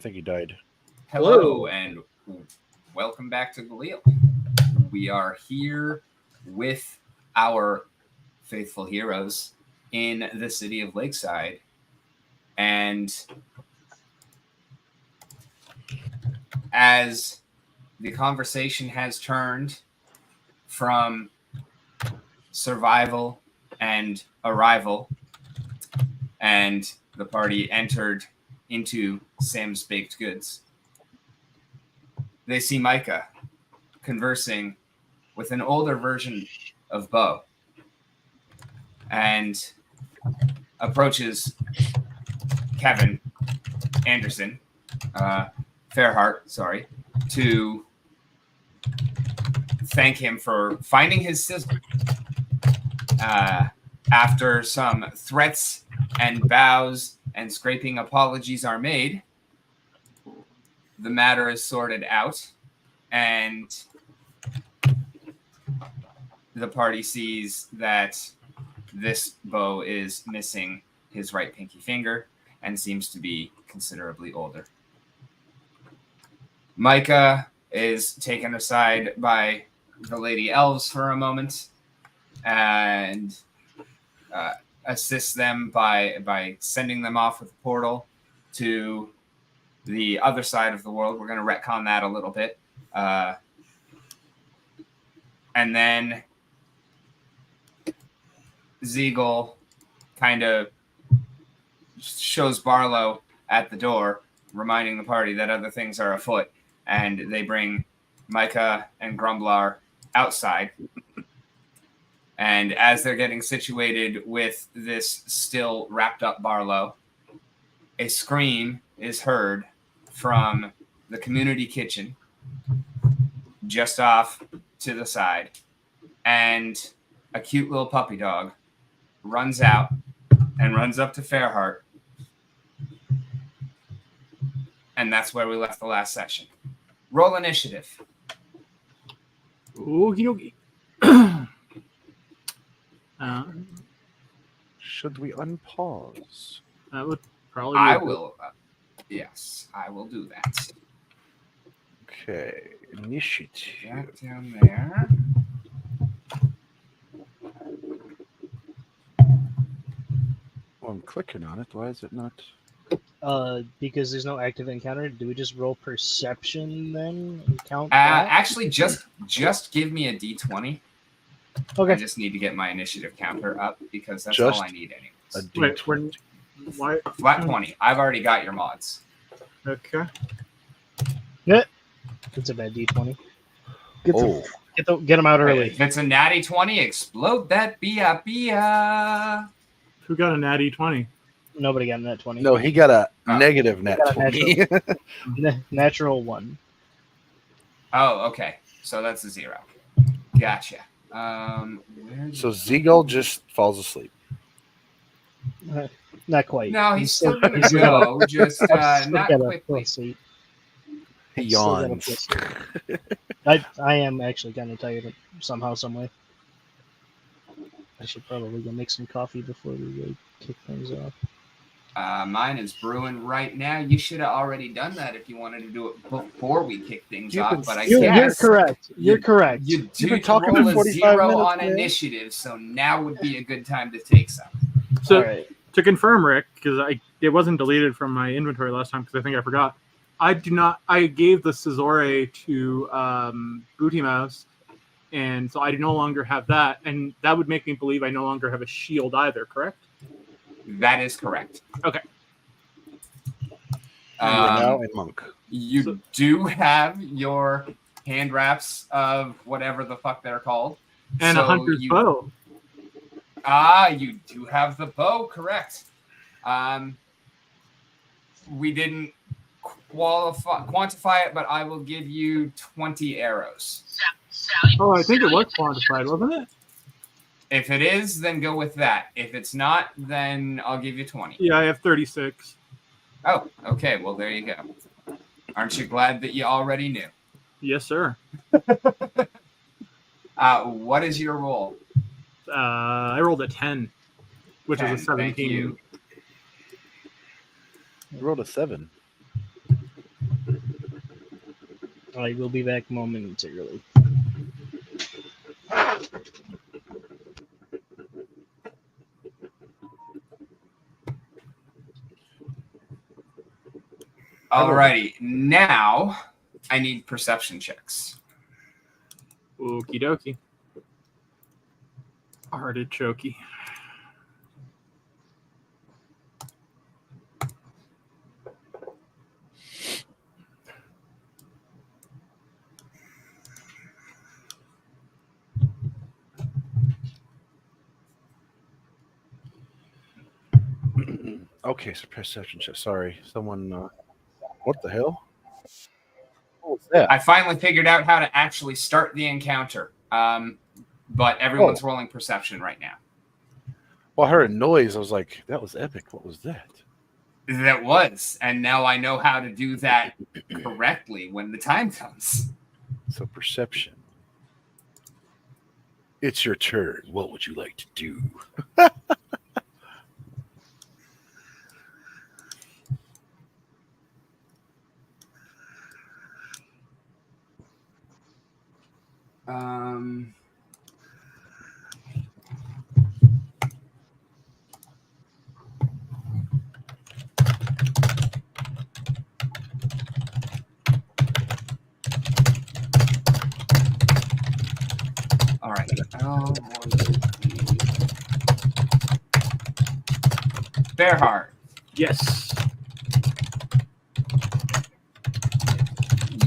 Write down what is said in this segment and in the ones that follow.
think he died. Hello, and welcome back to Galil. We are here with our faithful heroes in the city of Lakeside. And as the conversation has turned from survival and arrival, and the party entered into Sam's Baked Goods, they see Micah conversing with an older version of Bo and approaches Kevin Anderson, Fairheart, to thank him for finding his sizzle. After some threats and vows and scraping apologies are made, the matter is sorted out, and the party sees that this Bo is missing his right pinky finger and seems to be considerably older. Micah is taken aside by the Lady Elves for a moment and assists them by sending them off with a portal to the other side of the world. We're going to retcon that a little bit. And then Ziegel kind of shows Barlow at the door, reminding the party that other things are afoot, and they bring Micah and Grumblar outside. And as they're getting situated with this still wrapped up Barlow, a scream is heard from the community kitchen just off to the side, and a cute little puppy dog runs out and runs up to Fairheart, and that's where we left the last session. Roll initiative. Okie Should we unpause? That would probably. I will. Yes, I will do that. Okay, initiative. That down there. Well, I'm clicking on it. Why is it not? Because there's no active encounter. Do we just roll perception then and count that? Actually, just give me a D20. Okay. I just need to get my initiative counter up because that's all I need anyways. Wait, why? Flat 20. I've already got your mods. Okay. Yeah. It's a bad D20. Oh, Get them out early. If it's a natty 20, explode that bia. Who got a natty 20? Nobody got a net 20. no, he got a negative net Got a 20. Natural 1. Oh, okay. So that's a 0. Gotcha. So Ziegel just falls asleep. Not quite. No, he's still going to go, just not quickly. He yawns. I am actually kind of tired somehow, some way. I should probably go make some coffee before we really kick things off. Mine is brewing right now. You should have already done that if you wanted to do it before we kick things off. But You're correct. You're correct. You do been talking roll for a 45 0 minutes, on man. initiative, so now would be a good time to take some. So All right. to confirm, Rick, because it wasn't deleted from my inventory last time because I think I forgot. I gave the Scizore to Booty Mouse, and so I no longer have that, and that would make me believe I no longer have a shield either. Correct? That is correct. Okay. You are now a monk. You do have your hand wraps of whatever the fuck they're called. And So a hunter's bow. You do have the bow, correct. We didn't quantify it, but I will give you 20 arrows. Oh, I think it was quantified, wasn't it? If it is, then go with that. If it's not, then I'll give you 20. Yeah, I have 36. Oh, okay. Well, there you go. Aren't you glad that you already knew? Yes, sir. What is your roll? I rolled a 10, which 10, is a 17. Thank you. I rolled a 7. I will be back momentarily. Alrighty, now I need perception checks. Okie dokie. Artichoke. Okay, so perception check. Sorry, someone. What the hell? What was that? I finally figured out how to actually start the encounter, but everyone's rolling perception right now. Well, I heard a noise. I was like, "That was epic." What was that? That was, and now I know how to do that correctly when the time comes. So perception. It's your turn. What would you like to do? All right. Bearheart, Yes.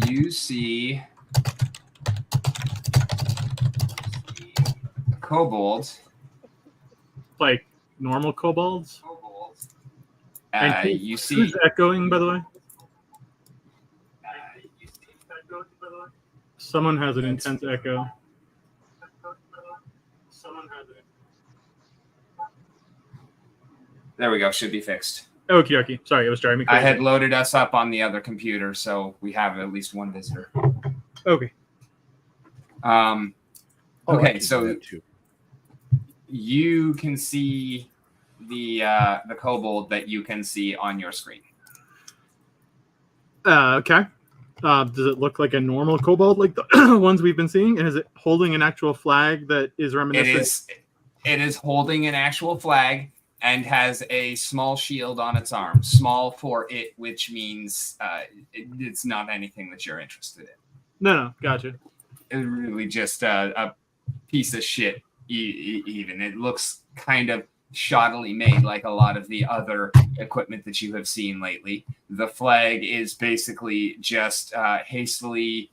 you see a kobold. Like normal kobolds. And You see. who's echoing, by the way? Someone has an intense echo. There we go. Should be fixed. Okie dokie. Sorry, it was driving me I crazy. had loaded us up on the other computer, so we have at least one visitor. Okay. I Okay, can do so that too. you can see the kobold that you can see on your screen. Okay. Does it look like a normal kobold, like the ones we've been seeing? And is it holding an actual flag that is reminiscent? It is holding an actual flag and has a small shield on its arm. Small for it, which means it's not anything that you're interested in. No, gotcha. It's really just a piece of shit. Even it looks kind of shoddily made, like a lot of the other equipment that you have seen lately. The flag is basically just hastily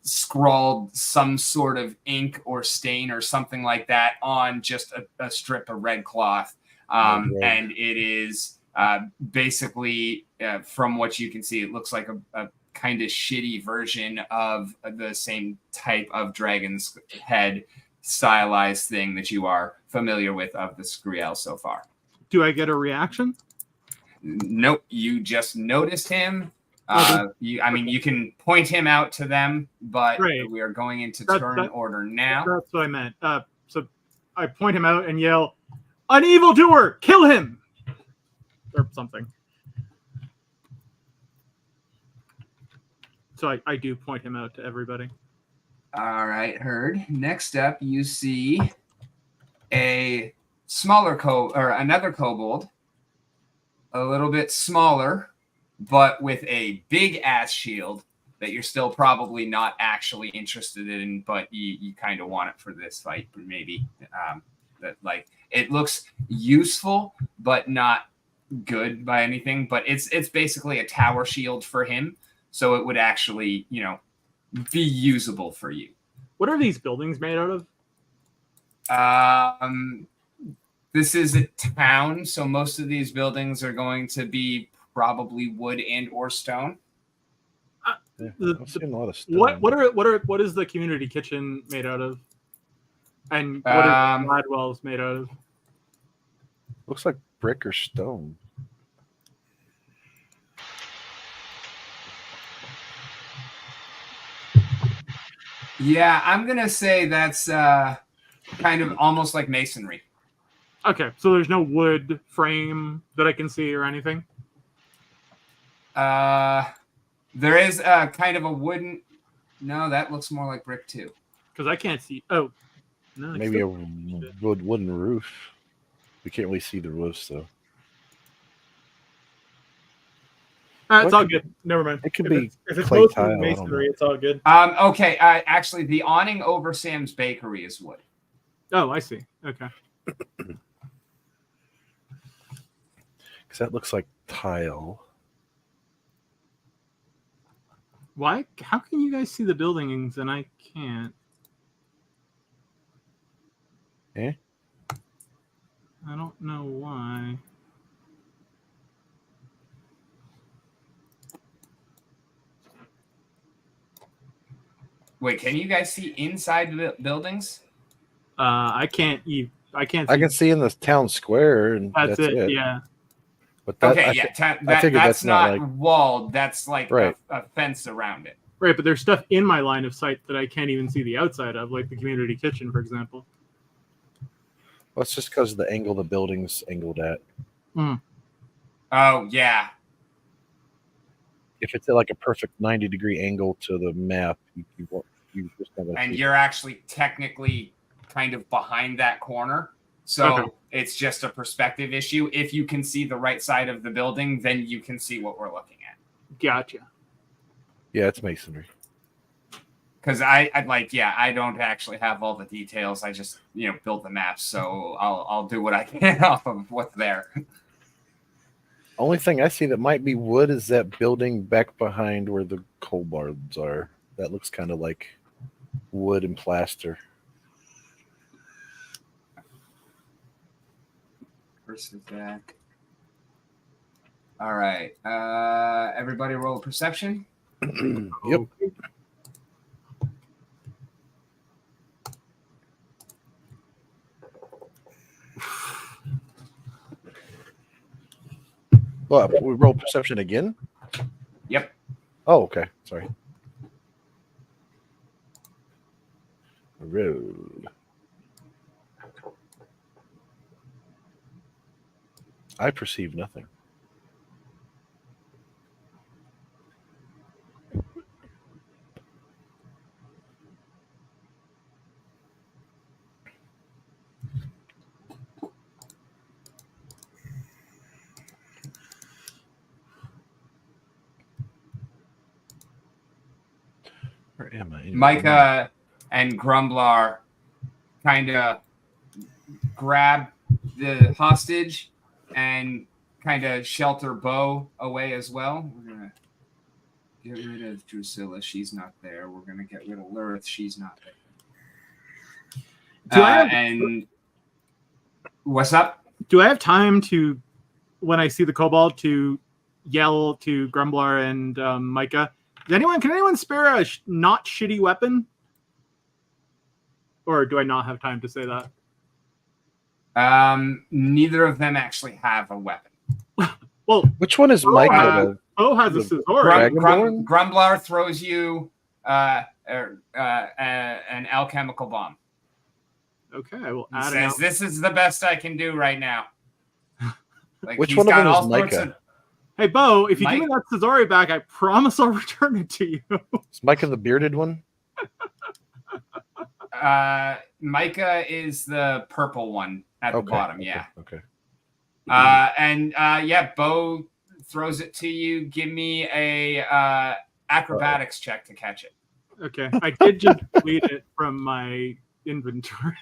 scrawled some sort of ink or stain or something like that on just a strip of red cloth. And it is basically, from what you can see, it looks like a kind of shitty version of the same type of dragon's head stylized thing that you are familiar with of the Skriel so far. Do I get a reaction? Nope, you just noticed him. Okay. You can point him out to them, but Right. we are going into turn order now. That's what I meant. So I point him out and yell, "An evildoer! Kill him!" Or something. So I do point him out to everybody. All right, heard. Next up, you see a smaller another kobold, a little bit smaller, but with a big ass shield that you're still probably not actually interested in, but you kind of want it for this fight, maybe. It looks useful, but not good by anything. But it's basically a tower shield for him, so it would actually, be usable for you. What are these buildings made out of? This is a town, so most of these buildings are going to be probably wood and or stone. Yeah, I've seen a lot of stone. What is the community kitchen made out of? And what is Gladwell's made out of? Looks like brick or stone. Yeah, I'm gonna say that's kind of almost like masonry. Okay, so there's no wood frame that I can see or anything? There is a kind of a wooden. No, that looks more like brick too. Because I can't see. Oh, no. it's Maybe a still- wooden roof. We can't really see the roofs though. It's What all could- good. Never mind. it could If be it's- if it's clay mostly tile, I don't masonry, know. it's all good. Okay. Actually, the awning over Sam's bakery is wood. Oh, I see. Okay. Because that looks like tile. Why? How can you guys see the buildings and I can't? Eh? I don't know why. Wait, can you guys see inside the buildings? I can't. I can't. See. I can see in the town square, and That's it. Yeah. But that, Okay, I yeah, I figured that's not like walled. That's like Right. a fence around it. Right, but there's stuff in my line of sight that I can't even see the outside of, like the community kitchen, for example. well, it's just because of the angle the building's angled at. Oh yeah, If it's at like a perfect 90-degree angle to the map, you just have a and you're actually technically kind of behind that corner, so Okay. it's just a perspective issue. If you can see the right side of the building, then you can see what we're looking at. Gotcha. yeah, it's masonry. Because I don't actually have all the details. I just built the maps, so I'll do what I can off of what's there. Only thing I see that might be wood is that building back behind where the coal barns are. That looks kind of like wood and plaster. Versus Jack. All right. Everybody roll a perception. Yep. Well, we roll perception again? Yep. Oh, okay. Sorry. Road. I perceive nothing. Where am I? Micah and Grumblar kind of grab the hostage and kind of shelter Bo away as well. We're going to get rid of Drusilla. She's not there. We're going to get rid of Lurth. She's not there. And what's up? Do I have time to, when I see the kobold, to yell to Grumblar and Micah? Can anyone spare a not shitty weapon? Or do I not have time to say that? Neither of them actually have a weapon. Well, which one is Micah? Bo has a the scissor. Dragonborn? Grumblar throws you an alchemical bomb. Okay, I will He add says, "This is the best I can do right now." Like, Which he's one of got them is all sorts Micah? Hey, Bo, if you give me that Cesare back, I promise I'll return it to you. Is Micah the bearded one? Micah is the purple one at the bottom. Yeah. Okay. Bo throws it to you. Give me a acrobatics check to catch it. Okay, I did just delete it from my inventory.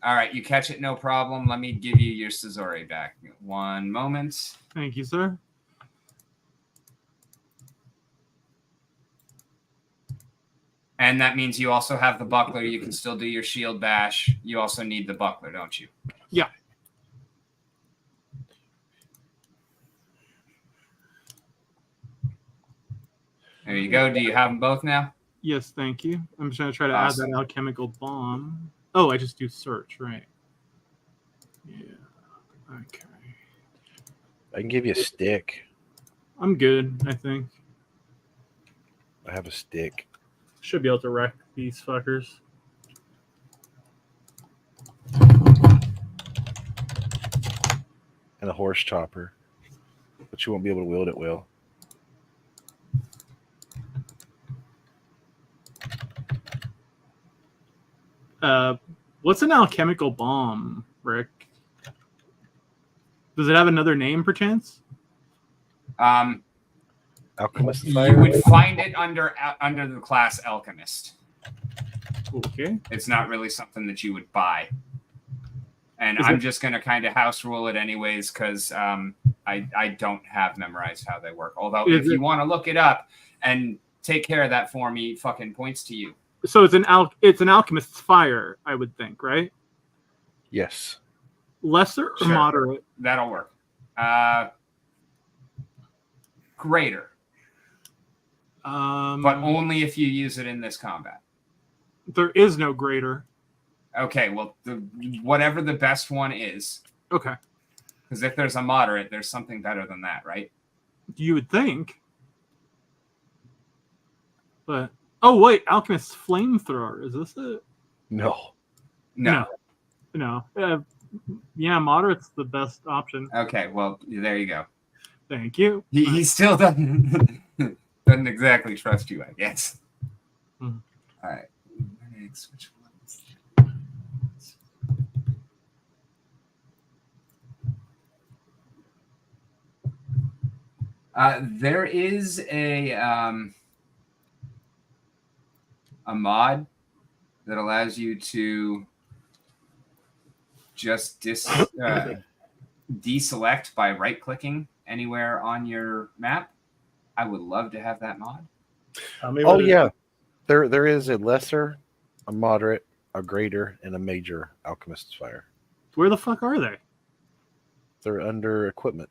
All right, you catch it, no problem. Let me give you your Cesare back. 1 moment. Thank you, sir. And that means you also have the buckler. You can still do your shield bash. You also need the buckler, don't you? Yeah. There you go. Do you have them both now? Yes, thank you. I'm just going to try to add that alchemical bomb. Oh, I just do search, right? Yeah. Okay. I can give you a stick. I'm good, I think. I have a stick. Should be able to wreck these fuckers. and a horse chopper, but you won't be able to wield it well. What's an alchemical bomb, Rick? Does it have another name, perchance? Alchemist You fire. would find it under the class alchemist. Okay. It's not really something that you would buy. And Is I'm it- just going to kind of house rule it anyways because I don't have memorized how they work. Although if you want to look it up and take care of that for me, fucking points to you. So it's an alchemist's fire, I would think, right? Yes. Lesser or Sure. moderate? That'll work. Greater, but only if you use it in this combat. There is no greater. Okay, well, whatever the best one is. Okay. Because if there's a moderate, there's something better than that, right? You would think. But oh wait, alchemist's flamethrower. Is this it? No. No. No. Yeah, moderate's the best option. Okay, well, there you go. Thank you. He still doesn't exactly trust you, I guess. Hmm. All right. Next, which one? There is a mod that allows you to just deselect by right-clicking anywhere on your map. I would love to have that mod. Oh yeah, there is a lesser, a moderate, a greater, and a major alchemist's fire. Where the fuck are they? They're under equipment.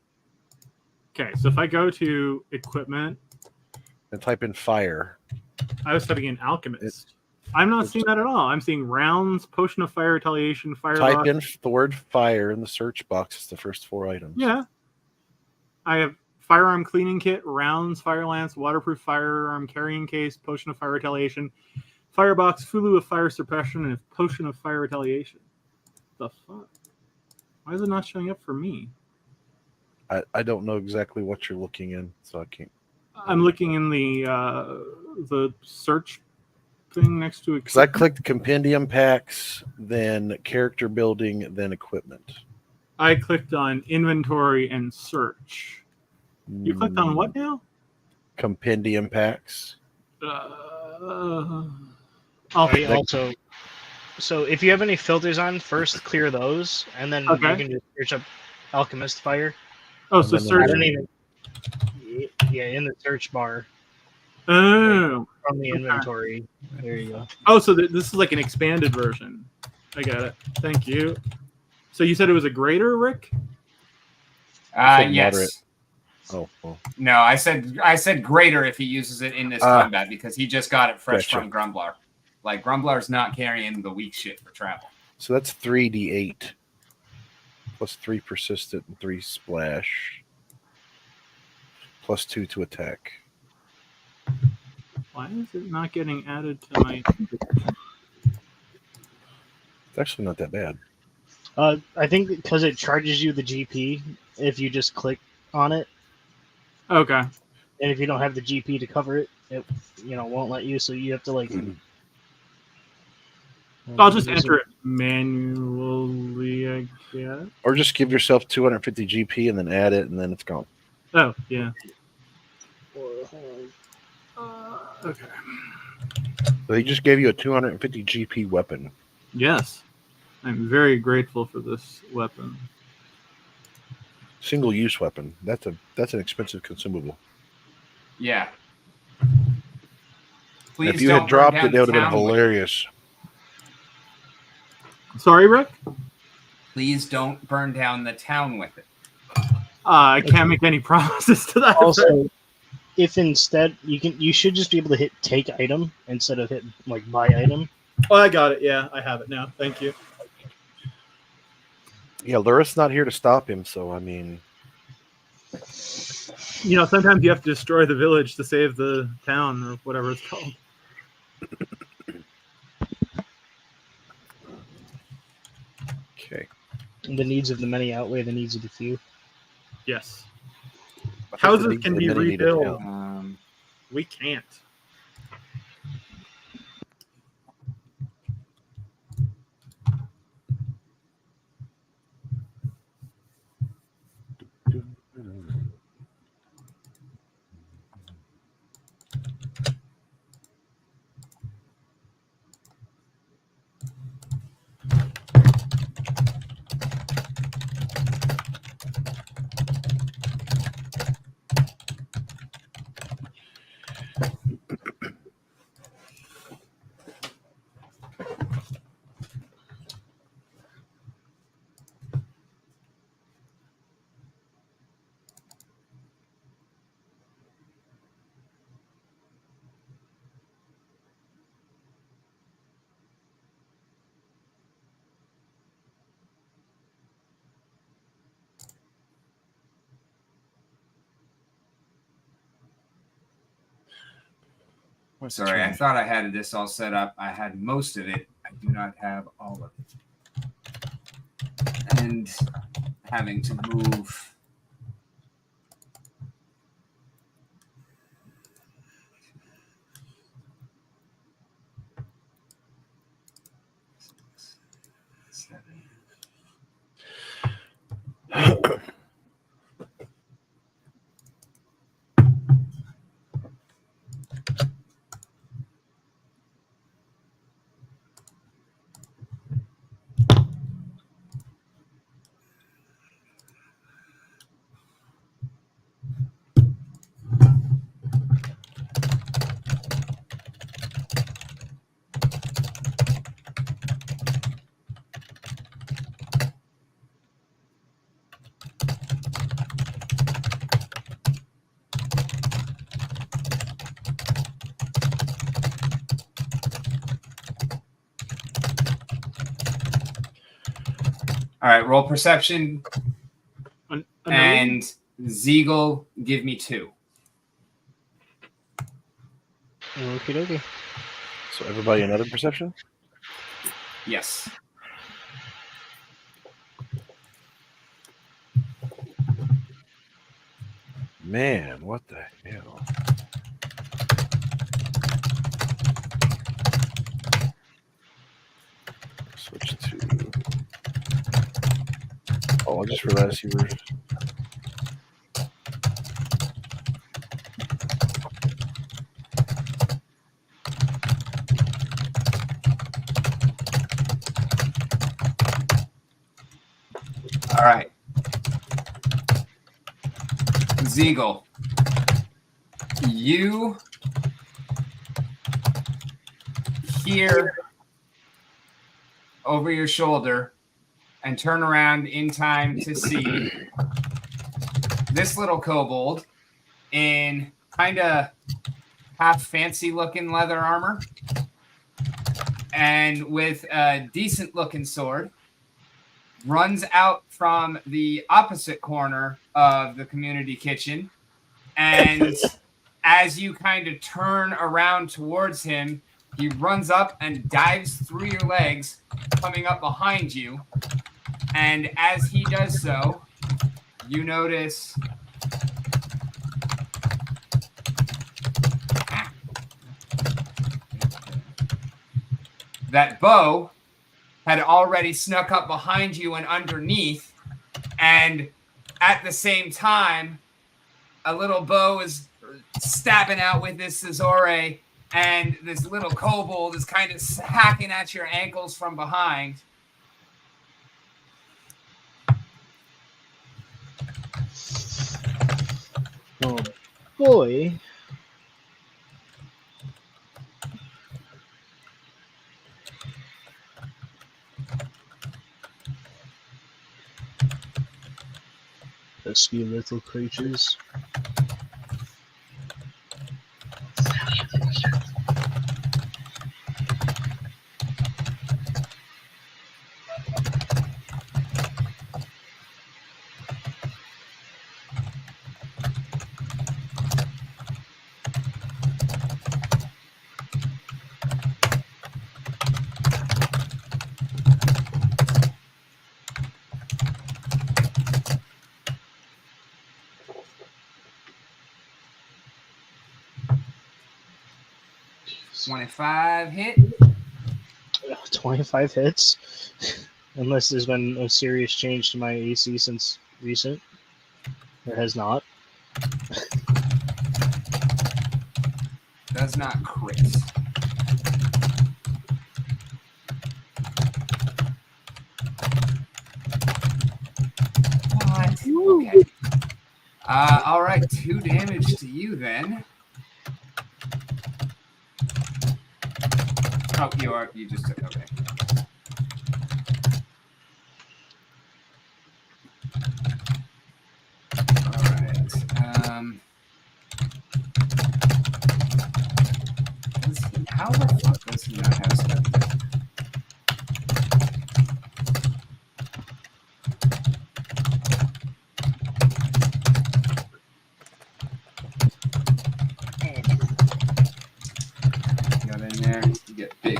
Okay, so if I go to equipment, And type in fire. I was typing in alchemist. I'm not seeing that at all. I'm seeing rounds, potion of fire, retaliation, fire. Type in the word fire in the search box. It's the first 4 items. Yeah. I have firearm cleaning kit, rounds, fire lance, waterproof firearm carrying case, potion of fire retaliation, firebox, fulu of fire suppression, and a potion of fire retaliation. The fuck? Why is it not showing up for me? I don't know exactly what you're looking in, so I can't. I'm looking in the search thing next to it. Because I clicked compendium packs, then character building, then equipment. I clicked on inventory and search. You clicked on what now? Compendium packs. Also, so if you have any filters on, first clear those, and then Okay. you can just search up alchemist fire. Oh, so And then search. I don't even. Yeah, in the search bar Oh, from the inventory. There you go. oh, so this is like an expanded version. I got it. Thank you. So you said it was a greater, Rick? said Yes. moderate. Oh, well. No, I said greater if he uses it in this combat because he just got it fresh Gotcha. from Grumblar. Like Grumblar's not carrying the weak shit for travel. So that's 3d8 plus 3 persistent and 3 splash plus 2 to attack. Why is it not getting added to my? It's actually not that bad. I think because it charges you the GP if you just click on it, Okay. and if you don't have the GP to cover it, it won't let you. So you have to like. I'll just enter it manually, I guess. Or just give yourself 250 GP and then add it, and then it's gone. Oh, yeah. Okay. So he just gave you a 250 GP weapon. Yes. I'm very grateful for this weapon. Single-use weapon. That's an expensive consumable. Yeah. Please if you don't had dropped burn it, down that would have the been town with it. hilarious. Sorry, Rick? Please don't burn down the town with it. I can't make any promises to that. Also, if instead you should just be able to hit take item instead of hit like buy item. Oh, I got it. Yeah, I have it now. Thank you. Yeah, Lurks not here to stop him, so I mean, Sometimes you have to destroy the village to save the town or whatever it's called. okay. The needs of the many outweigh the needs of the few. Yes. I think Houses the can be many need a rebuilt. town. We can't. Sorry, I thought I had this all set up. I had most of it. I do not have all of it. And having to move. Seven. All right, roll perception. And Ziegel, give me 2. Okie dokie. So everybody another perception? Yes. Man, what the hell? Switch to... Oh, I just realized you were... All right. Ziegel, you hear over your shoulder and turn around in time to see this little kobold in kind of half fancy looking leather armor and with a decent looking sword runs out from the opposite corner of the community kitchen. And as you kind of turn around towards him, he runs up and dives through your legs, coming up behind you. And as he does so, you notice that Bo had already snuck up behind you and underneath. And at the same time, a little Bo is stabbing out with this Cesore, and this little kobold is kind of hacking at your ankles from behind. Oh boy. Pesky little creatures. 25 hit. 25 hits. Unless there's been a serious change to my AC since recent. There has not. Does not crit. What? Okay. All right, 2 damage to you then. Oh, you just took, okay. All right. How the fuck does he not have stuff? Got in there. You get big.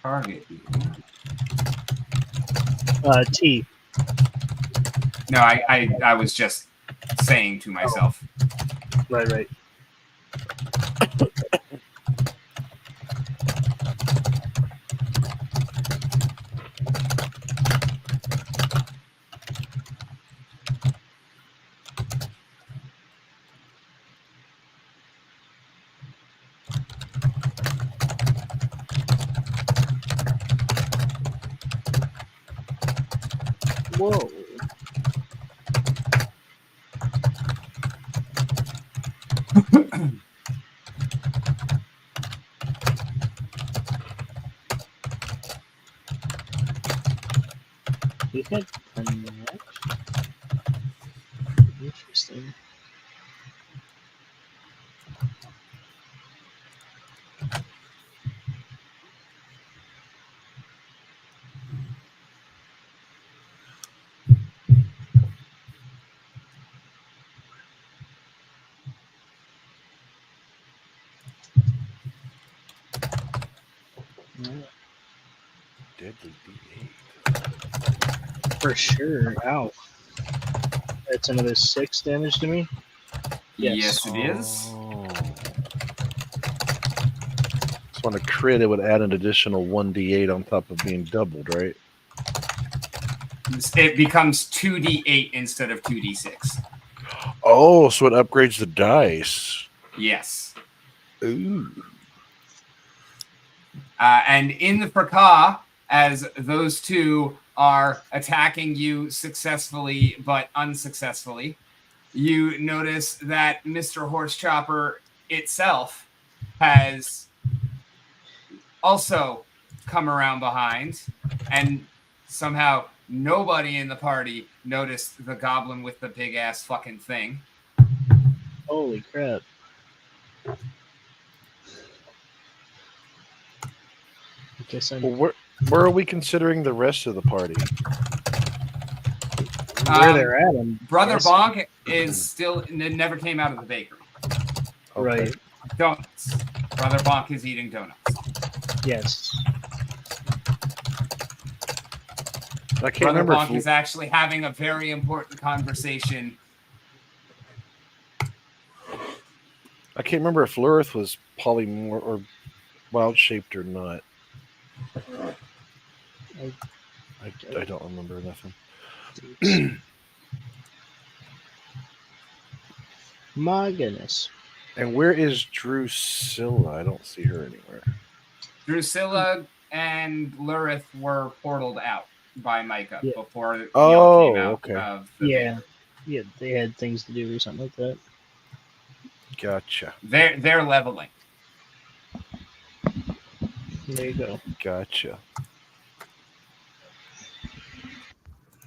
Target you. T. No, I was just saying to myself. Right. Whoa. You had connect? Interesting. Deadly D8. For sure. Ow. That's another 6 damage to me. Yes, it is. Oh. So on a crit, it would add an additional 1d8 on top of being doubled, right? It becomes 2d8 instead of 2d6. Oh, so it upgrades the dice. Yes. Ooh. And in the fracas, as those two are attacking you successfully but unsuccessfully, you notice that Mr. Horse Chopper itself has also come around behind, and somehow nobody in the party noticed the goblin with the big ass fucking thing. Holy crap. I guess I'm... Well, where are we considering the rest of the party? Where they're at, Brother guessing. Bonk is still never came out of the bakery. Okay. Right. Donuts. Brother Bonk is eating donuts. Yes. I can't Brother remember. Bonk is actually having a very important conversation. I can't remember if Lurth was polymorph or wild shaped or not. I don't remember nothing. My goodness. And where is Drusilla? I don't see her anywhere. Drusilla and Lurith were portaled out by Micah before Oh, y'all came out okay. of the Yeah. Yeah, they had things to do or something like that. Gotcha. They're leveling. There you go. Gotcha.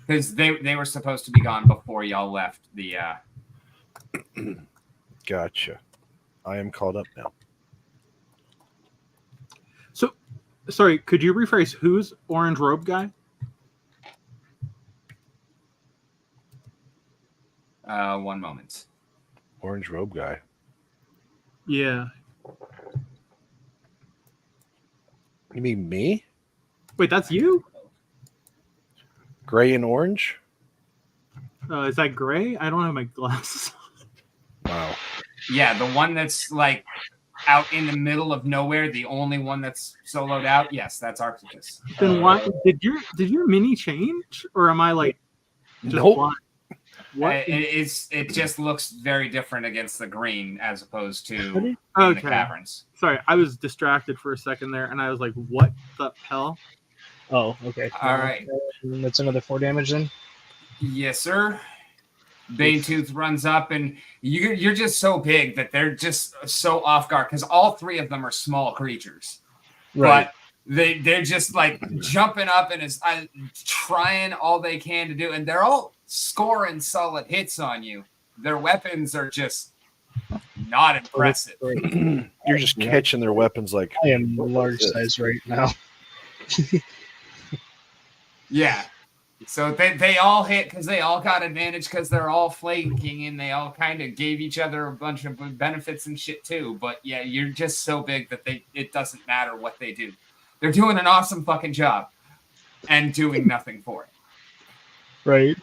Because they were supposed to be gone before y'all left the Gotcha. I am caught up now. So, sorry, could you rephrase who's orange robe guy? 1 moment. Orange robe guy. Yeah. You mean me? Wait, that's you? Gray and orange? Is that gray? I don't have my glasses. Wow. Yeah, the one that's like out in the middle of nowhere, the only one that's soloed out. Yes, that's Arcticus. Then why did your mini change, or am I like just Nope. blind? What? It just looks very different against the green as opposed to What in Okay. the caverns. Sorry, I was distracted for a second there, and I was like, "What the hell?" Oh, okay. All right. That's another 4 damage then. Yes, sir. Banetooth runs up, and you're just so big that they're just so off guard because all 3 of them are small creatures. Right. But they're just like jumping up and is trying all they can to do, and they're all scoring solid hits on you. Their weapons are just not impressive. You're just catching their weapons like I am what large was size right now. Yeah. So they all hit because they all got advantage because they're all flanking and they all kind of gave each other a bunch of benefits and shit too. But yeah, you're just so big that it doesn't matter what they do. They're doing an awesome fucking job and doing nothing for it. Right.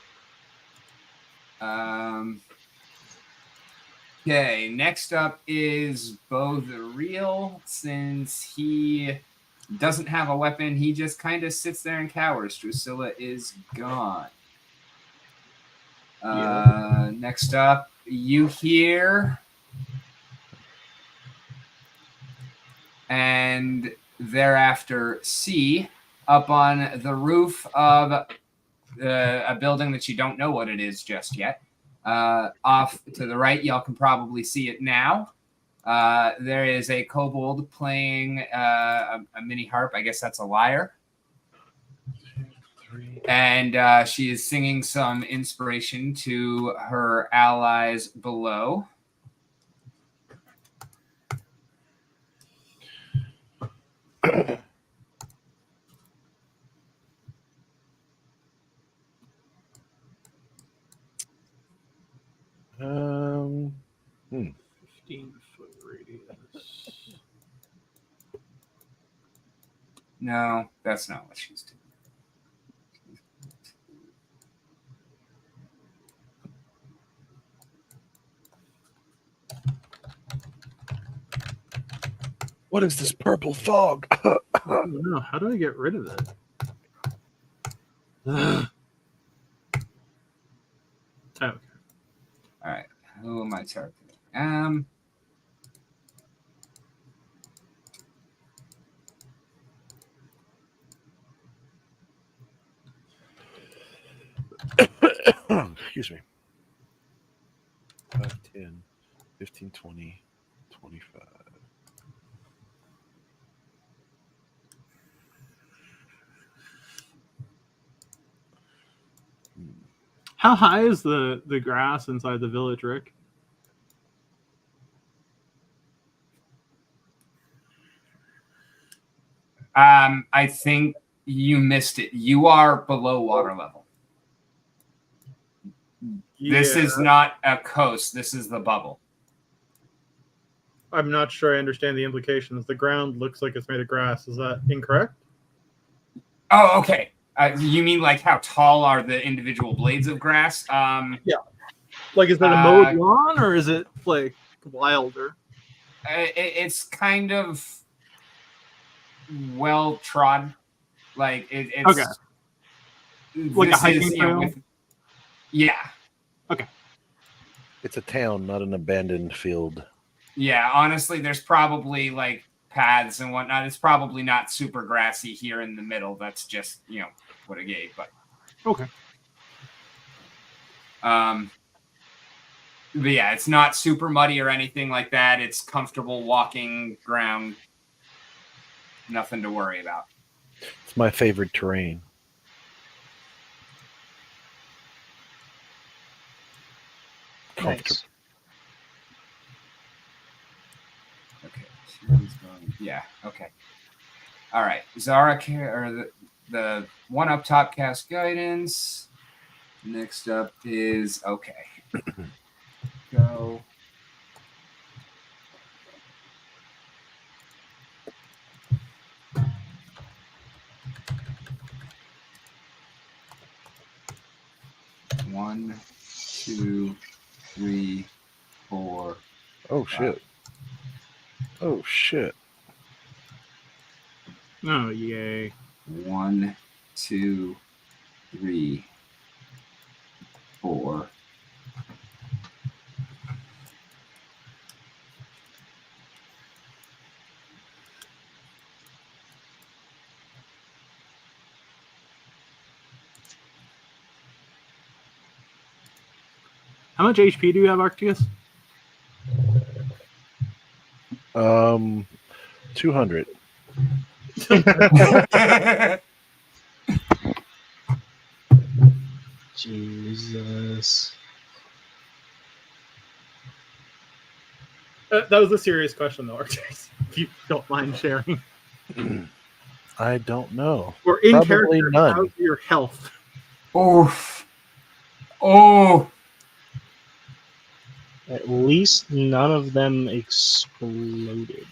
Okay, next up is Bo the Real. Since he doesn't have a weapon, he just kind of sits there and cowers. Drusilla is gone. Next up, you hear and thereafter see up on the roof of a building that you don't know what it is just yet. Off to the right, y'all can probably see it now. There is a kobold playing a mini harp. I guess that's a lyre. And she is singing some inspiration to her allies below. Hmm. 15-foot radius. No, that's not what she's doing. What is this purple fog? I don't know. How do I get rid of it? Ugh. Okay. All right. Who am I targeting? Excuse me. 5, 10, 15, 20, 25. How high is the grass inside the village, Rick? I think you missed it. You are below water level. This is not a coast. This is the bubble. I'm not sure I understand the implications. The ground looks like it's made of grass. Is that incorrect? Oh, okay. You mean like how tall are the individual blades of grass? Yeah. Like, is that a mowed lawn or is it like wilder? It's kind of well trod. Like it's okay. Like a hiking trail. Yeah. Okay. It's a town, not an abandoned field. Yeah, honestly, there's probably like paths and whatnot. It's probably not super grassy here in the middle. That's just, what I gave, but okay. But yeah, it's not super muddy or anything like that. It's comfortable walking ground. Nothing to worry about. It's my favorite terrain. Comfortable. Nice. Okay. Yeah. Okay. All right. Zara or the one up top cast guidance. Next up is okay. Go. 1, 2, 3, 4. Oh shit. Oh shit. Oh, yay. 1, 2, 3, 4. How much HP do you have, Arcticus? 200. Jesus. That was a serious question, though, Arcticus. If you don't mind sharing. I don't know. Or in Probably character, none. how's your health? Oof. Oh. At least none of them exploded.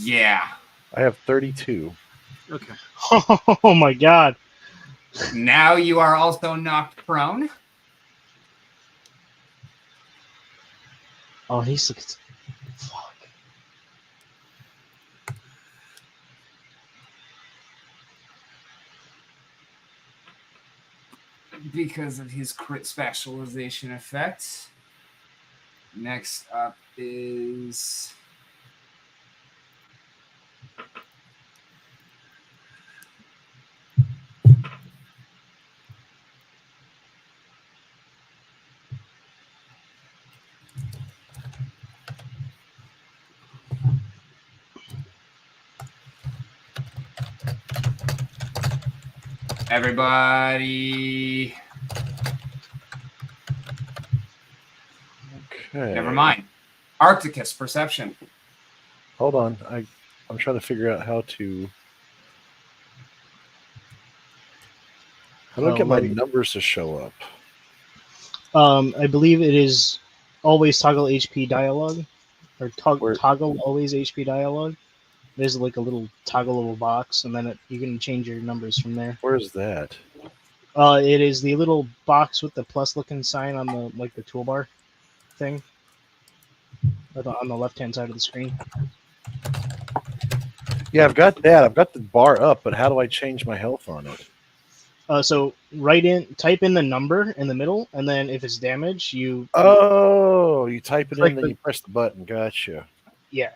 Yeah. I have 32. Okay. Oh my god. Now you are also knocked prone. Oh, he's like, fuck. Because of his crit specialization effect. Next up is everybody. Okay. Never mind. Arcticus perception. Hold on. I'm trying to figure out how do I get my numbers to show up? I believe it is always toggle HP dialogue, or toggle always HP dialogue. There's like a little toggleable box, and then you can change your numbers from there. Where's that? It is the little box with the plus-looking sign on the the toolbar thing on the left-hand side of the screen. Yeah, I've got that. I've got the bar up, but how do I change my health on it? So type in the number in the middle, and then if it's damage, you type it in, then you press the button. Gotcha. Yeah.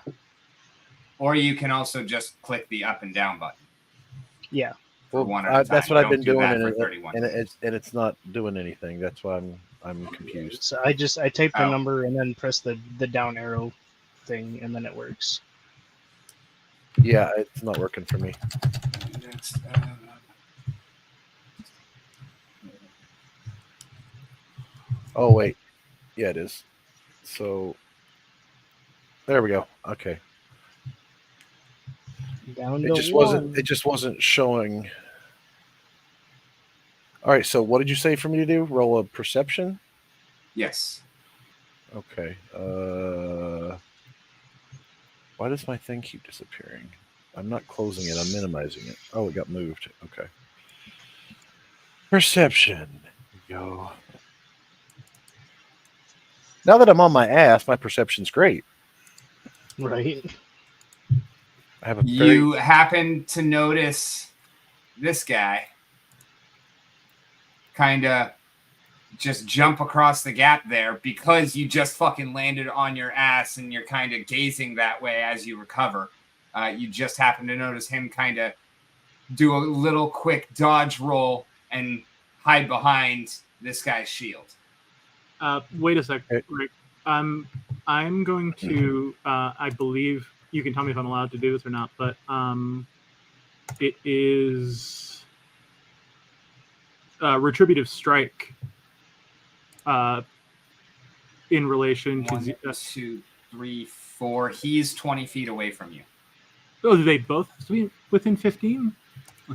Or you can also just click the up and down button. Yeah. For one at a time. That's what I've been doing, and it's not doing anything. That's why I'm confused. So I type the number and then press the down arrow thing, and then it works. Yeah, it's not working for me. Next, oh wait, yeah, it is. So there we go. Okay. Down it just wasn't showing. All right, so what did you say for me to do? Roll a perception? Yes. Okay. Why does my thing keep disappearing? I'm not closing it, I'm minimizing it. Oh, it got moved. Okay. Perception. Here we go. Now that I'm on my ass, my perception's great. Right. I have a You happen to notice this guy kind of just jump across the gap there because you just fucking landed on your ass and you're kind of gazing that way as you recover. You just happen to notice him kind of do a little quick dodge roll and hide behind this guy's shield. Wait a sec, Rick. I'm going to. I believe you can tell me if I'm allowed to do this or not, but it is retributive strike. In relation to 1, 2, 3, 4. He's 20 feet away from you. Oh, do they both be within 15?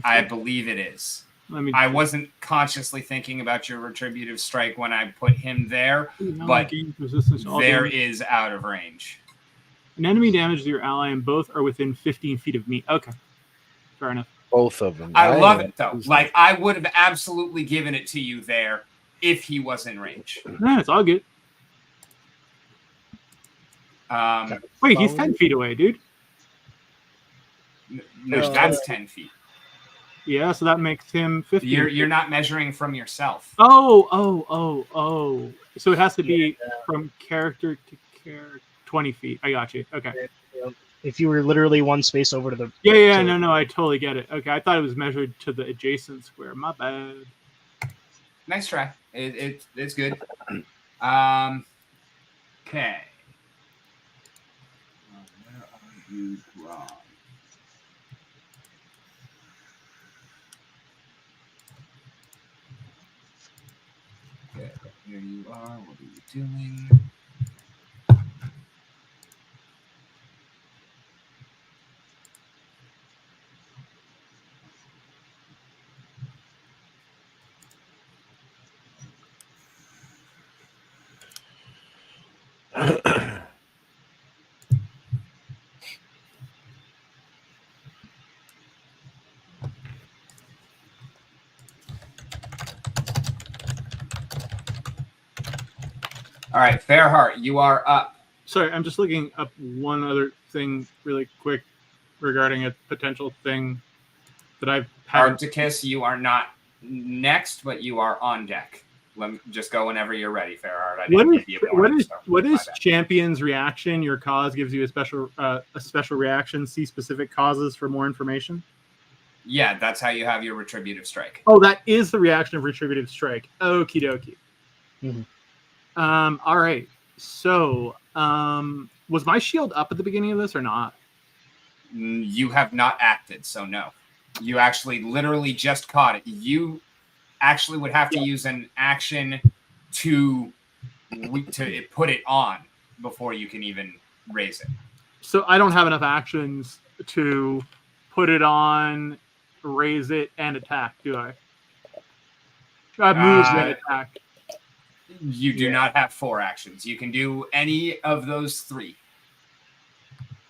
I believe it is. I wasn't consciously thinking about your retributive strike when I put him there, but there is out of range. An enemy damages your ally, and both are within 15 feet of me. Okay, fair enough. Both of them. I love it though. Like I would have absolutely given it to you there if he was in range. Nah, it's all good. Wait, he's Follow 10 me? feet away, dude. No, There's that's 10. 10 feet. Yeah, so that makes him 15. You're not measuring from yourself. Oh. So it has to be Yeah. from character to character. 20 feet. I got you. Okay. If you were literally one space over to the Yeah, to- no, I totally get it. Okay, I thought it was measured to the adjacent square. My bad. Nice try. It's good. Okay. Where are you, Grog? Okay, here you are. What are you doing? All right, Fairheart, you are up. Sorry, I'm just looking up one other thing really quick regarding a potential thing that I've had. Arcticus, you are not next, but you are on deck. Let me just go whenever you're ready, Fairheart. I didn't give you a warning, so What my is bad. champion's reaction? Your cause gives you a special reaction. See specific causes for more information. Yeah, that's how you have your retributive strike. Oh, that is the reaction of retributive strike. Okie dokie. Mhm. All right. So, was my shield up at the beginning of this or not? You have not acted, so no. You actually literally just caught it. You actually would have to use an action to put it on before you can even raise it. So I don't have enough actions to put it on, raise it, and attack, do I? I move and attack. You do not have 4 actions. You can do any of those 3.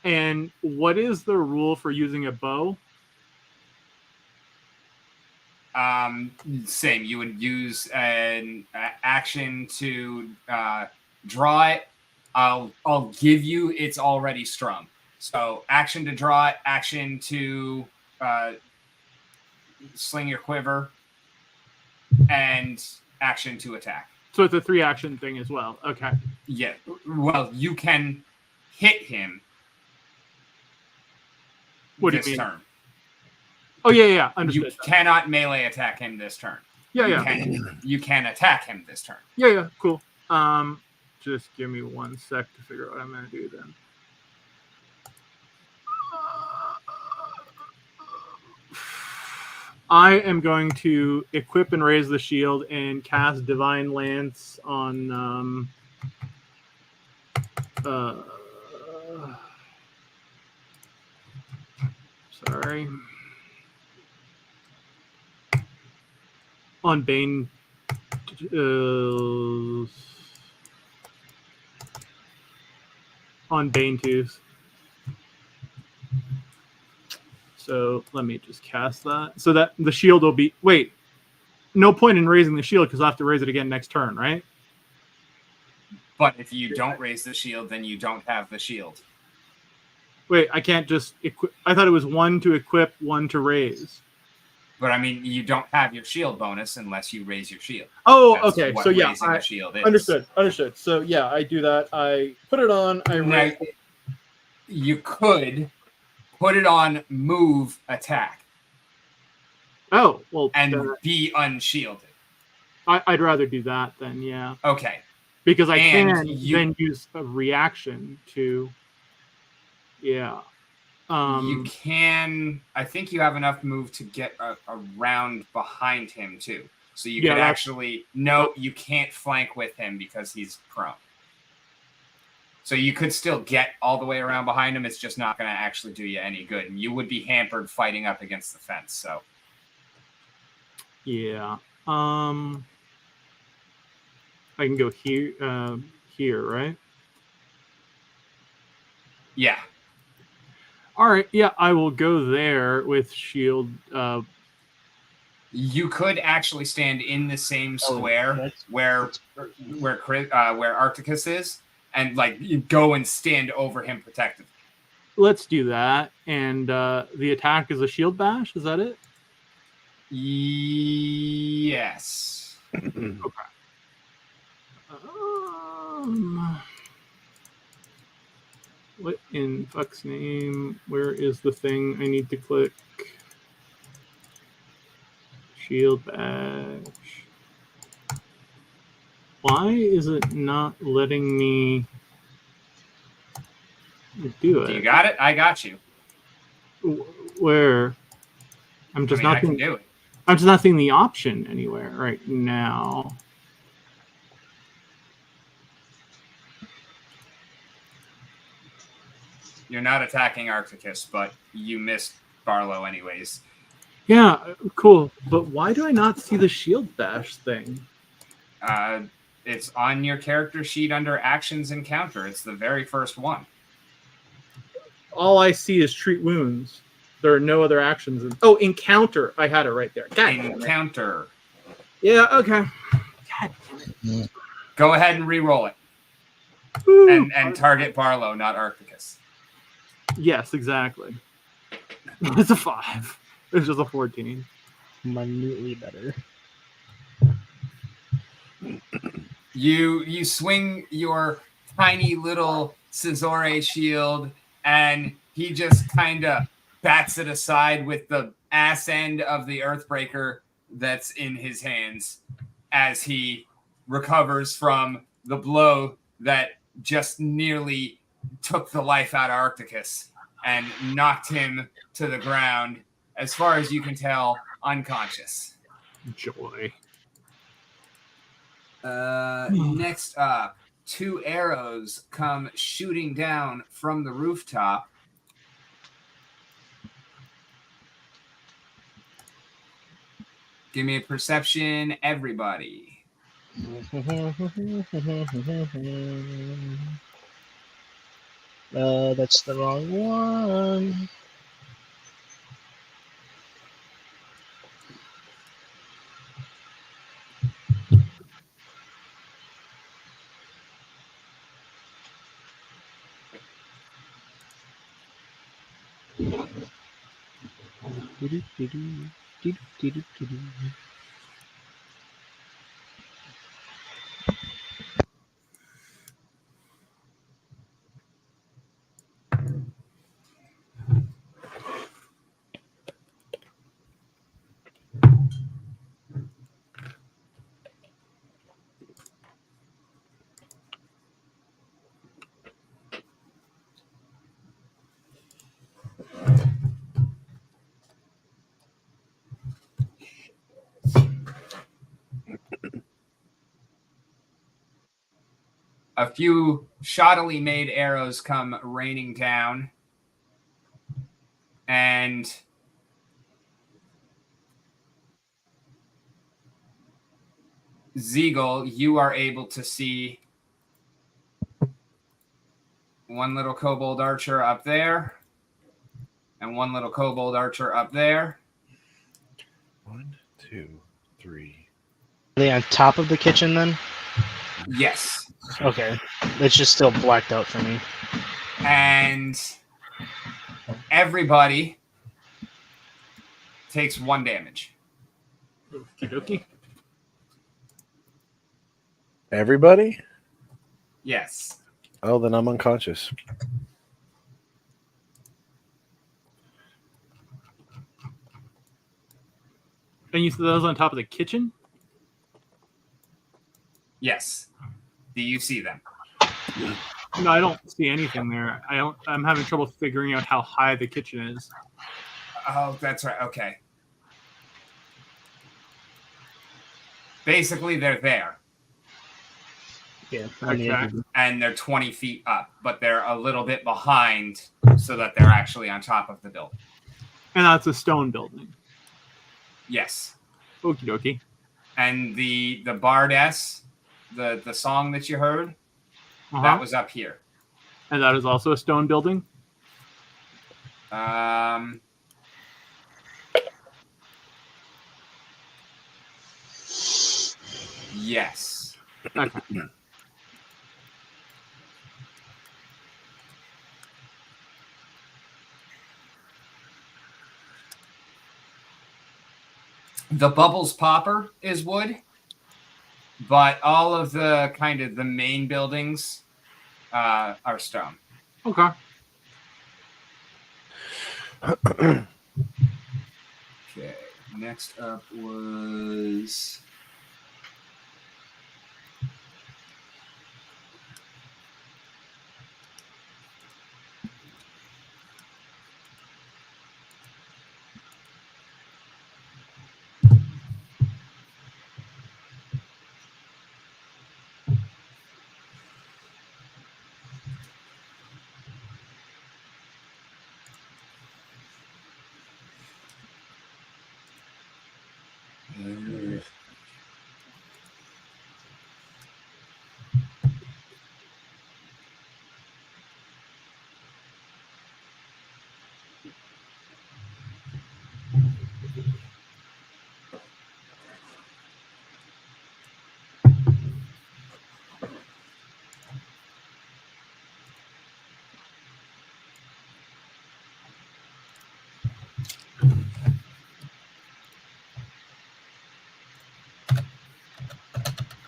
And what is the rule for using a bow? Same. You would use an action to draw it. I'll give you it's already strung. So action to draw it, action to sling your quiver, and action to attack. So it's a 3-action thing as well. Okay. Yeah. Well, you can hit him. What do you this mean? turn. Oh yeah. Understood. You cannot melee attack him this turn. You can attack him this turn. Yeah. Cool. Just give me 1 sec to figure out what I'm gonna do then. I am going to equip and raise the shield and cast Divine Lance on sorry. On Bane on Bane Tooth. So let me just cast that. So that the shield will be... Wait. No point in raising the shield because I'll have to raise it again next turn, right? But if you don't raise the shield, then you don't have the shield. Wait, I can't just equip... I thought it was 1 to equip, 1 to raise. But I mean, you don't have your shield bonus unless you raise your shield. Oh, That's okay. what So yeah, raising the shield is. Understood. So yeah, I do that. I put it on. I raise. You could put it on, move, attack, Oh well, and be unshielded. I'd rather do that then. Yeah. Okay. Because I And can then use a reaction to. Yeah. You can. I think you have enough move to get around behind him too. So you could actually. No, you can't flank with him because he's prone. So you could still get all the way around behind him. It's just not going to actually do you any good, and you would be hampered fighting up against the fence. So. Yeah. I can go here. Here, right? Yeah. All right. Yeah, I will go there with shield You could actually stand in the same square where Arcticus is, and like you go and stand over him protectively. Let's do that. And the attack is a shield bash. Is that it? Yes. Okay. What in fuck's name? Where is the thing I need to click? Shield bash. Why is it not letting me do it? You got it? I got you. Where? I'm just I can do it. I'm just not seeing the option anywhere right now. You're not attacking Arcticus, but you missed Barlow anyways. Yeah, cool. But why do I not see the shield bash thing? It's on your character sheet under actions encounter. It's the very first one. All I see is treat wounds. There are no other actions. Oh, encounter. I had it right there. God, encounter. Yeah, okay. God damn it. Go ahead and re-roll it. And target Barlow, not Arcticus. Yes, exactly. It's a 5. It's just a 14. Minutely better. You swing your tiny little Scizore shield, and he just kind of bats it aside with the ass end of the Earthbreaker that's in his hands as he recovers from the blow that just nearly took the life out of Arcticus and knocked him to the ground, as far as you can tell, unconscious. Joy. Next up, 2 arrows come shooting down from the rooftop. Give me a perception, everybody. That's the wrong one. A few shoddily made arrows come raining down, and Zeagle, you are able to see one little kobold archer up there and one little kobold archer up there. 1, 2, 3. Are they on top of the kitchen then? Yes. Okay. It's just still blacked out for me. And everybody takes 1 damage. Okey-dokey. Everybody? Yes. Oh, then I'm unconscious. And you said that was on top of the kitchen? Yes. Do you see them? No, I don't see anything there. I'm having trouble figuring out how high the kitchen is. Oh, that's right. Okay. Basically, they're there. Yeah. Okay. And they're 20 feet up, but they're a little bit behind so that they're actually on top of the building. And that's a stone building. Yes. Okie dokie. And the bardess, the song that you heard, that was up here. And that is also a stone building? Yes. Okay. The Bubbles Popper is wood, but all of the kind of the main buildings are stone. Okay. Okay. Next up was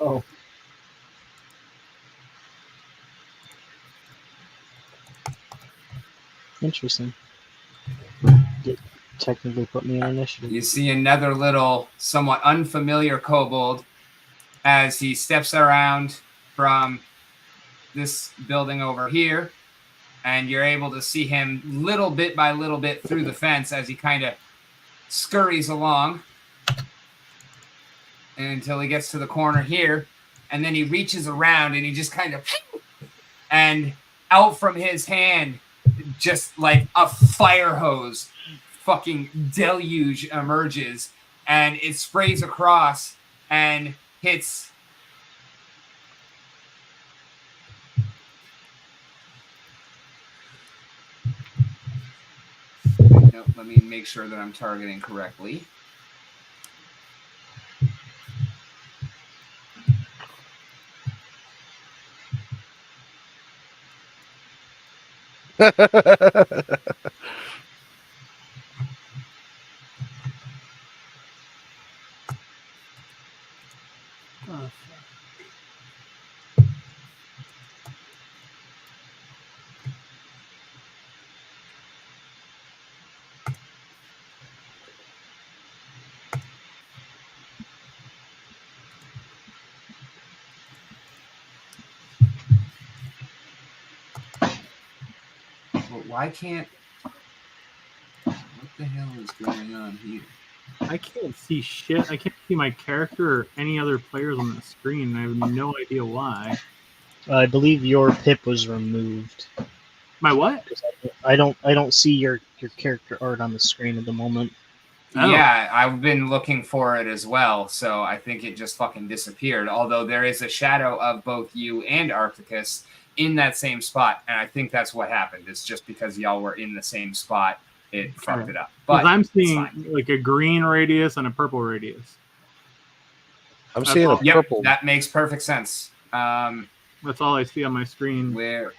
Oh. Interesting. It technically put me on initiative. you see another little, somewhat unfamiliar kobold as he steps around from this building over here, and you're able to see him little bit by little bit through the fence as he kind of scurries along until he gets to the corner here, and then he reaches around and he just kind of, and out from his hand, just like a fire hose, fucking deluge emerges, and it sprays across and hits. No, let me make sure that I'm targeting correctly. Oh, But why can't? What the hell is going on here? I can't see shit. I can't see my character or any other players on the screen. I have no idea why. I believe your pip was removed. My what? I don't see your character art on the screen at the moment. Oh. Yeah, I've been looking for it as well, so I think it just fucking disappeared. Although there is a shadow of both you and Arcticus in that same spot, and I think that's what happened. It's just because y'all were in the same spot, it fucked it up. But I'm it's seeing fine. like a green radius and a purple radius. I'm seeing a Yep, purple. that makes perfect sense. That's all I see on my screen. Where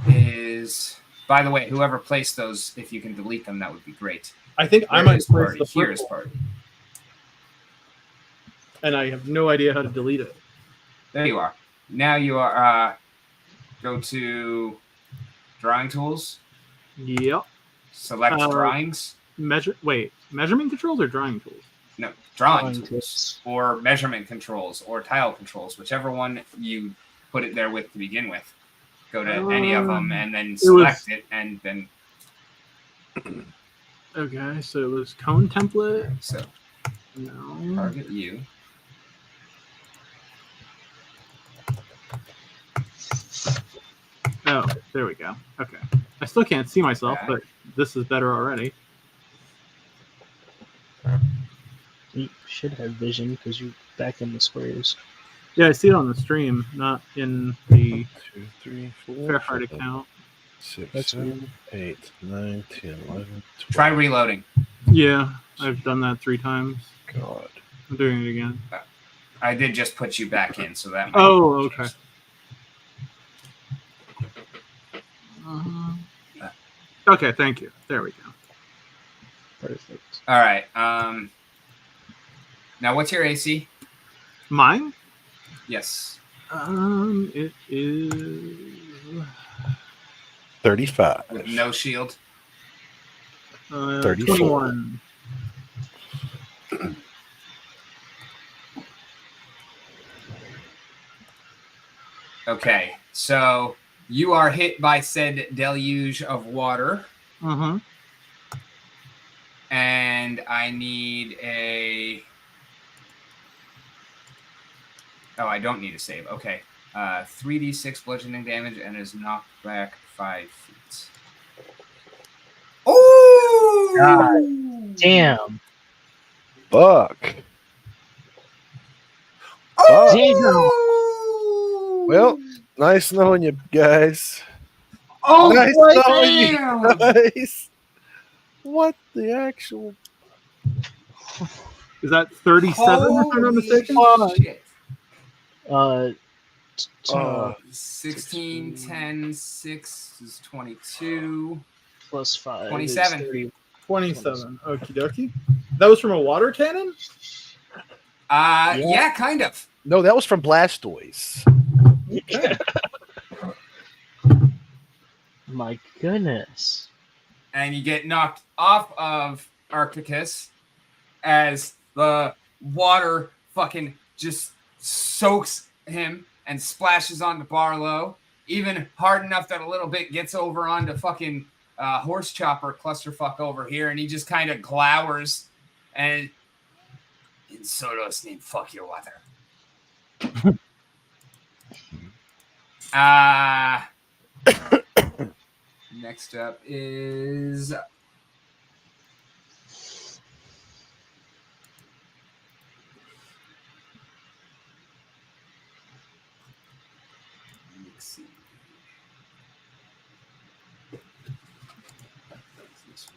is? By the way, whoever placed those, if you can delete them, that would be great. I think I Where might is place party? the Here is purple, party. and I have no idea how to delete it. There you are. Now you are. Go to drawing tools. Yep. Select drawings. Measurement controls or drawing tools? No, drawing Drawing tools or measurement controls or tile controls, whichever one you put it there with to begin with. Go to any of them and then select it and then. Okay, so it was cone template. So No. target you. Oh, there we go. Okay. I still can't see myself, Okay. but this is better already. You should have vision because you're back in the squares. Yeah, I see it on the stream, not in the 2, 3, 4, Fairheart 5, account. 6, That's 7, 8, 9, 10, 11, 12. Try reloading. Yeah, I've done that 3 times. God. I'm doing it again. I did just put you back in, so that might Oh, okay. change. Okay, thank you. There we go. Perfect. All right. Now, what's your AC? Mine? Yes. It is 35. With no shield. 34. 21. Okay, so you are hit by said deluge of water, Mm-hmm. and I need a. Oh, I don't need a save. Okay. 3d6 bludgeoning damage and is knocked back 5 feet. Oh! Damn. Fuck. Oh! Well, nice knowing you guys. Oh, Nice knowing you damn! guys. What the actual? Is that 37 if I'm not mistaken? Holy shit. Uh, 16, 10, 6 is 22. plus 5 27. is 30. 27. Okie dokie. That was from a water cannon? Yeah, kind of. No, that was from Blastoise. My goodness. And you get knocked off of Arcticus as the water fucking just soaks him and splashes onto Barlow, even hard enough that a little bit gets over onto fucking horse chopper clusterfuck over here, and he just kind of glowers and in Sodos name, fuck your water. Next up is let's see. This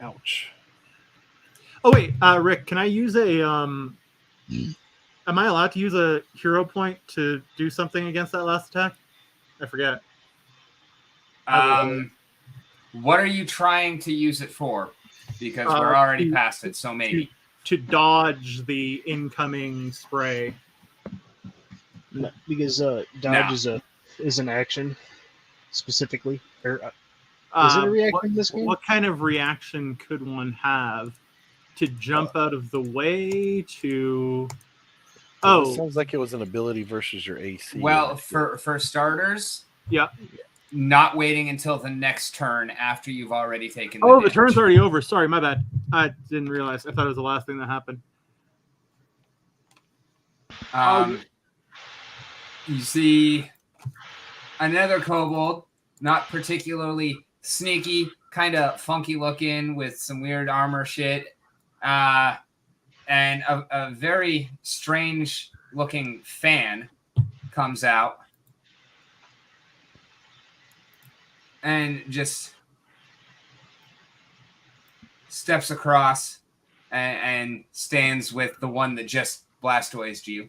Ouch. Oh wait, Rick, can I use a am I allowed to use a hero point to do something against that last attack? I forget. What are you trying to use it for? Because we're already past it, so maybe. To dodge the incoming spray. No, because dodge is an action specifically. Or, is it a reaction in this game? What kind of reaction could one have to jump out of the way to? It sounds like it was an ability versus your AC. Well, for starters, yeah, not waiting until the next turn after you've already taken. The turn's already over. Sorry, my bad. I didn't realize. I thought it was the last thing that happened. You see another kobold, not particularly sneaky, kind of funky looking with some weird armor shit, and a very strange looking fan comes out and just steps across and stands with the one that just blastoised you.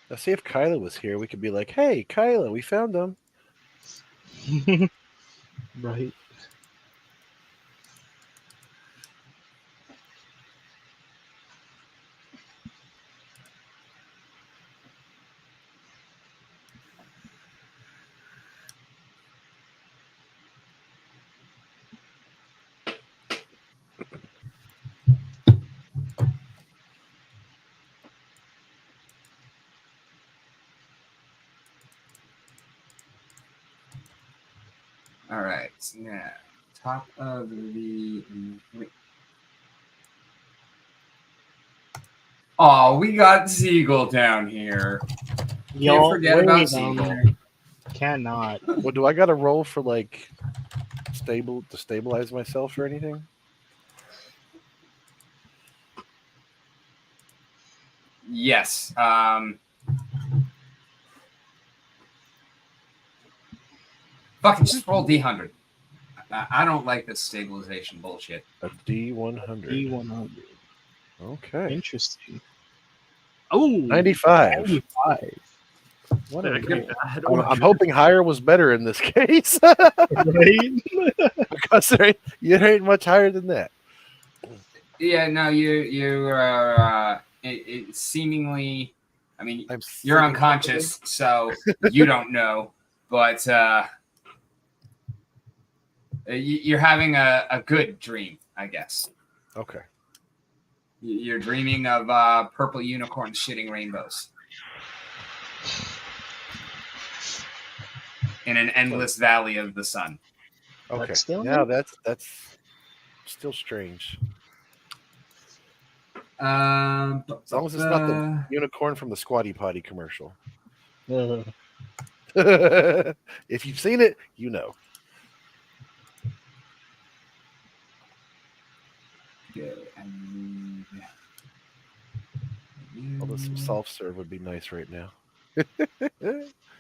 Now, see if Kyla was here, we could be like, "Hey, Kyla, we found him." Right. All right, so now top of the. Oh, we got Seagull down here. Can't forget about Seagull. Cannot. Well, do I got to roll for like to stabilize myself or anything? Yes. Fucking just roll D100. I don't like this stabilization bullshit. A D100. D100. Okay. Interesting. Oh, 95. 95. What that a could be bad. I'm hoping higher was better in this case. Right? Because it ain't much higher than that. Yeah, no, you are it seemingly. I mean, I'm you're sleeping unconscious, so you don't know, but you're having a good dream, I guess. comfortably. Okay. You're dreaming of purple unicorns shitting rainbows in an endless valley of the sun. Okay. That's still Now new? that's still strange. As As long as it's not the unicorn from the Squatty Potty commercial. Uh, If you've seen it, you know. Although some soft serve would be nice right now.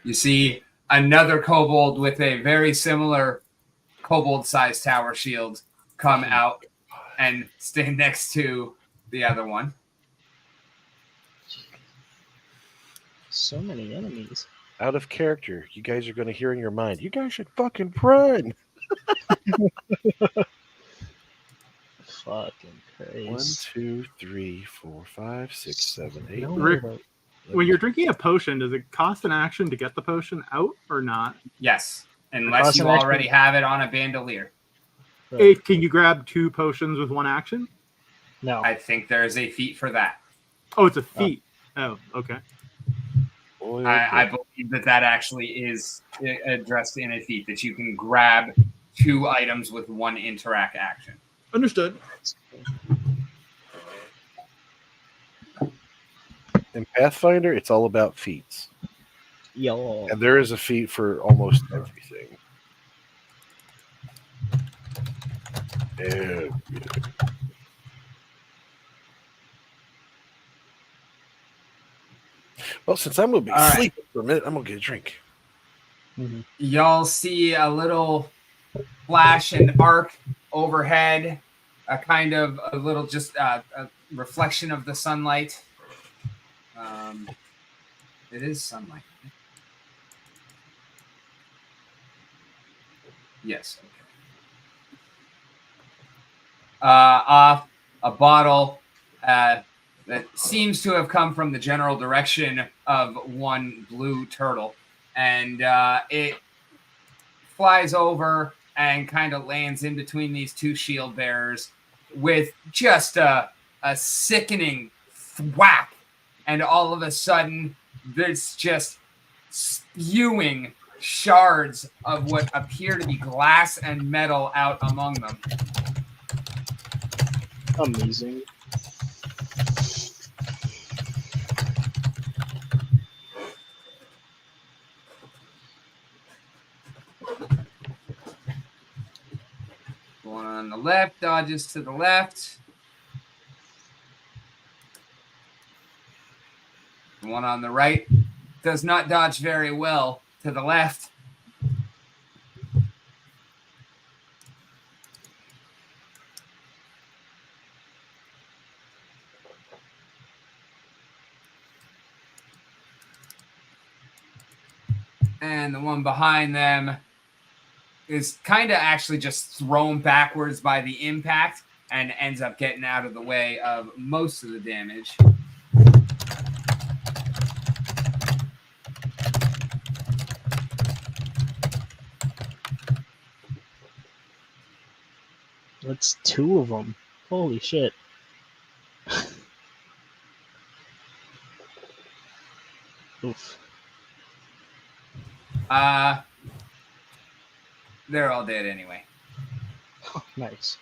You see another kobold with a very similar kobold-sized tower shield come out and stand next to the other one. so many enemies. Out of character. You guys are going to hear in your mind, you guys should fucking run. Fucking One, Christ. 2, 3, 4, 5, 6, 7, 8. No, Rick- but- When you're drinking a potion, does it cost an action to get the potion out or not? Yes, unless you Cross-action. already have it on a bandolier. Hey, can you grab 2 potions with 1 action? No. I think there is a feat for that. Oh, it's a feat. Oh, okay. Boy, I believe that actually is addressed in a feat, that you can grab 2 items with 1 interact action. Understood. in Pathfinder, it's all about feats. Yo. And there is a feat for almost everything. Yeah. Well, since I'm going to be All right. sleeping for a minute, I'm going to get a drink. Mhm. Y'all see a little flash and arc overhead, a kind of a little just a reflection of the sunlight. It is sunlight. Yes. Okay. Off a bottle that seems to have come from the general direction of one blue turtle, and it flies over and kind of lands in between these 2 shield bearers with just a sickening thwack, and all of a sudden there's just spewing shards of what appear to be glass and metal out among them. Amazing. The one on the left dodges to the left. The one on the right does not dodge very well to the left. And the one behind them is kind of actually just thrown backwards by the impact and ends up getting out of the way of most of the damage. That's 2 of them. Holy shit. Oof. They're all dead anyway. Nice.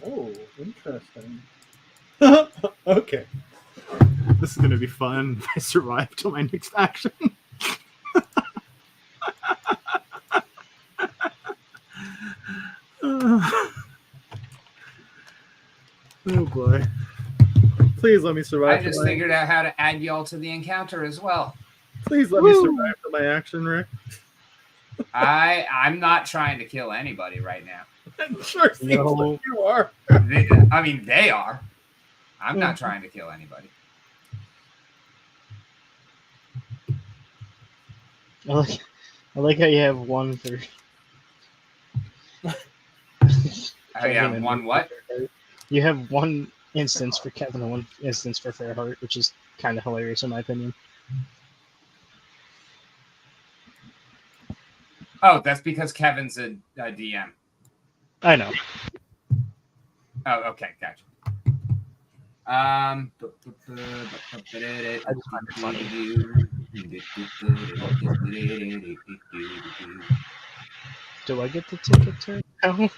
Oh, interesting. Okay. This is going to be fun if I survive till my next action. Please let me survive. I just figured out how to add y'all to the encounter as well. Please let me survive for my action, Rick. I'm not trying to kill anybody right now. It sure seems like you are. They are. I'm not trying to kill anybody. I like how you have one for. I have one what? You have one instance for Kevin and one instance for Fairheart, which is kind of hilarious in my opinion. Oh, that's because Kevin's a DM. I know. Oh, okay, gotcha. I just find it funny. Do I get to take a turn now?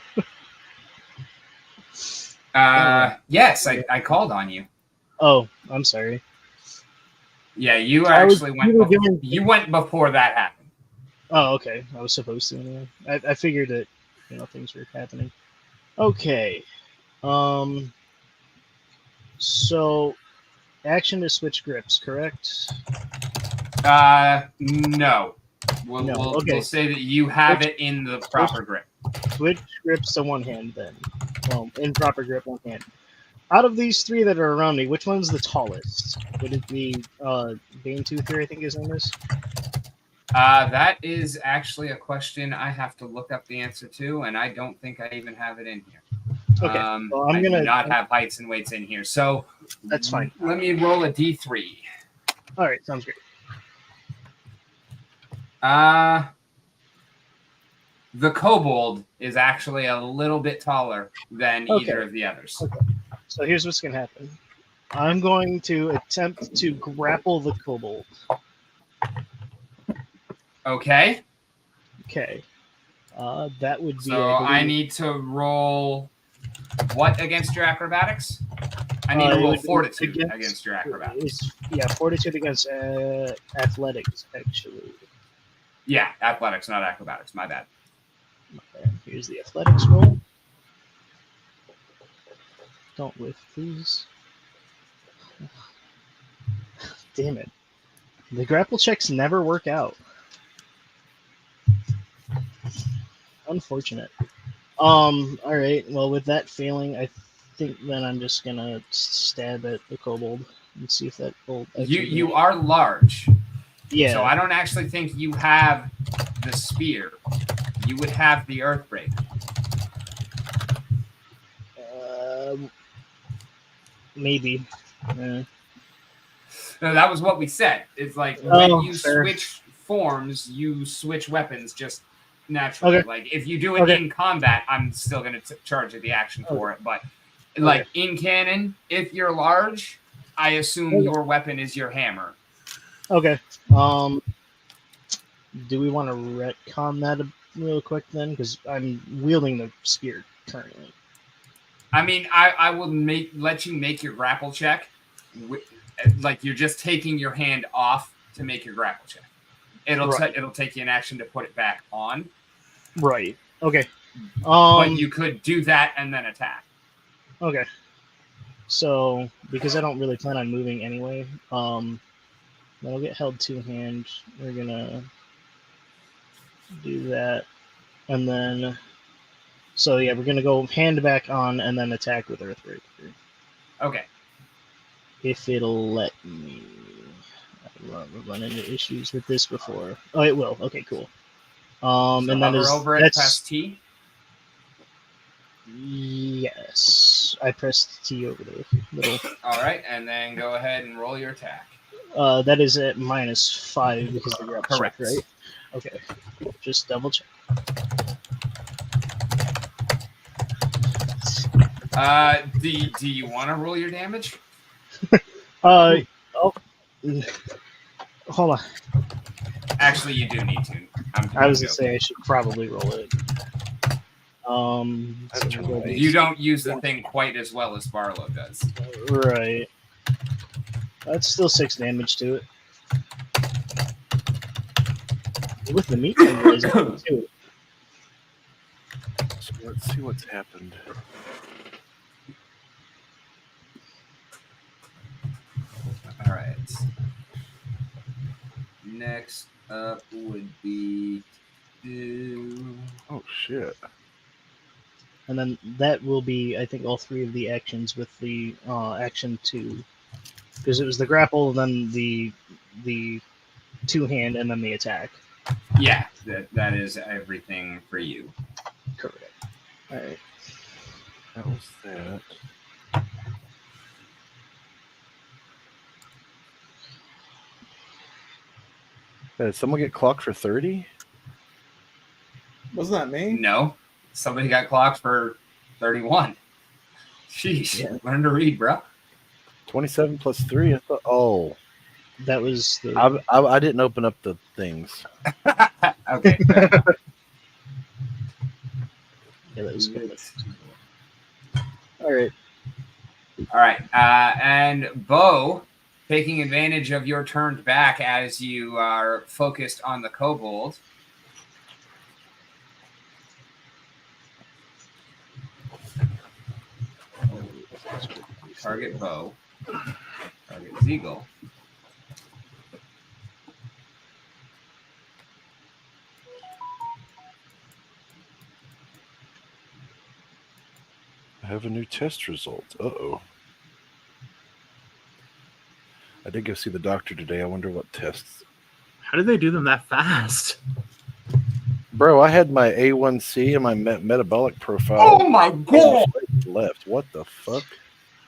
Yes, I called on you. Oh, I'm sorry. Yeah, you actually went. You went before that happened. Oh, okay. I was supposed to anyway. I figured that things were happening. Okay. So action to switch grips, correct? No. We'll say that you have it in the proper grip. Switch grips to one hand then. Well, in proper grip, one hand. Out of these three that are around me, which one's the tallest? Would it be Banetoother, I think his name is? That is actually a question I have to look up the answer to, and I don't think I even have it in here. Okay. Well, I do not have heights and weights in here, so that's fine. Let me roll a d3. All right, sounds great. The kobold is actually a little bit taller than either of the others. Okay. So here's what's going to happen. I'm going to attempt to grapple the kobold. Okay. Okay. That would be. So I need to roll what against your acrobatics? I need to roll fortitude against your acrobatics. Fortitude against athletics, actually. Yeah, athletics, not acrobatics. My bad. Okay, here's the athletics roll. Don't whiff, please. Damn it. The grapple checks never work out. Unfortunate. Alright, well, with that failing, I think then I'm just gonna stab at the kobold and see if that will. You are large. Yeah. So I don't actually think you have the spear. You would have the earthbreaker. Maybe. No, that was what we said. It's like when you switch forms, you switch weapons just naturally. Okay. Like if you do it in combat, I'm still going to charge you the action for it. But like in canon, if you're large, I assume your weapon is your hammer. Okay. Do we want to retcon that real quick then? Because I'm wielding the spear currently. I mean, I will let you make your grapple check. Like you're just taking your hand off to make your grapple check. It'll take you an action to put it back on. Right. Okay. But you could do that and then attack. Okay. So because I don't really plan on moving anyway, that'll get held two-hand. We're gonna do that, and then. So yeah, we're gonna go hand back on and then attack with Earthbreaker. Okay. If it'll let me. I've run into issues with this before. Oh, it will. Okay, cool. So and then over and press T. Yes, I pressed T over the little. All right, and then go ahead and roll your attack. That is at -5 because the grab check, right? Okay, just double check. Do you want to roll your damage? Hold on. Actually, you do need to. I was gonna say I should probably roll it. You don't use the thing quite as well as Barlow does. Right. That's still 6 damage to it. With the meat too. So let's see what's happened. Next up would be Oh shit! And then that will be, I think, all three of the actions with the action 2, because it was the grapple, then the two-hand, and then the attack. Yeah, that is everything for you. Correct. All right. That was that. Did someone get clocked for 30? Wasn't that me? No, somebody got clocked for 31. Sheesh, Yeah. learn to read, bro. 27 plus 3. I thought. Oh, That was the. I didn't open up the things. Okay, fair enough. Yeah, that was good. All right. All right, and Bo, taking advantage of your turned back as you are focused on the kobold. Target Bo. Target Zeagle. I have a new test result. Uh-oh. I did go see the doctor today. I wonder what tests. How did they do them that fast? Bro, I had my A1C and my metabolic profile. Oh my god! Left. What the fuck?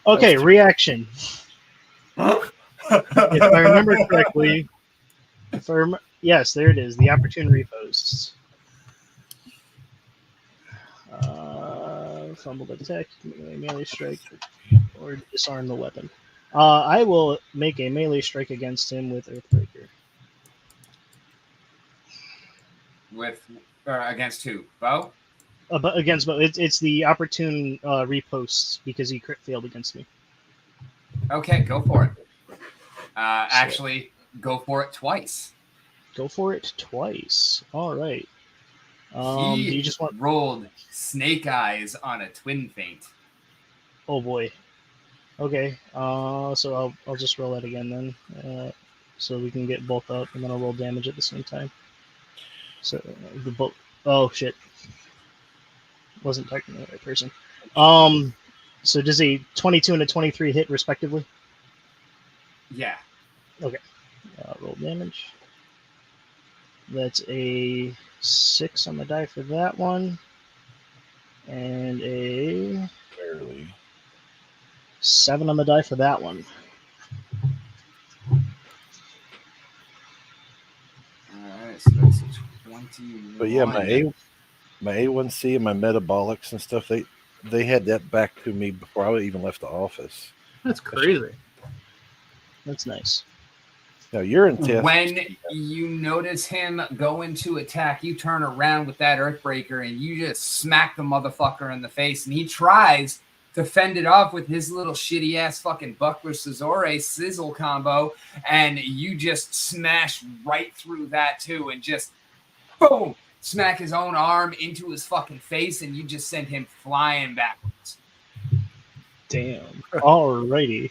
Okay, reaction. If I remember correctly, yes, there it is. The opportune reposts. Fumbled attack, melee strike, or disarm the weapon. I will make a melee strike against him with Earthbreaker. With against who? Bo? But against, but it's the opportune reposts because he crit failed against me. Okay, go for it. Actually, go for it twice. Go for it twice. All right. He do you just want? rolled snake eyes on a twin feint. Oh boy. Okay. So I'll just roll that again then, so we can get both up, and then I'll roll damage at the same time. So the bolt. Oh shit. Wasn't talking to the right person. So does a 22 and a 23 hit respectively? Yeah. Okay. Roll damage. That's a 6 on the die for that one, and a Barely. 7 on the die for that one. Alright, so that's a 21. But yeah, my A1C and my metabolics and stuff, they had that back to me before I even left the office. That's crazy. That's nice. Now you're in test. When you notice him go into attack, you turn around with that Earthbreaker and you just smack the motherfucker in the face. And he tries to fend it off with his little shitty ass fucking Buckler Cesare sizzle combo. And you just smash right through that too and just boom, smack his own arm into his fucking face. And you just send him flying backwards. Damn. Alrighty.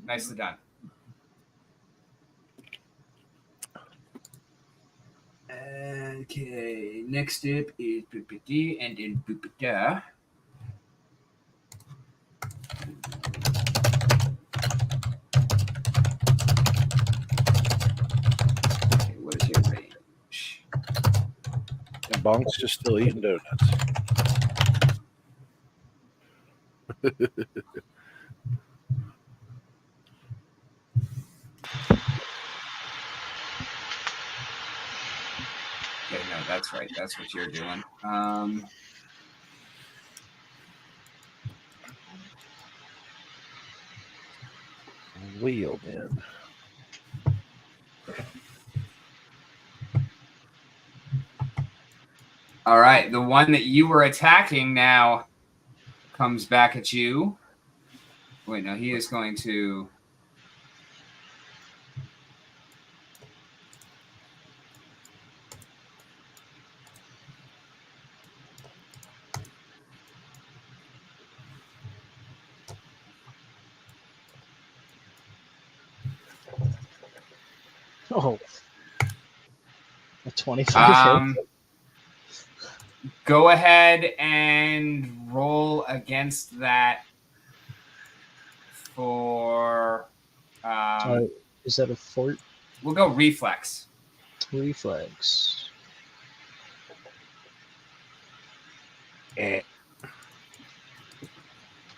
Nicely done. Okay, next step is PPD and then PPD. Okay, what is your range? And Bonk's just still eating donuts. Okay, no, that's right. That's what you're doing. Wheel in. All right, the one that you were attacking now comes back at you. Wait, no, he is going to. Oh, a 25 hit. Go ahead and roll against that for. Is that a fort? We'll go reflex. Reflex.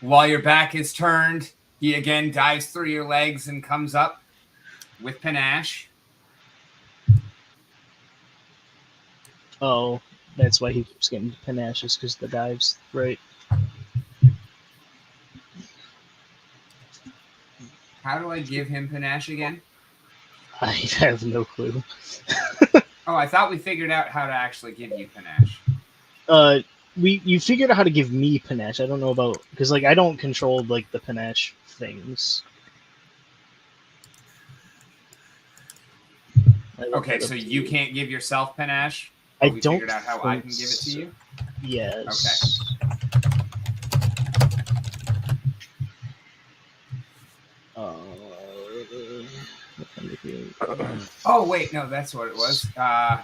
While your back is turned, he again dives through your legs and comes up with panache. Oh, that's why he keeps getting panaches, because the dives, right? How do I give him panache again? I have no clue. Oh, I thought we figured out how to actually give you panache. You figured out how to give me panache. I don't know about, because like I don't control like the panache things. Okay, so you can't give yourself panache? I We don't figured out how I can think give it to you? Yes. Okay. Oh, wait, no, that's what it was. No.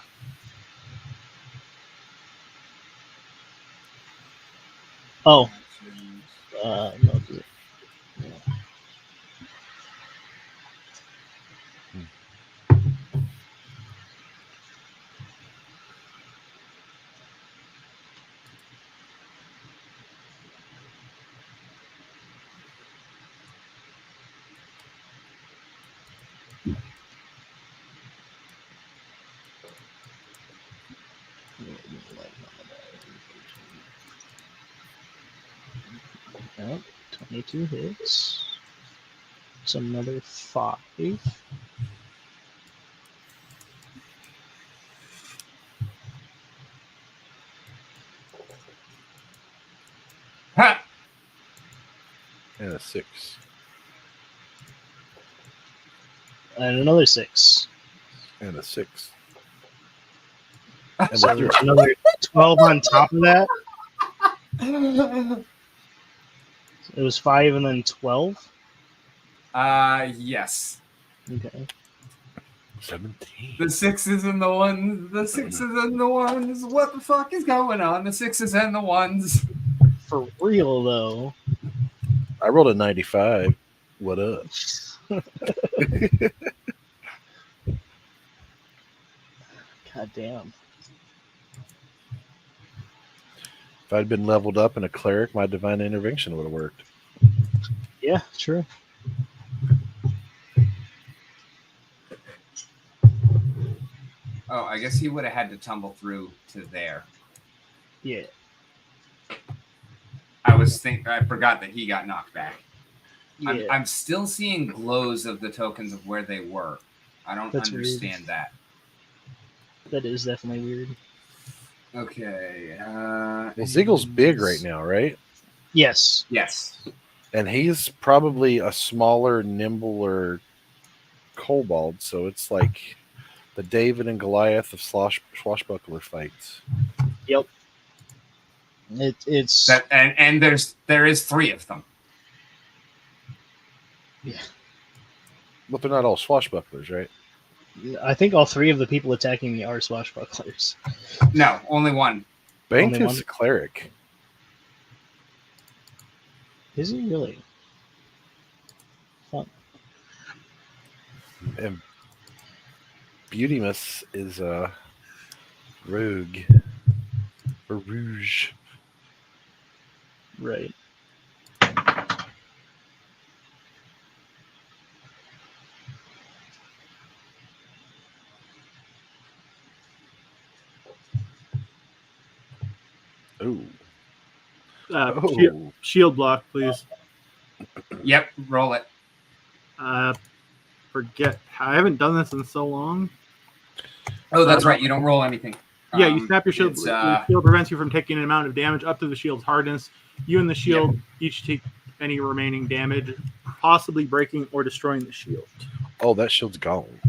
Yep, 22 hits. It's another 5. Ha! And a 6. And another 6. And a 6. And so there's another 12 on top of that. It was 5 and then 12. Yes. Okay. 17. The 6s and the 1s. The 6s and the 1s. What the fuck is going on? The 6s and the 1s. For real though. I rolled a 95. What up? God damn. If I'd been leveled up in a cleric, my divine intervention would have worked. Yeah, true. Oh, I guess he would have had to tumble through to there. Yeah. I forgot that he got knocked back. Yeah. I'm still seeing glows of the tokens of where they were. I don't That's understand weird. that. That is definitely weird. Okay. Well, Ziegel's big right now, right? Yes. Yes. And he's probably a smaller, nimbler kobold, so it's like the David and Goliath of swashbuckler fights. Yep. It's That and there is 3 of them. Yeah. But they're not all swashbucklers, right? I think all 3 of the people attacking me are swashbucklers. No, only one. Bank Only is one? a cleric. Is he really? Fun. And Beautymus is a rogue. Or rouge. Right. Ooh. Shield block, please. Yep, roll it. Forget. I haven't done this in so long. Oh, that's right. You don't roll anything. Yeah, you snap your shield. it's, The shield prevents you from taking an amount of damage up to the shield's hardness. You and the shield each take any remaining damage, possibly breaking or destroying the shield. Oh, that shield's gone.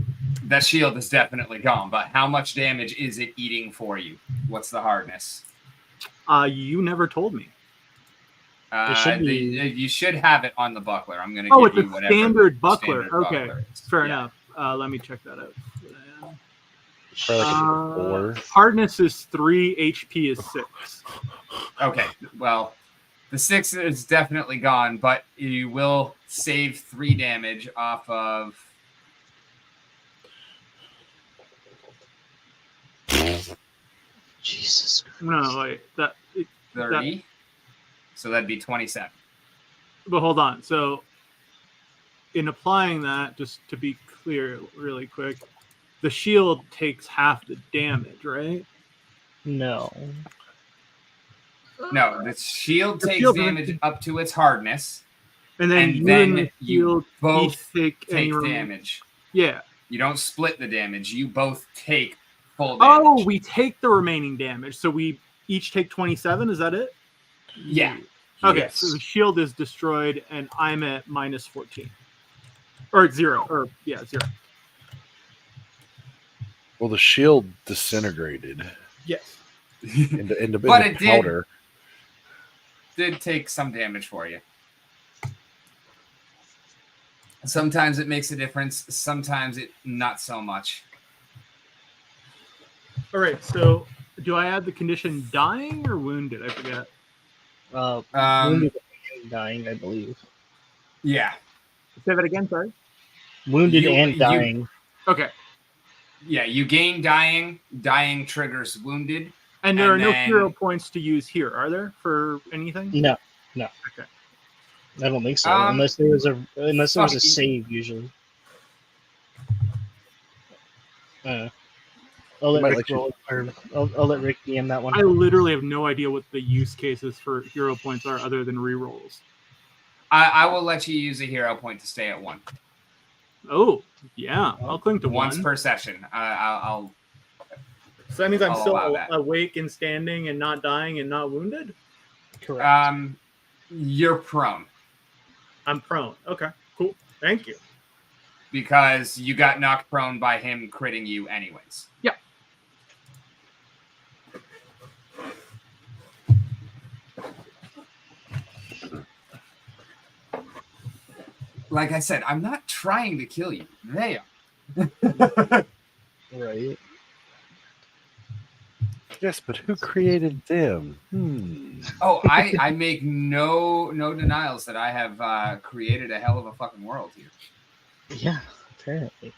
That shield is definitely gone, but how much damage is it eating for you? What's the hardness? You never told me. You should have it on the buckler. I'm going to Oh, give it's you a whatever. standard buckler. Standard Okay, buckler is. fair Yeah. enough. Let me check that out. Probably like a 4. Hardness is 3, HP is 6. Okay, well, the 6 is definitely gone, but you will save 3 damage off of. Jesus Christ. No, wait. 30. So that'd be 27. But hold on. So, in applying that, just to be clear, really quick, the shield takes half the damage, right? No. No, the shield The takes shield damage up to its hardness, And then and you then and the you shield both each take take any damage. Yeah. You don't split the damage. You both take full damage. Oh, we take the remaining damage. So we each take 27. Is that it? Yeah. Okay. Yes. So the shield is destroyed, and I'm at minus 14. Or 0. Or, yeah, 0. Well, the shield disintegrated Yes. into But it powder. did take some damage for you. Sometimes it makes a difference. Sometimes it not so much. All right. So do I add the condition dying or wounded? I forget. Wounded and dying, I believe. Yeah. Say that again. Sorry. Wounded and dying. Okay. Yeah, you gain dying. Dying triggers wounded. And there are no then- hero points to use here, are there, for anything? No. Okay. I don't think so. Um, unless there was a fuck. save usually. I'll Might let Rick let you- roll it, or I'll let Rick DM that one. I literally have no idea what the use cases for hero points are other than rerolls. I will let you use a hero point to stay at 1. Oh, yeah. I'll cling to Once 1. per session. I'll So that means I'm I'll still allow that. awake and standing and not dying and not wounded? Correct. You're prone I'm prone. Okay, cool. Thank you. because you got knocked prone by him critting you anyways. Yeah. Like I said, I'm not trying to kill you. They are. Right. Yes, but who created them? Oh, I make no denials that I have created a hell of a fucking world here. Yeah. Apparently.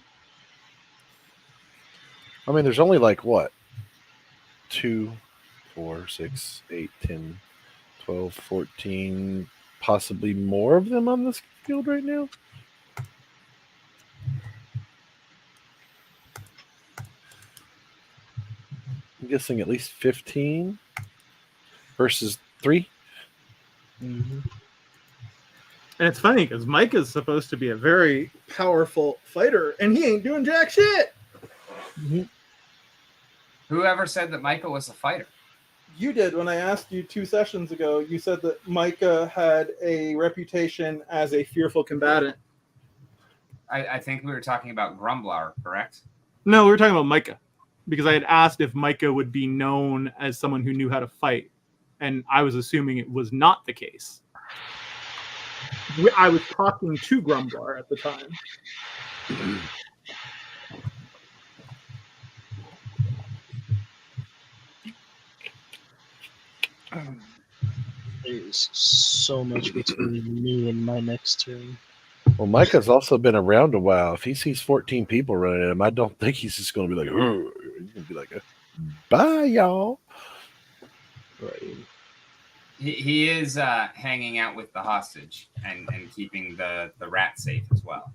I mean, there's only like what? 2, 4, 6, 8, 10, 12, 14, possibly more of them on this field right now. I'm guessing at least 15 versus 3. Mm-hmm. And it's funny because Micah's supposed to be a very powerful fighter, and he ain't doing jack shit. Mm-hmm. Whoever said that Micah was a fighter? You did when I asked you 2 sessions ago. You said that Micah had a reputation as a fearful combatant. I think we were talking about Grumblar, correct? No, we were talking about Micah because I had asked if Micah would be known as someone who knew how to fight, and I was assuming it was not the case. I was talking to Grumblar at the time. There's so much between me and my next turn. Well, Micah's also been around a while. If he sees 14 people running at him, I don't think he's just going to be like, "Ugh." He's going to be like, bye, y'all. Right. He is hanging out with the hostage and keeping the rat safe as well.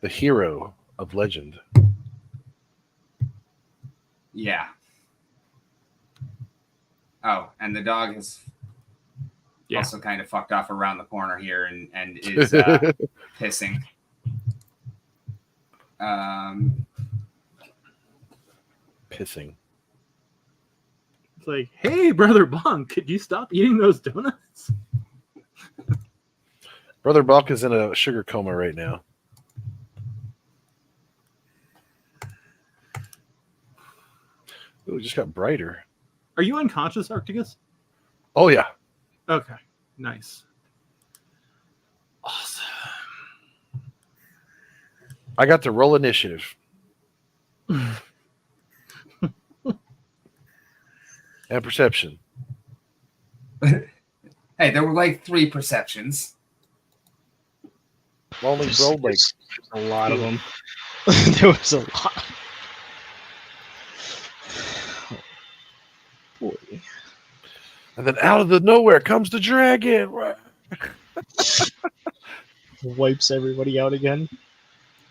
The hero of legend. Yeah. Oh, and the dog has also kind of fucked off around the corner here and is pissing. Pissing. It's like, hey, Brother Bonk, could you stop eating those donuts? Brother Balk is in a sugar coma right now. Ooh, it just got brighter. Are you unconscious, Arcticus? Oh, yeah. Okay, nice. Awesome. I got to roll initiative. And perception. Hey, there were like 3 perceptions. Only rolled like There's a lot of them. There was a lot. Boy. and then out of the nowhere comes the dragon. Wipes everybody out again.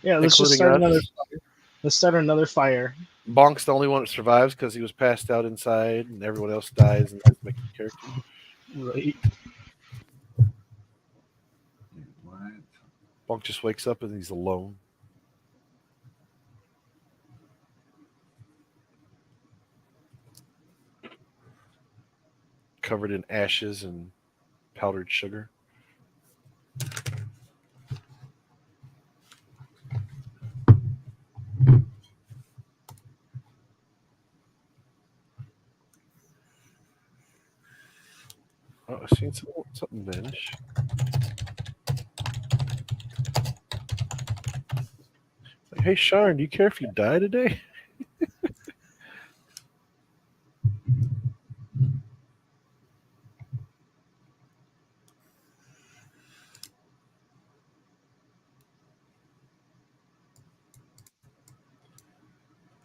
Yeah, let's just Including start another us. fire. Let's start another fire. Bonk's the only one that survives because he was passed out inside, and everyone else dies and has to make a character. Right. What? Bonk just wakes up and he's alone. Covered in ashes and powdered sugar. Oh, I've seen something vanish. Like, hey, Sharon, do you care if you die today?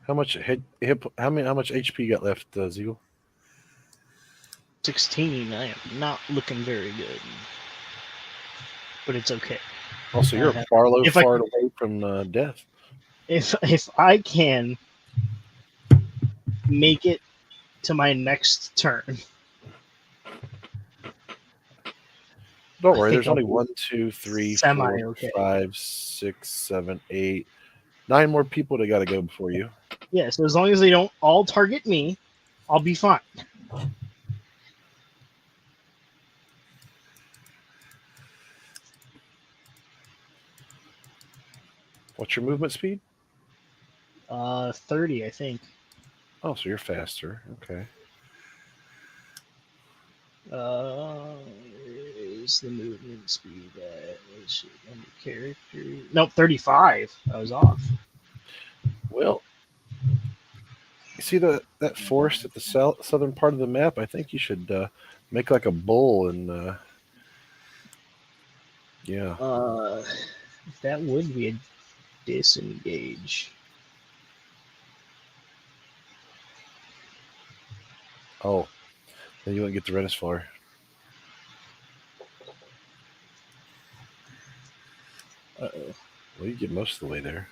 How much how much HP you got left, Zeal? 16. I am not looking very good. But it's okay. Also, you're Uh, far if I- away from death. If I can make it to my next turn. Don't I worry, think there's I'll only be 1, 2, 3, semi 4, okay. 5, 6, 7, 8, 9 more people that got to go before you. Yeah, so as long as they don't all target me, I'll be fine. What's your movement speed? 30, I think. Oh, so you're faster. Okay. Is the movement speed at under character? Nope, 35. I was off. Well, you see that forest at the southern part of the map? I think you should make like a bull and yeah. That would be a disengage. Oh, then you wouldn't get the Rennis Floor. Uh-oh. Well, you get most of the way there.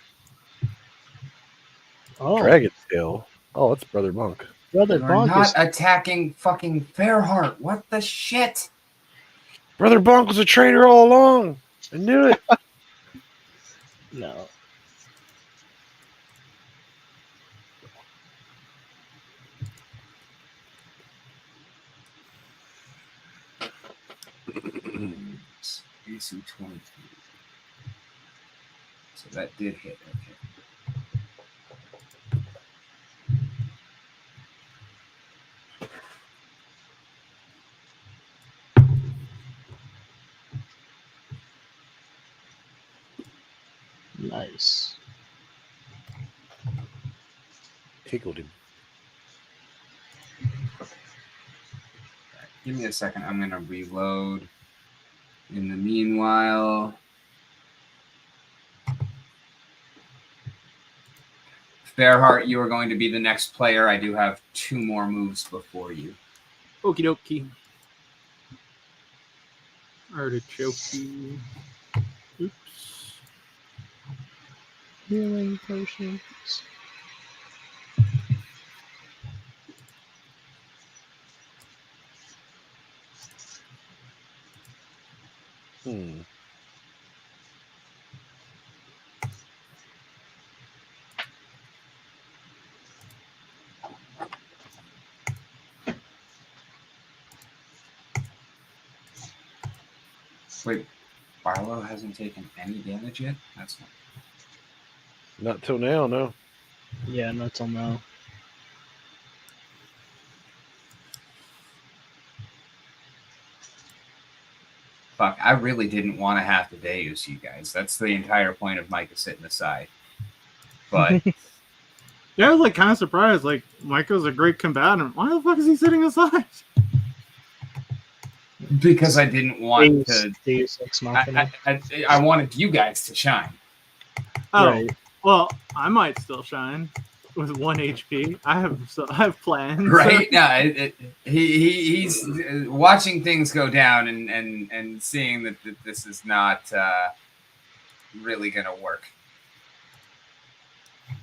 Oh, Dragon Tail. Oh, that's Brother Monk. Brother You're Bonk not is attacking fucking Fairheart. What the shit? Brother Bonk was a traitor all along. I knew it. no. AC 23. So that did hit. Okay. Nice. Tickled him. Give me a second. I'm going to reload. In the meanwhile, Fairheart, you are going to be the next player. I do have 2 more moves before you. Okie dokie. Artichoke. Oops. Healing potions. Hmm. Wait, Barlow hasn't taken any damage yet? That's not. Not till now, no. Yeah, not till now. Fuck, I really didn't want to have to Deus you guys. That's the entire point of Micah sitting aside. But Yeah, I was like kind of surprised. Like Michael's a great combatant. Why the fuck is he sitting aside? because I didn't want to. Deus Ex Machina. I wanted you guys to shine. Oh, Right. well, I might still shine with 1 HP. I have plans. Right? No, he's watching things go down and seeing that this is not really going to work.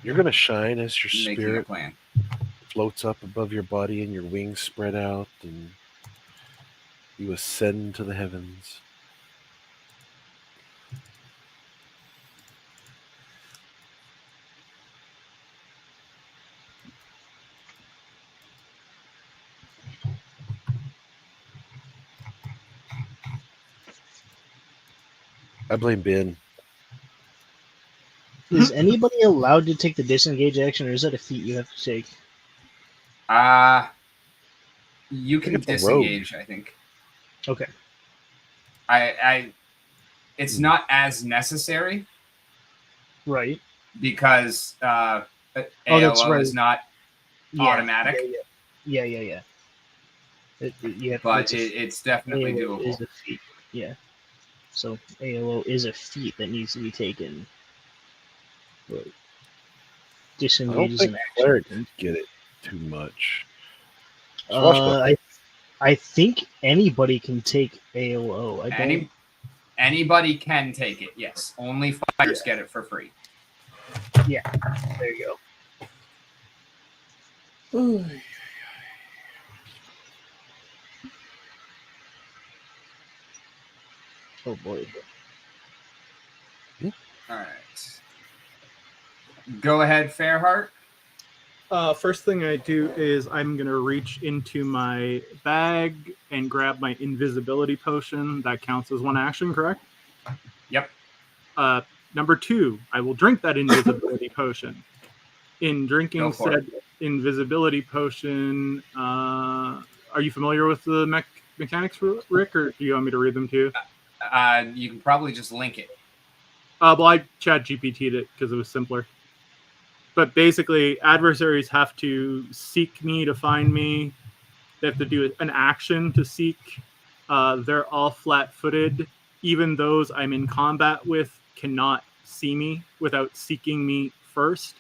You're going to shine as your Making a spirit plan. floats up above your body and your wings spread out and you ascend to the heavens. I blame Ben. Is anybody allowed to take the disengage action, or is that a feat you have to take? You can it's a rogue. disengage, I think. Okay. It's not as necessary Right. because ALO that's right. is not automatic. Yeah. But it's definitely ALO doable. is a feat. Yeah. So ALO is a feat that needs to be taken. But I don't disengage is think an clerics action. get it too much. Swashbuckler. I think anybody can take ALO. I don't. Anybody can take it, yes. Only fighters get it for free. Yeah. There you Oh, go. Oh boy. All right. Go ahead, Fairheart. First thing I do is I'm going to reach into my bag and grab my invisibility potion. That counts as 1 action, correct? Yep. Number 2, I will drink that invisibility potion. In drinking Go for said invisibility potion, are you familiar with the mechanics, Rick, or do you want me to read them to you? You can probably just link it. Well, I chat GPT'd it because it was simpler. But basically, adversaries have to seek me to find me. They have to do an action to seek. They're all flat-footed. Even those I'm in combat with cannot see me without seeking me first.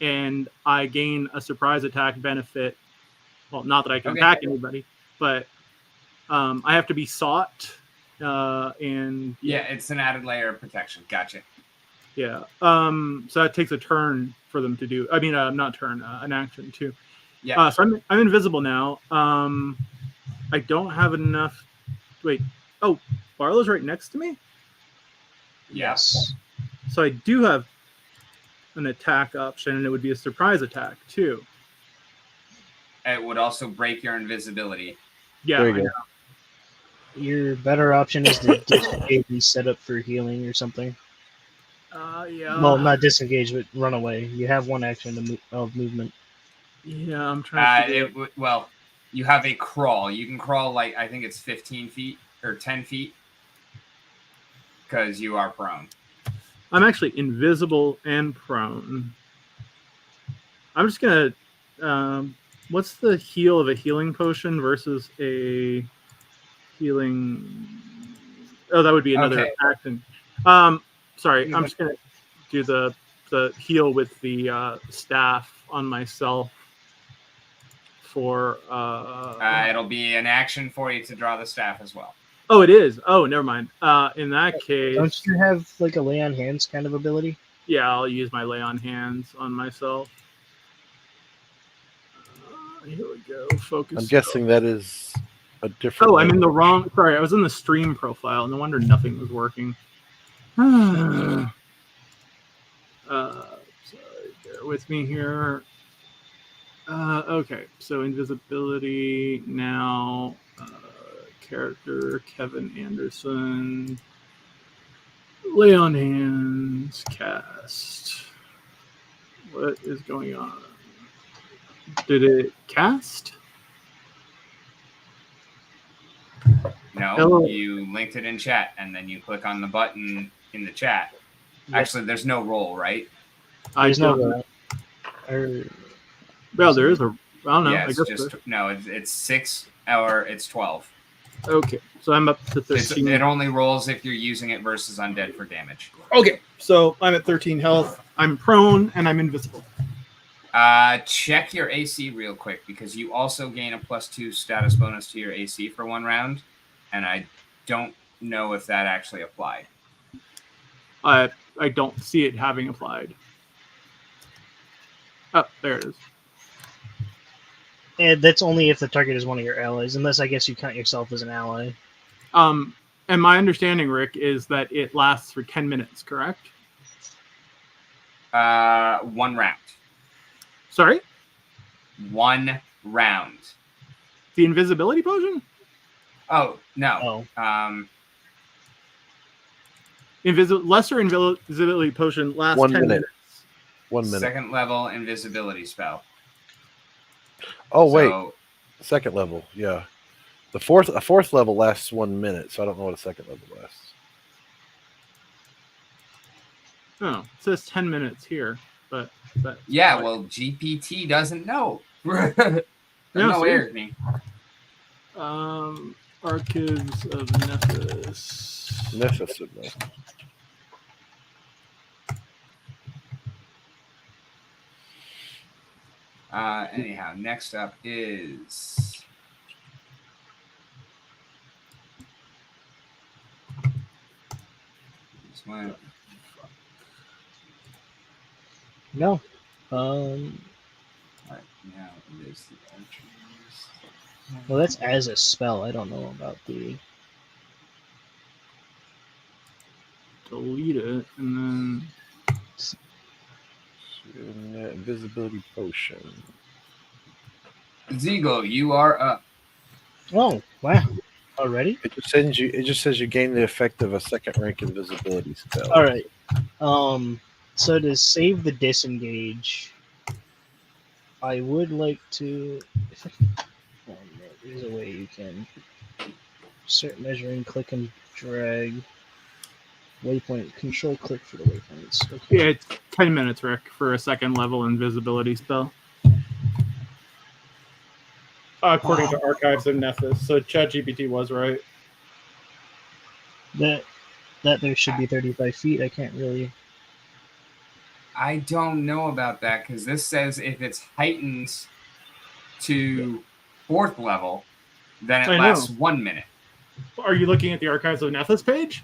And I gain a surprise attack benefit. Well, not that I can attack anybody, but I have to be sought. And it's an added layer of protection. Gotcha. Yeah. So that takes a turn for them to do. I mean, not turn, an action too. Yeah. So I'm invisible now. I don't have enough. Wait. Oh, Barlow's right next to me. Yes. So I do have an attack option, and it would be a surprise attack too. It would also break your invisibility. Yeah. There you go. Your better option is to disengage and set up for healing or something. Yeah. Well, not disengage, but run away. You have 1 action of movement. Yeah, I'm trying to. Well, you have a crawl. You can crawl like I think it's 15 feet or 10 feet because you are prone. I'm actually invisible and prone. I'm just gonna. What's the heal of a healing potion versus a healing? Oh, that would be another action. Sorry, I'm just gonna do the heal with the staff on myself for. It'll be an action for you to draw the staff as well. Oh, it is. Oh, never mind. In that case, don't you have like a lay on hands kind of ability? Yeah, I'll use my lay on hands on myself. Here we go. Focus. I'm guessing that is a different. Oh, I'm in the wrong. Sorry, I was in the stream profile. No wonder nothing was working. Sorry, bear with me here. Okay, so invisibility now. Character Kevin Anderson. Lay on hands. Cast. What is going on? Did it cast? No, Hello. you linked it in chat, and then you click on the button in the chat. Yep. Actually, there's no roll, right? There's no don't- roll. Or Well, there is a. I don't know. Yeah, I it's guess. just no. It's 6 or it's 12. Okay, so I'm up to 13. It only rolls if you're using it versus undead for damage. Okay, so I'm at 13 health. I'm prone and I'm invisible. Check your AC real quick because you also gain a +2 status bonus to your AC for 1 round, and I don't know if that actually applied. I don't see it having applied. Oh, there it is. and that's only if the target is one of your allies, unless I guess you count yourself as an ally. And my understanding, Rick, is that it lasts for 10 minutes, correct? 1 round. Sorry? 1 round. The invisibility potion? Oh, no. Oh, Lesser invisibility potion lasts 1 10 minute. minutes. 1 minute. Second level invisibility spell. Oh wait, So, second level. Yeah, a fourth level lasts 1 minute, so I don't know what a second level lasts. Oh, it says 10 minutes here, but yeah, fine. well, GPT doesn't know. Doesn't know seriously. anything. Archives of Nephis. Necessary. Anyhow, next up is this one. no. Right, now it is the archers. Well, that's as a spell. I don't know about the. Delete it, and Invisibility potion. Ziegel, you are up. Oh wow! Already? It just says you gain the effect of a second rank invisibility spell. All right. So to save the disengage, I would like to. If I can, there's a way you can start measuring, click and drag. Waypoint control click for the waypoints. Okay. yeah, it's 10 minutes, Rick, for a second level invisibility spell. According to Archives of Nephis. So ChatGPT was right. That there should be 35 feet. I can't really. I don't know about that because this says if it's heightened to 4th level, then it I know. lasts 1 minute. Are you looking at the Archives of Nephis page?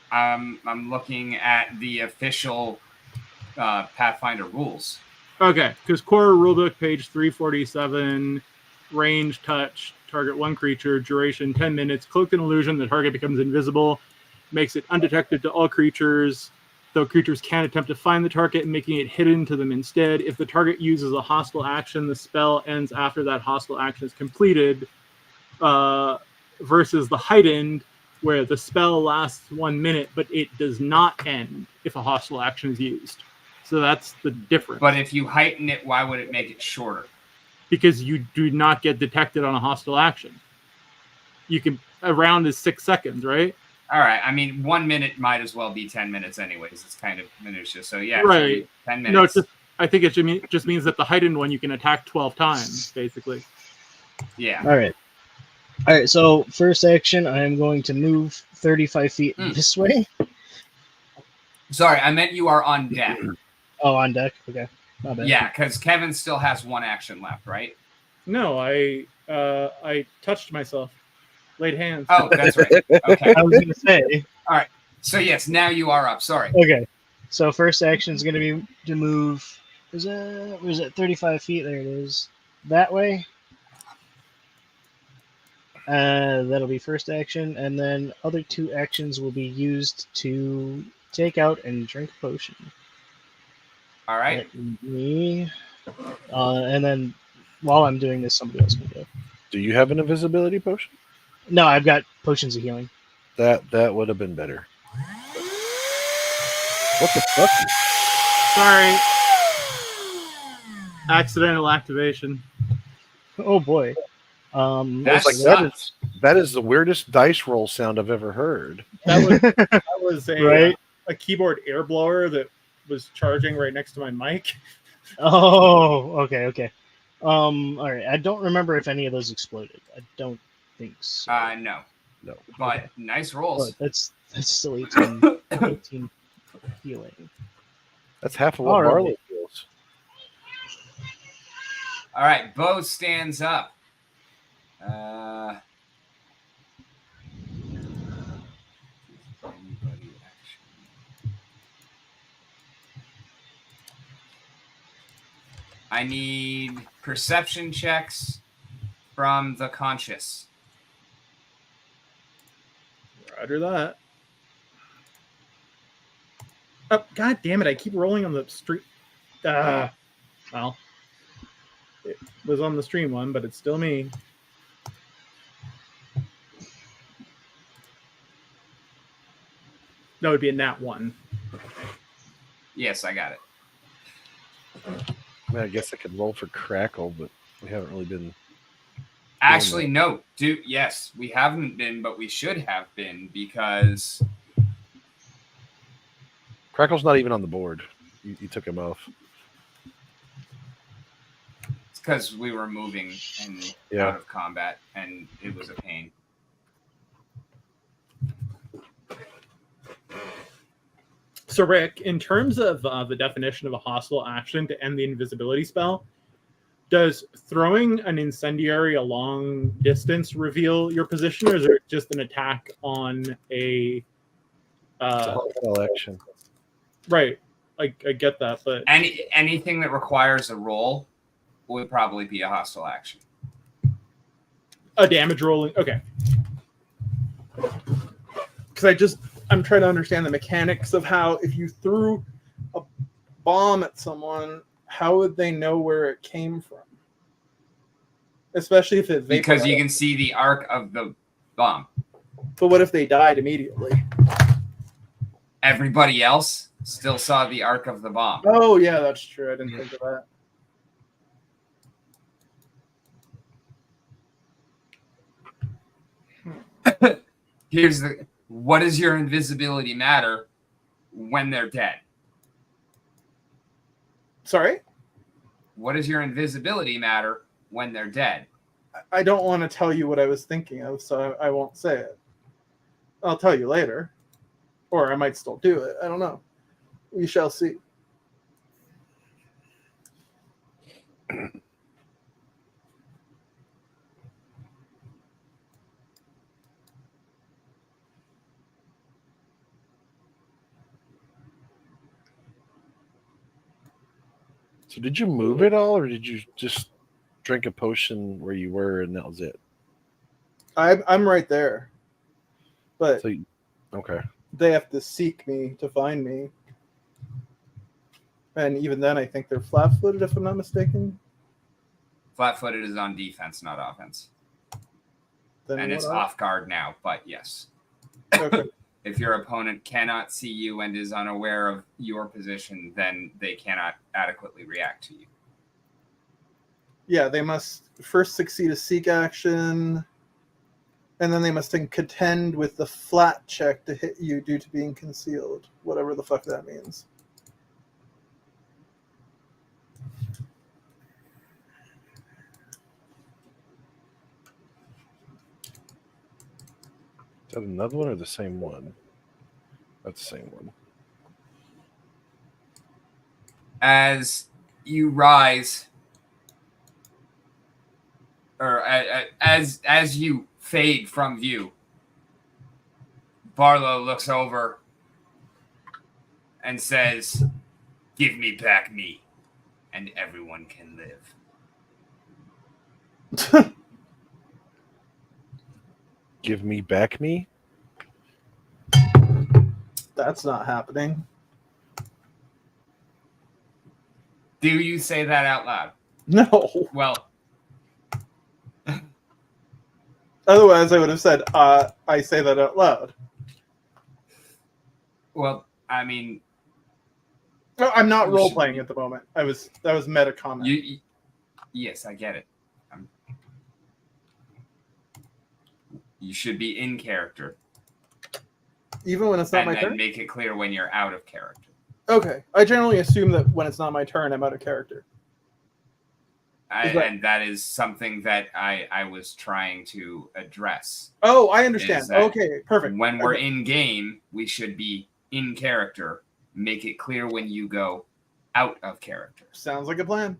I'm looking at the official Pathfinder rules. Okay, because core rulebook page 347, range, touch, target 1 creature, duration 10 minutes, cloaked in illusion, the target becomes invisible, makes it undetected to all creatures, though creatures can attempt to find the target, making it hidden to them instead. If the target uses a hostile action, the spell ends after that hostile action is completed, versus the heightened, where the spell lasts 1 minute, but it does not end if a hostile action is used. So that's the difference. But if you heighten it, why would it make it shorter? Because you do not get detected on a hostile action. You can, a round is 6 seconds, right? All right. I mean, 1 minute might as well be 10 minutes anyways. It's kind of minutia. So, yeah. Right. 10 minutes. No, it's just, I think it just means that the heightened one you can attack 12 times, basically. Yeah. All right. So first action, I am going to move 35 feet this way. Sorry, I meant you are on deck. Oh, on deck. Okay. Not bad. Yeah, because Kevin still has 1 action left, right? No, I touched myself. Laid hands. Oh, that's right. Okay. I was going to say. So, yes, now you are up. Sorry. Okay. So first action is going to be to move. Where's it? 35 feet. There it is. That way. That'll be first action, and then other 2 actions will be used to take out and drink a potion. All right. Let me, and then while I'm doing this, somebody else can go. Do you have an invisibility potion? No, I've got potions of healing. That would have been better. What the fuck? Sorry. Accidental activation. Oh boy. That like sucks. That is the weirdest dice roll sound I've ever heard. That was a Right? a keyboard air blower that was charging right next to my mic. Oh, okay. All right. I don't remember if any of those exploded. I don't think so. No. No. But nice rolls. But that's still 18 healing. That's half of All what right. Barlow feels. All right, Bo stands up. Anybody action? I need perception checks from the conscious. Roger that. Oh, God damn it. I keep rolling on the street. Well, it was on the stream one, but it's still me. That would be a nat 1. Yes, I got it. I mean, I guess I could roll for Crackle, but we haven't really been. Actually, no. Yes, we haven't been, but we should have been because Crackle's not even on the board. You took him off. it's because we were moving and Yeah. out of combat, and it was a pain. So, Rick, in terms of the definition of a hostile action to end the invisibility spell, does throwing an incendiary a long distance reveal your position, or is it just an attack on a... It's a hostile action. Right. I get that, but... Anything that requires a roll would probably be a hostile action. A damage rolling... Okay. Because I'm trying to understand the mechanics of how, if you threw a bomb at someone, how would they know where it came from? Especially if it Because you vaporized. can see the arc of the bomb. But what if they died immediately? Everybody else still saw the arc of the bomb. Oh, yeah, that's true. I didn't think of that. What does your invisibility matter when they're dead? Sorry? What does your invisibility matter when they're dead? I don't want to tell you what I was thinking of, so I won't say it. I'll tell you later. Or I might still do it. I don't know. We shall see. So did you move at all, or did you just drink a potion where you were and that was it? I'm right there. But So okay. they have to seek me to find me. And even then, I think they're flat-footed, if I'm not mistaken. Flat-footed is on defense, not offense. Then And what it's are- off guard now, but yes. Okay. If your opponent cannot see you and is unaware of your position, then they cannot adequately react to you. Yeah, they must first succeed a seek action, and then they must then contend with the flat check to hit you due to being concealed. Whatever the fuck that means. Is that another one or the same one? That's the same one. As you rise, or as you fade from view, Barlow looks over and says, "Give me back me, and everyone can live." Give me back me? That's not happening. Do you say that out loud? No. Well, Otherwise, I would have said, I say that out loud. I mean, No, I'm not You role should- playing at the moment. That was meta comment. yes, I get it. you should be in character. Even when it's not And my then turn? make it clear when you're out of character. Okay. I generally assume that when it's not my turn, I'm out of character. And that is something that I was trying to address. Oh, I understand. Is that Okay, perfect. When we're Okay. in game, we should be in character. Make it clear when you go out of character. Sounds like a plan.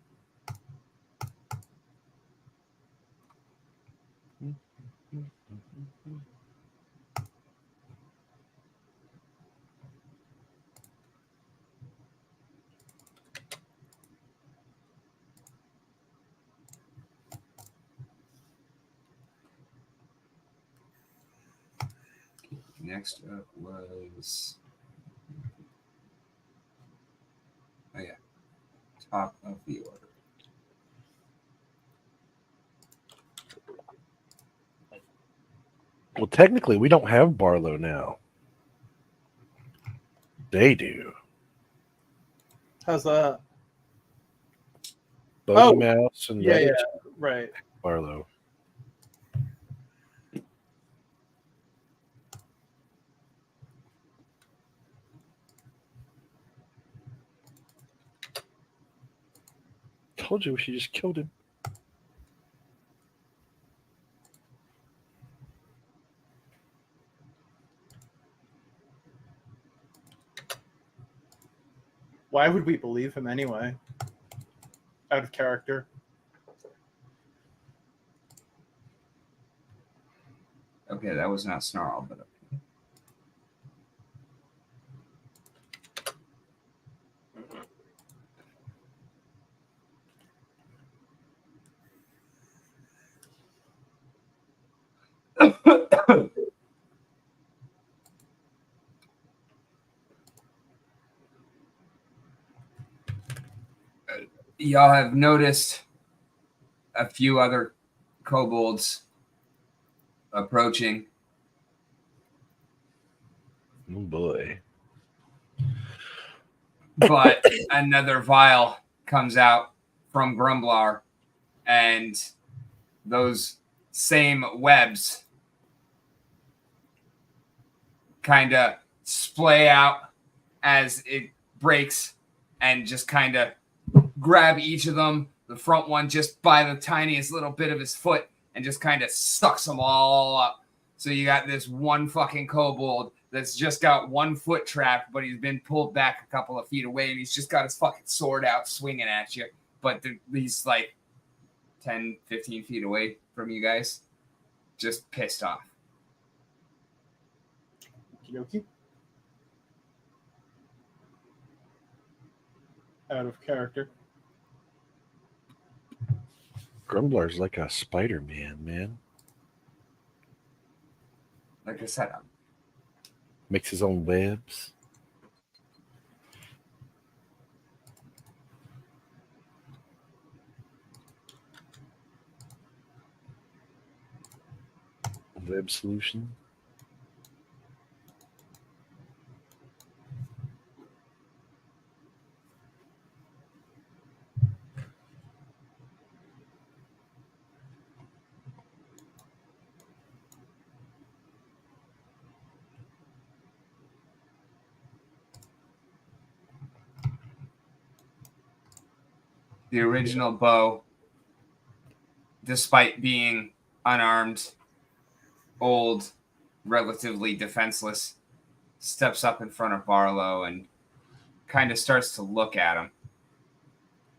Next up was... Oh, yeah. Top of the order. Well, technically, we don't have Barlow now. They do. How's that? Bogey Mouse and Yeah, the yeah, other right. Barlow. Told you she just killed him. Why would we believe him anyway? Out of character. Okay, that was not Snarl, but okay. Y'all have noticed a few other kobolds approaching. Oh boy. But another vial comes out from Grumblar, and those same webs kind of splay out as it breaks and just kind of grab each of them, the front one just by the tiniest little bit of his foot, and just kind of sucks them all up. So you got this one fucking kobold that's just got one foot trapped, but he's been pulled back a couple of feet away, and he's just got his fucking sword out swinging at you. But he's like 10, 15 feet away from you guys, just pissed off. Okie dokie. Out of character. Grumblar's like a Spider-Man, man. Like I said, Makes his own webs. Web solution. the original bow, despite being unarmed, old, relatively defenseless, steps up in front of Barlow and kind of starts to look at him.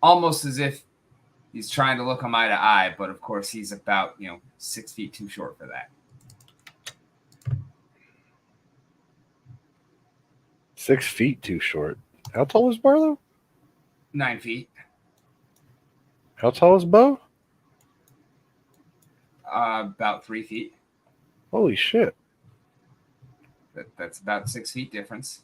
Almost as if he's trying to look him eye to eye, but of course he's about, 6 feet too short for that. 6 feet too short. How tall is Barlow? 9 feet. How tall is Bo? About 3 feet. Holy shit. That's about 6 feet difference.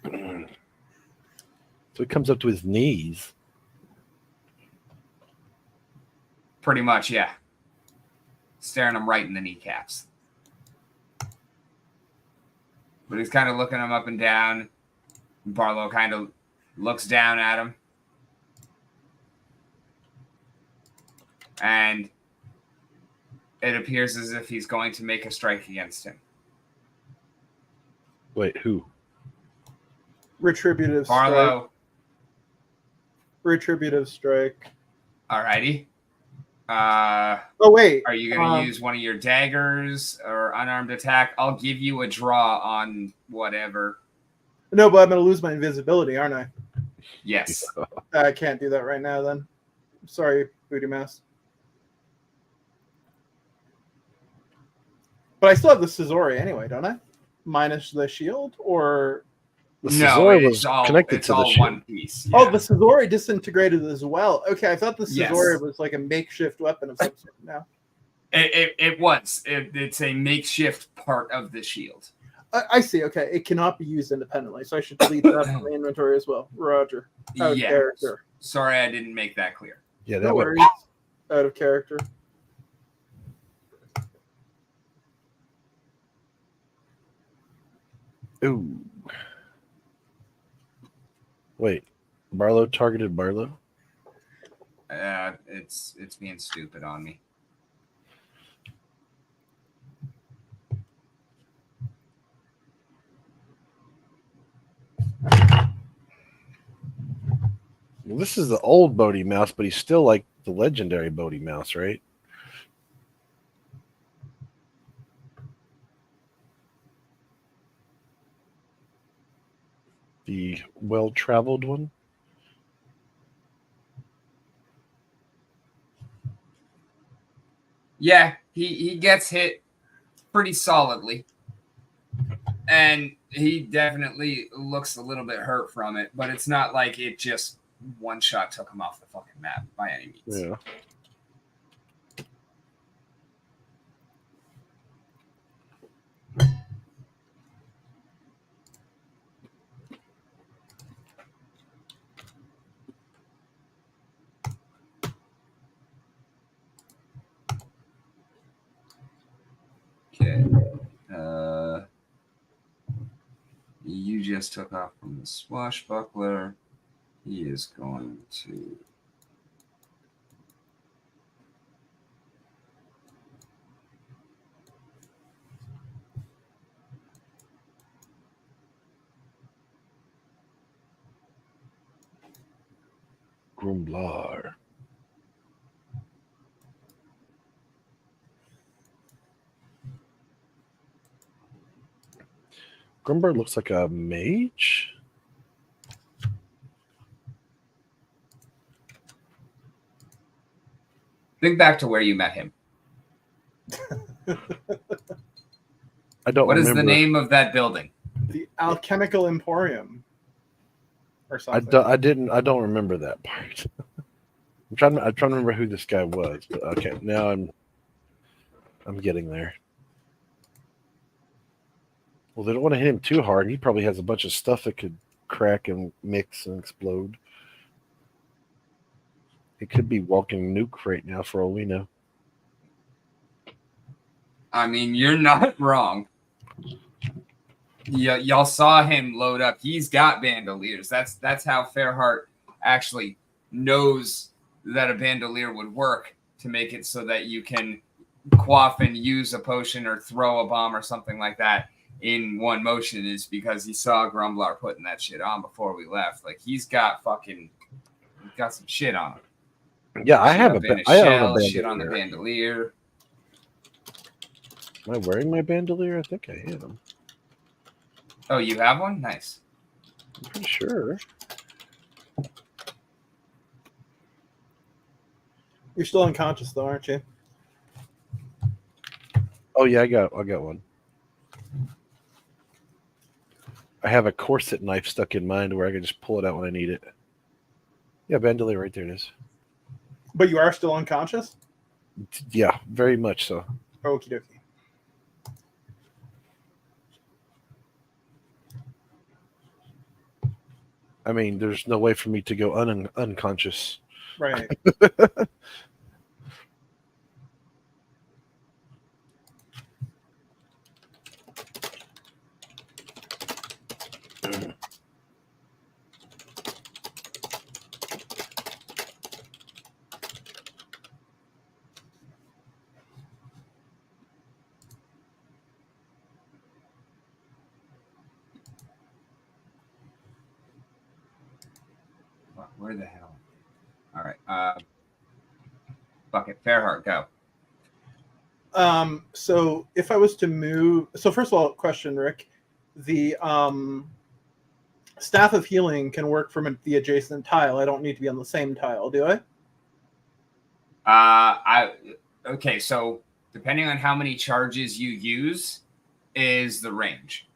So it comes up to his knees. Pretty much, yeah. Staring him right in the kneecaps. But he's kind of looking him up and down. Barlow kind of looks down at him and it appears as if he's going to make a strike against him. Wait, who? Retributive strike. Barlow. Retributive strike. Alrighty. Oh wait. Are you going to use one of your daggers or unarmed attack? I'll give you a draw on whatever. No, but I'm going to lose my invisibility, aren't I? Yes. I can't do that right now. Then, sorry, Booty Mouse. But I still have the Scizori anyway, don't I? Minus the shield, or The No, Scizor it's all connected it's to the all shield. one piece. oh, yeah. the Scizori disintegrated as well. Okay, I thought the Scizori Yes. was like a makeshift weapon of some sort. Now It was. It's a makeshift part of the shield. I see. Okay, it cannot be used independently, so I should delete that from the inventory as well. Roger. Out of Yeah. character. Sorry, I didn't make that clear. Yeah, No that worries. went. Out of character. Ooh. Wait, Barlow targeted Barlow? It's being stupid on me. Well, this is the old Bodhi Mouse, but he's still like the legendary Bodhi Mouse, right? The well-traveled one? Yeah, he gets hit pretty solidly. And he definitely looks a little bit hurt from it, but it's not like it just one shot took him off the fucking map by any means. Yeah. Okay. You just took off from the swashbuckler. He is going to. Grumblar. Grumblar looks like a mage. Think back to where you met him. I don't What is remember. the name of that building? The Alchemical Emporium. Or I something. don't remember that part. I'm trying to remember who this guy was, but okay, now I'm getting there. Well, they don't want to hit him too hard. He probably has a bunch of stuff that could crack and mix and explode. It could be walking nuke right now for all we know. I mean, you're not wrong. Y'all saw him load up. He's got bandoliers. That's how Fairheart actually knows that a bandolier would work, to make it so that you can quaff and use a potion or throw a bomb or something like that in one motion, is because he saw Grumblar putting that shit on before we left. Like, he's got some shit on him. Yeah, I have I own shell, a shit on the bandolier. bandolier. Am I wearing my bandolier? I think I am. Oh, you have one? Nice. I'm pretty sure. You're still unconscious though, aren't you? Oh yeah, I got one. I have a corset knife stuck in mine where I can just pull it out when I need it. Yeah, bandolier right there it is. But you are still unconscious? Yeah, very much so. Okie dokie. I mean, there's no way for me to go unconscious. Right. Where the hell? All right. Bucket. Fairheart, go. So if I was to move, so first of all, question, Rick, the staff of healing can work from the adjacent tile. I don't need to be on the same tile, do I? Okay. So depending on how many charges you use, is the range.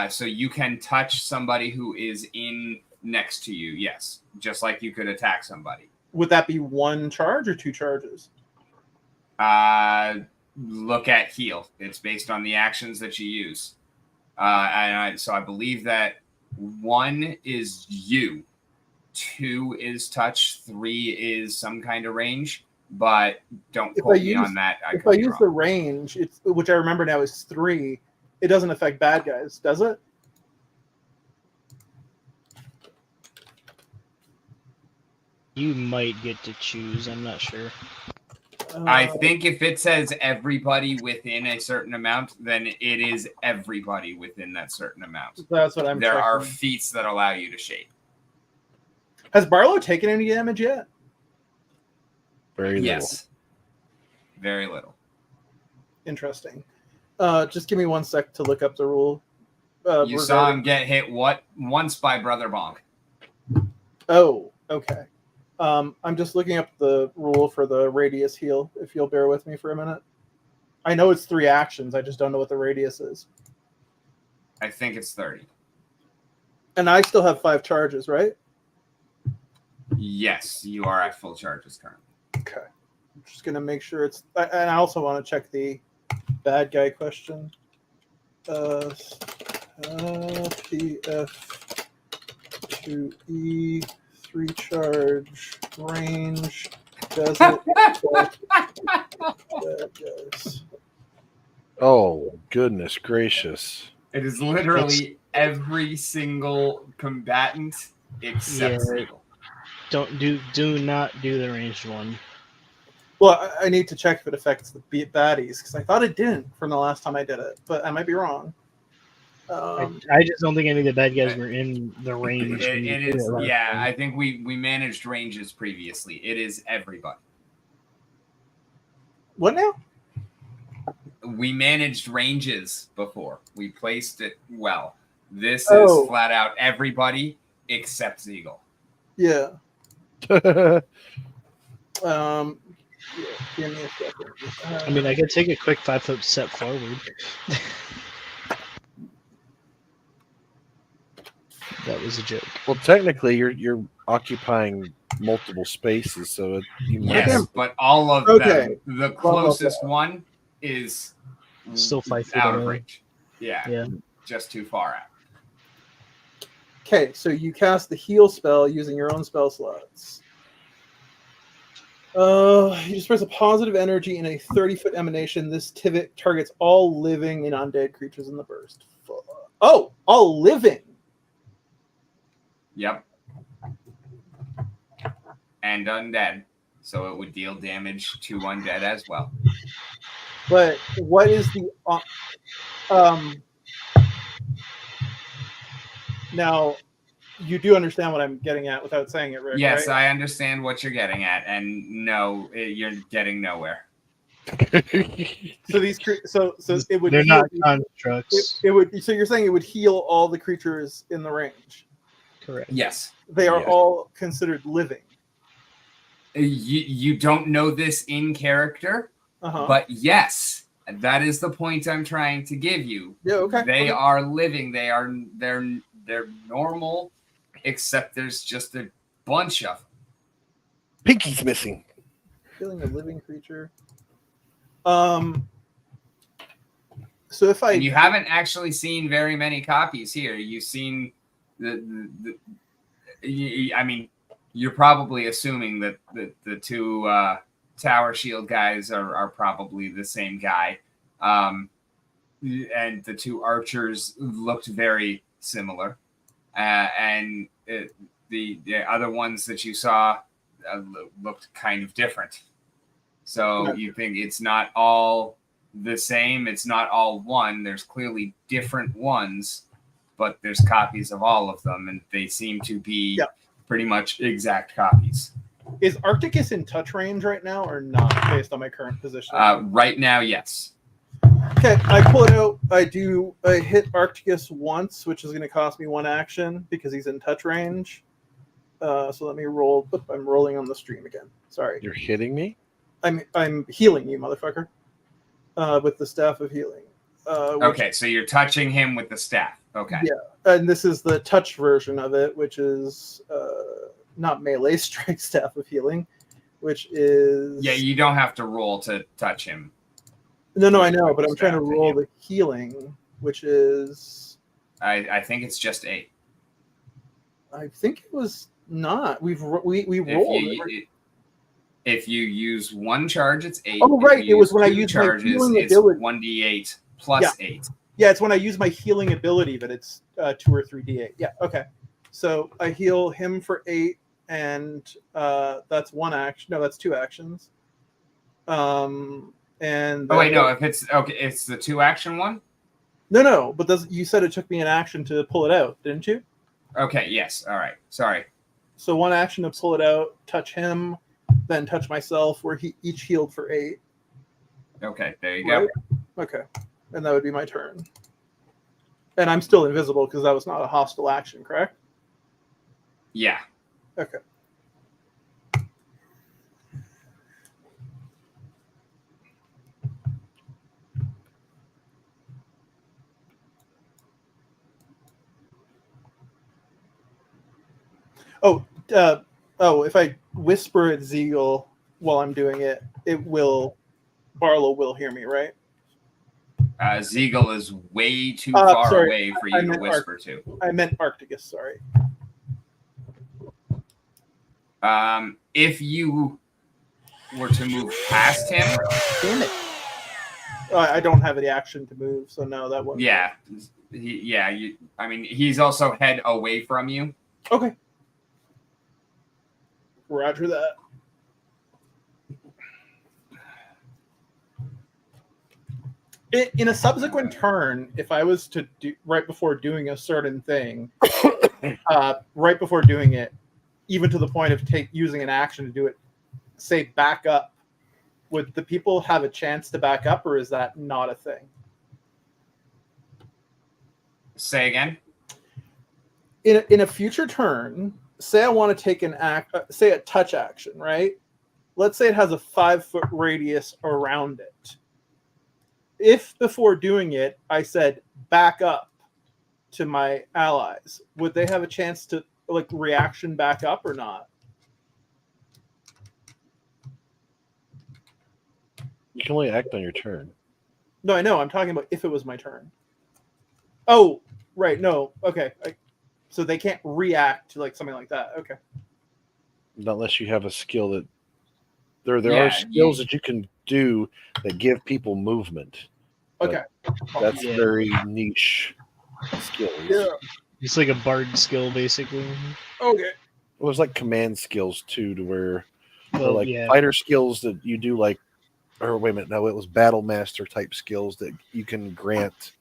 So you can touch somebody who is in next to you. Yes, just like you could attack somebody. Would that be 1 charge or 2 charges? Look at heal. It's based on the actions that you use. So I believe that 1 is you, 2 is touch, 3 is some kind of range, but don't quote me on that. If I use the range, which I remember now is 3, it doesn't affect bad guys, does it? You might get to choose. I'm not sure. I think if it says everybody within a certain amount, then it is everybody within that certain amount. That's what I'm There checking. are feats that allow you to shape. Has Barlow taken any damage yet? Very little. Yes. Very little. Interesting. Just give me 1 sec to look up the rule. You saw him get hit once by Brother Bonk. Oh, okay. I'm just looking up the rule for the radius heal, if you'll bear with me for a minute. I know it's 3 actions, I just don't know what the radius is. I think it's 30. And I still have 5 charges, right? Yes, you are at full charges currently. Okay. I'm just going to make sure it's... And I also want to check the bad guy question. PF2E... 3 charge range does it. Guys. Oh, goodness gracious. It is literally every single combatant except Siegel. Do not do the ranged one. Well, I need to check if it affects the baddies because I thought it didn't from the last time I did it, but I might be wrong. I just don't think any of the bad guys were in the range. It is, yeah. I think we managed ranges previously. It is everybody. What now? We managed ranges before. We placed it well. This is flat out everybody except Siegel. Yeah. Yeah, give me a second. I mean, I could take a quick 5-foot step forward. That was a joke. Well, technically, you're occupying multiple spaces, so you might Yes, have... but all of them, the closest one is Still 5 feet out of away. range. Yeah, just too far out. Okay, so you cast the heal spell using your own spell slots. You disperse a positive energy in a 30-foot emanation. This targets all living and undead creatures in the burst. Oh, all living. Yep. And undead. So it would deal damage to undead as well. But what is the... now, you do understand what I'm getting at without saying it, Rick, yes, right? I understand what you're getting at. And no, you're getting nowhere. So these so it would... They're not constructs. It would... So you're saying it would heal all the creatures in the range? Correct. Yes. They are all considered living. You don't know this in character, but yes, that is the point I'm trying to give you. Yeah, okay. They are living. They're normal, except there's just a bunch of them. Pinky's missing. Killing a living creature. So if And you haven't actually seen very many copies here. You've seen I mean, you're probably assuming that the 2 Tower Shield guys are probably the same guy. And the 2 archers looked very similar. And the other ones that you saw looked kind of different. So you think it's not all the same. It's not all one. There's clearly different ones, but there's copies of all of them, and they seem to be pretty much exact copies. Is Arcticus in touch range right now or not, based on my current position? Right now, yes. Okay, I pull it out. I hit Arcticus once, which is going to cost me 1 action because he's in touch range. So let me roll. Oop, I'm rolling on the stream again. Sorry. You're hitting me? I'm healing you, motherfucker. With the staff of healing. Okay, so you're touching him with the staff. Okay. Yeah, and this is the touch version of it, which is not melee strike staff of healing, which is you don't have to roll to touch him. No, I know, but I'm trying to roll the healing, which is I think it's just 8. I think it was not. We rolled. If you use 1 charge, it's 8. Oh, right. It was when I used charges, my healing it's ability. 1d8 plus 8. Yeah, it's when I use my healing ability that it's 2 or 3d8. Yeah, okay. So I heal him for 8, and that's 1 action. No, that's 2 actions. And wait, no. If it's okay, it's the 2 action one. No. But you said it took me an action to pull it out, didn't you? Okay. Yes. All right. Sorry. So 1 action to pull it out, touch him, then touch myself, where he each healed for 8. Okay. There you Right? go. Okay. And that would be my turn. And I'm still invisible because that was not a hostile action, correct? Yeah. Okay. If I whisper at Zeagle while I'm doing it, Barlow will hear me, right? Zeagle is way too far away for you to whisper to. I meant Arcticus, sorry. If you were to move past him... Damn it. I don't have any action to move, so no, that wouldn't. Yeah. He's also head away from you. Okay. Roger that. In a subsequent turn, if I was to do right before doing a certain thing, right before doing it, even to the point of using an action to do it, say back up, would the people have a chance to back up, or is that not a thing? Say again. In a future turn, say I want to take say a touch action, right? Let's say it has a 5-foot radius around it. If before doing it, I said back up to my allies, would they have a chance to reaction back up or not? You can only act on your turn. No, I know. I'm talking about if it was my turn. Oh, right. No. Okay. So they can't react to something like that. Okay. Not unless you have a skill that there are skills that you can do that give people movement. Okay. That's very niche skills. Yeah. It's like a bard skill, basically. Okay. Well, there's command skills too, to where fighter skills that you do or wait a minute, no, it was battle master type skills that you can grant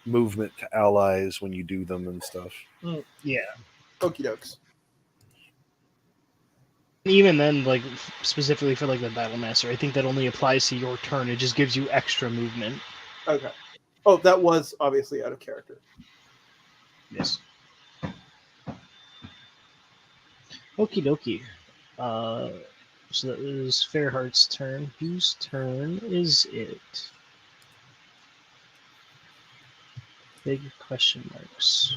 movement to allies when you do them and stuff. Yeah. Okie dokes. Even then, specifically for the battle master, I think that only applies to your turn. It just gives you extra movement. Okay. Oh, that was obviously out of character. Yes. Okie dokie. So that was Fairheart's turn. Whose turn is it? Big question marks.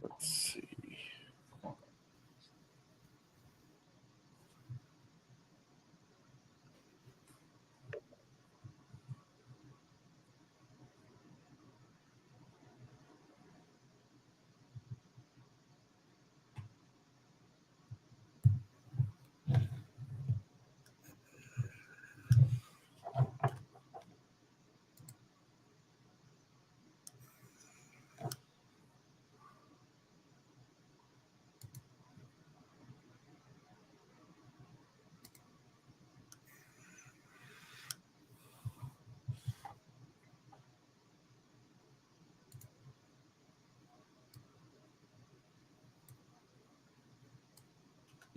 Let's see.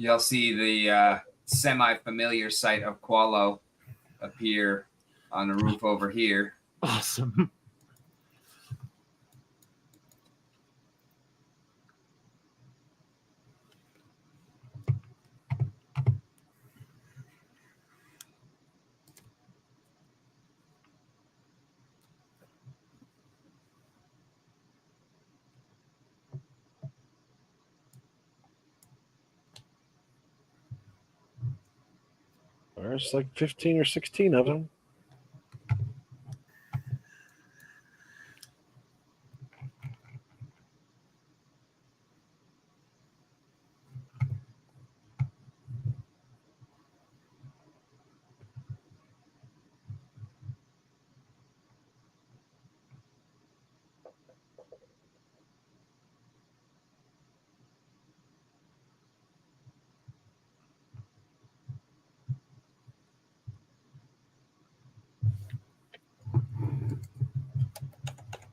You'll see the semi-familiar sight of Qualo appear on the roof over here. Awesome. There's like 15 or 16 of them.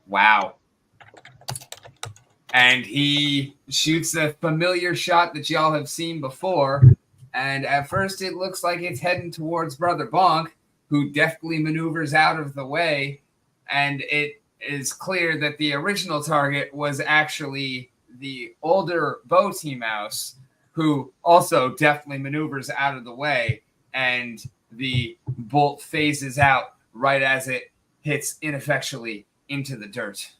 Wow. And he shoots a familiar shot that y'all have seen before. And at first it looks like it's heading towards Brother Bonk, who deftly maneuvers out of the way. And it is clear that the original target was actually the older Boaty Mouse, who also deftly maneuvers out of the way. And the bolt phases out right as it hits ineffectually into the dirt.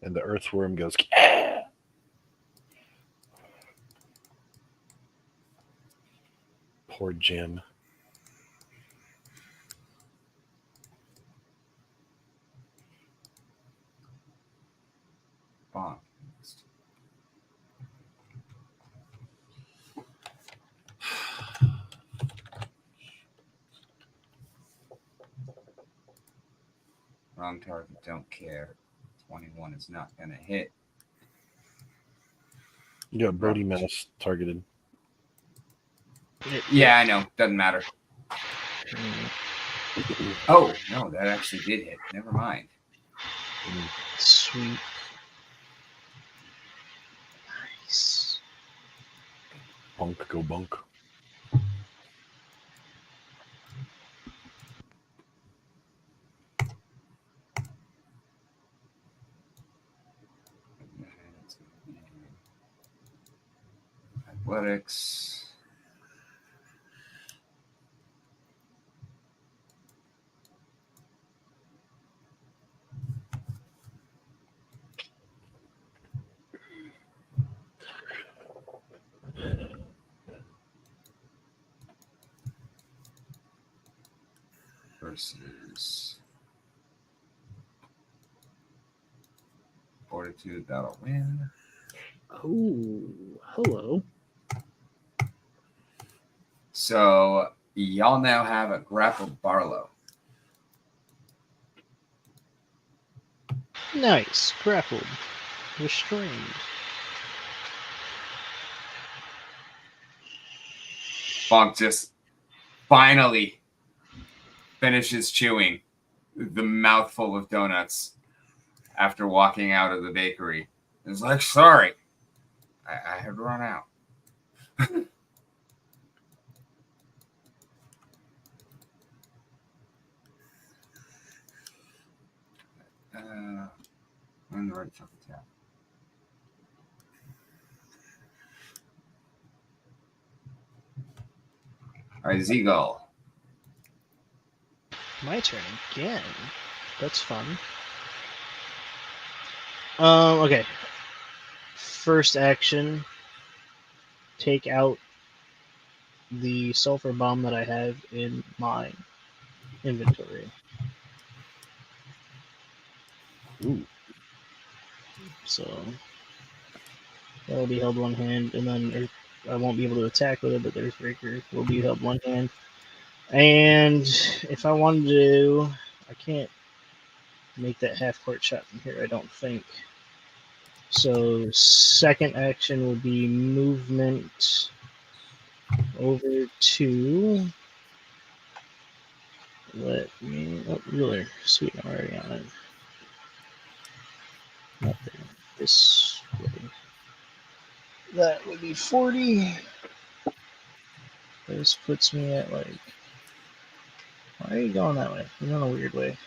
And the earthworm goes, "Ah!" Poor Jim. Bonk. Wrong target, don't care. 21 is not going to hit. You got Brody Mouse targeted. Yeah, I know. Doesn't matter. Oh, no, that actually did hit. Never mind. Sweet. Nice. Bunk, go bunk. Athletics. Versus Fortitude, that'll win. Oh, hello. So y'all now have a grappled Barlow. Nice. Grappled. Restrained. Bonk just finally finishes chewing the mouthful of donuts after walking out of the bakery. It's like, sorry, I had run out. On the right shuffle tab. All right, Zeagull. My turn again. That's fun. Okay. First action. Take out the sulfur bomb that I have in my inventory. Ooh. So that'll be held one hand, and then I won't be able to attack with it, but the Earthbreaker will be held one hand. And if I wanted to, I can't make that half-court shot from here, I don't think. So second action will be movement over to. Let me. Oh, ruler. Sweet, I'm already on it. Not there. this way. That would be 40. This puts me at like. Why are you going that way? You're going a weird way.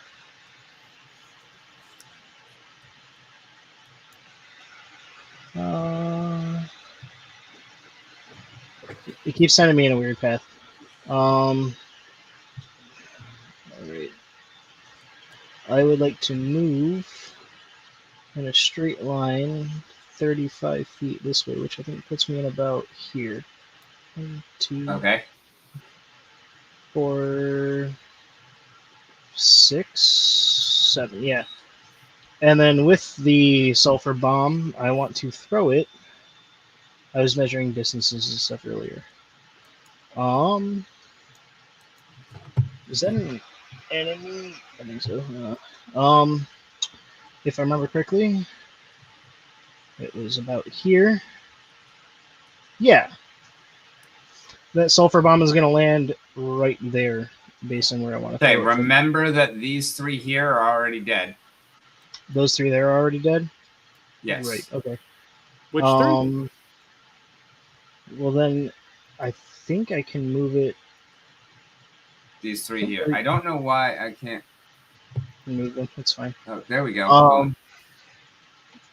It keeps sending me in a weird path. Alright. I would like to move in a straight line 35 feet this way, which I think puts me in about here. 1, 2, Okay. 4, 6, 7. Yeah. And then with the sulfur bomb, I want to throw it. I was measuring distances and stuff earlier. Is that an enemy? I think so. If I remember correctly, it was about here. Yeah. That sulfur bomb is going to land right there, based on where I want to Okay, throw it. remember that these 3 here are already dead. Those 3 there are already dead? Yes. Right, okay. Which 3? Well, then I think I can move it. These 3 here. I don't know why I can't. Move them. That's fine. Oh, there we go.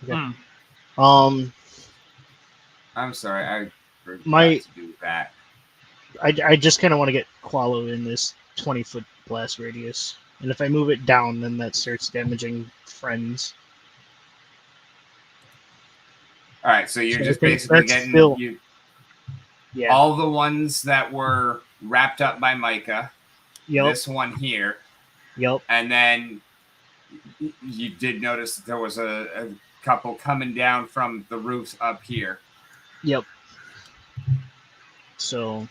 Okay. I'm sorry. I forgot to do that. I just kind of want to get Qualo in this 20-foot blast radius. And if I move it down, then that starts damaging friends. All right, so you're just basically getting Yeah. all the ones that were wrapped up by Micah. Yep. This one here. Yep. And then you did notice that there was a couple coming down from the roofs up here. Yep. So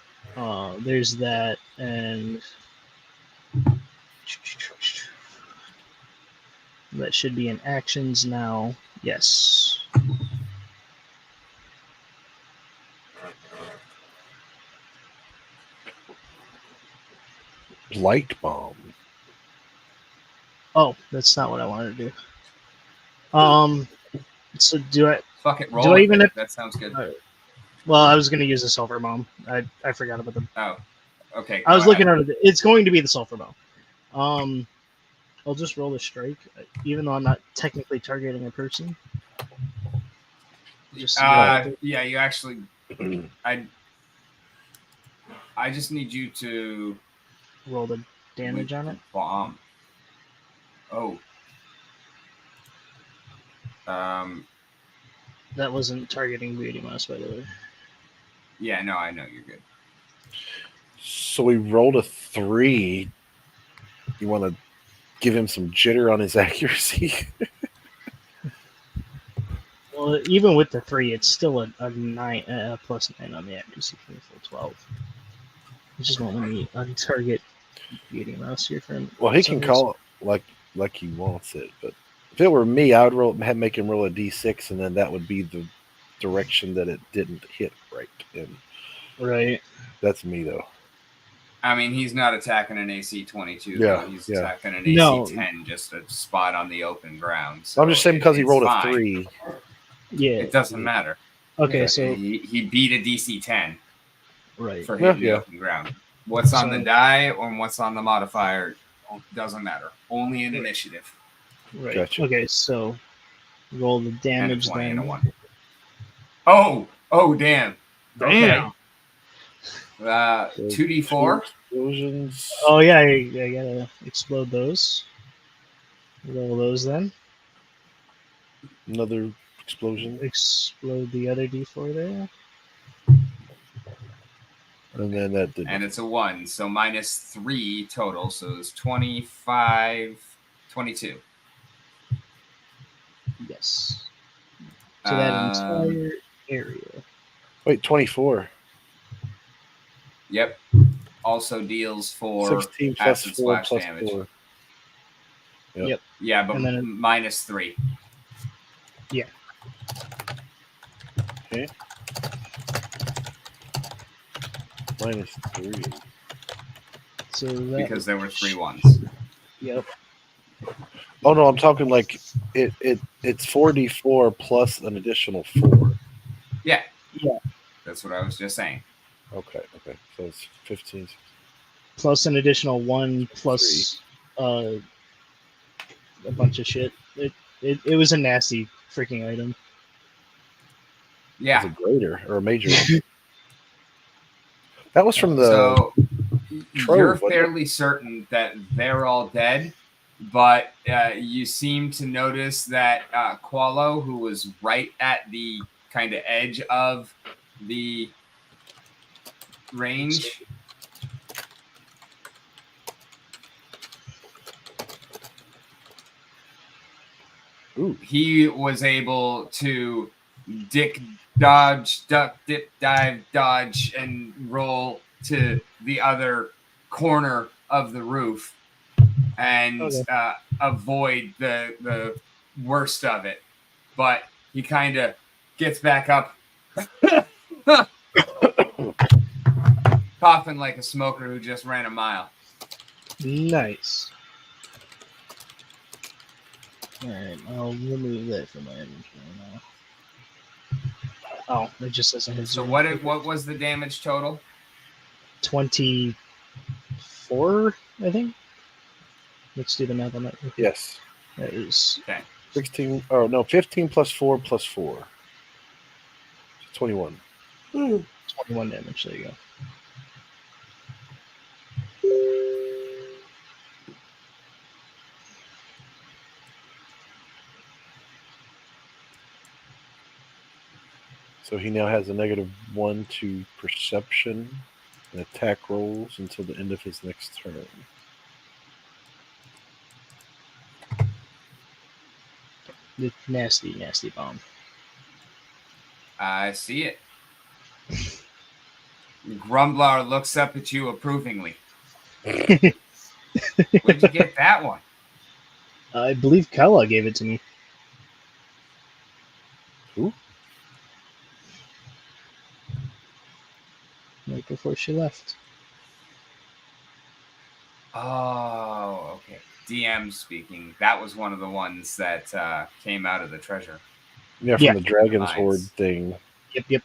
there's that, and that should be in actions now. Yes. Light bomb. Oh, that's not what I wanted to do. So do I? Fuck it, roll. Do I even have, that sounds good. Well, I was going to use the sulfur bomb. I forgot about them. Oh, okay. I was looking at it. It's going to be the sulfur bomb. I'll just roll a strike, even though I'm not technically targeting a person. Yeah, you actually. I just need you to roll the damage on it. Bomb. Oh. That wasn't targeting Beauty Mouse, by the way. Yeah, no, I know you're good. So we rolled a 3. You want to give him some jitter on his accuracy? Well, even with the 3, it's still a 9 plus 9 on the accuracy for the full 12. It just won't let me untarget Beauty Mouse here for him. Well, he can call it like he wants it, but if it were me, I would make him roll a d6, and then that would be the direction that it didn't hit right in. Right. That's me, though. I mean, he's not attacking an AC 22. Yeah, he's attacking an AC 10, just a spot on the open ground. So I'm just saying because he rolled a 3. Yeah. It doesn't matter. Okay, so he beat a DC 10. Right. For hitting the open ground. What's on the die or what's on the modifier doesn't matter. Only an initiative. Right. Gotcha. Okay, so roll the damage and a 20 then. and a 1. Oh, damn. Damn. Okay. 2d4. Explosions. Oh, yeah, I gotta explode those. Roll those then. Another explosion. Explode the other d4 there. And then that did. And it's a 1, so minus 3 total. So it's 25, 22. Yes. To that entire area. Wait, 24. Yep. Also deals for 16 plus acid 4 splash plus damage. 4. Yep. Yeah, but And then minus 3. Yeah. Okay. Minus 3. So that Because there were 3 ones. Yep. Oh no, I'm talking like it's 4d4 plus an additional 4. Yeah. Yeah. That's what I was just saying. Okay. So it's 15. Plus an additional 1 plus a bunch of shit. It was a nasty freaking item. Yeah. It's a greater or a major. That was from the. So you're Trove, fairly certain that they're all dead, but you seem to notice that Qualo, who was right at the kind of edge of the range, he was able to dodge, duck, dip, dive, dodge, and roll to the other corner of the roof and avoid the worst of it. But he kind of gets back up, coughing like a smoker who just ran a mile. Nice. Alright, I'll remove that from my inventory now. Oh, it just doesn't hit. So what was the damage total? 24, I think. Let's do the math on that. Yes. That is okay. 16. Oh no, 15 plus 4 plus 4. 21. 21 damage. There you go. So he now has a -1 to perception and attack rolls until the end of his next turn. The nasty, nasty bomb. I see it. Grumblar looks up at you approvingly. Where'd you get that one? I believe Kala gave it to me. Who? Right before she left. Oh, okay. DM speaking. That was one of the ones that came out of the treasure. Yeah, from the Dragon's Horde thing. Yep.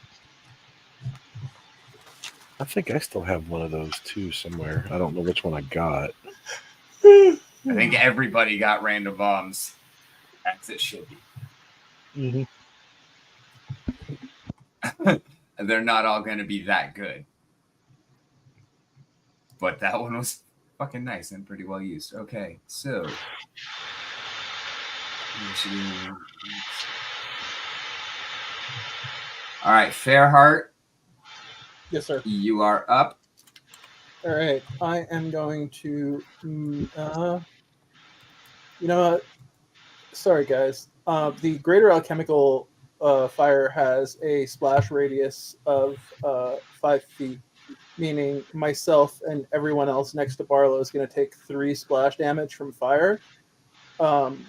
I think I still have one of those too somewhere. I don't know which one I got. I think everybody got random bombs. As it should be. Mm-hmm. They're not all going to be that good. But that one was fucking nice and pretty well used. Okay, so. All right, Fairheart. Yes, sir. You are up. All right, I am going to. You know what? Sorry, guys. The greater alchemical fire has a splash radius of 5 feet, meaning myself and everyone else next to Barlow is going to take 3 splash damage from fire. But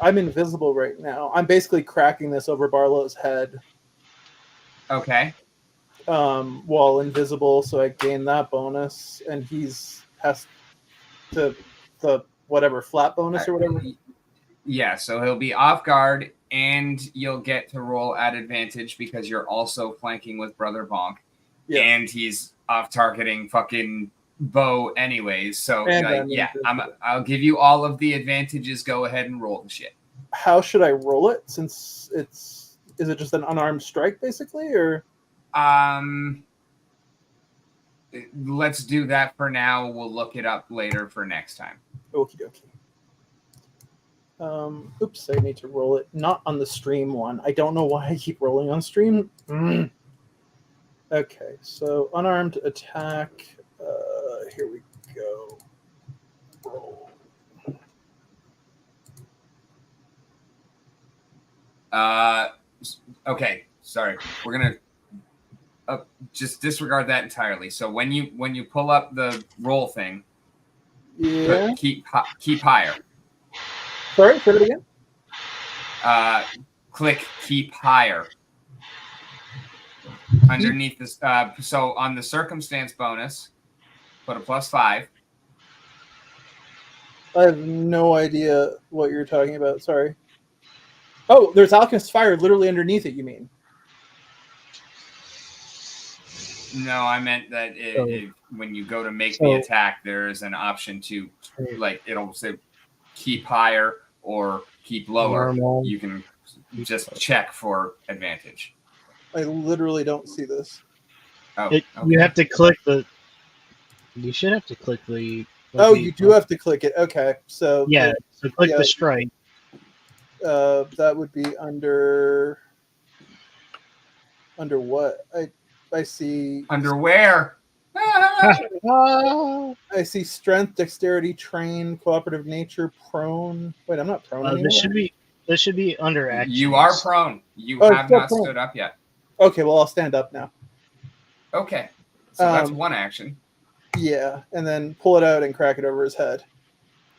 I'm invisible right now. I'm basically cracking this over Barlow's head. Okay. While invisible, so I gain that bonus, and he's has the whatever flat bonus or whatever. Yeah, so he'll be off guard, and you'll get to roll at advantage because you're also flanking with Brother Bonk, and he's off targeting fucking Bo anyways. So I'll give you all of the advantages. Go ahead and roll the shit. How should I roll it? Since is it just an unarmed strike basically, or? Let's do that for now. We'll look it up later for next time. Okie dokie. Oops, I need to roll it not on the stream one. I don't know why I keep rolling on stream. Okay, so unarmed attack. Here we go. Roll. Okay, sorry. We're gonna just disregard that entirely. So when you pull up the roll thing, keep higher. Sorry, say it again. Click keep higher. Underneath this, so on the circumstance bonus, put a +5. I have no idea what you're talking about. Sorry. Oh, there's Alchemist Fire literally underneath it, you mean? No, I meant that when you go to make the attack, there is an option to, like, it'll say keep higher or keep lower. Normal. You can just check for advantage. I literally don't see this. Oh, okay. You have to click the. You should have to click the. You do have to click it. Okay, so yeah, so click the strike. That would be under what? I see underwear. I see strength, dexterity, train, cooperative nature, prone. Wait, I'm not prone anymore. This should be under actions. You are prone. You have not stood up yet. Okay, well I'll stand up now. Okay, so that's one action. Yeah, and then pull it out and crack it over his head.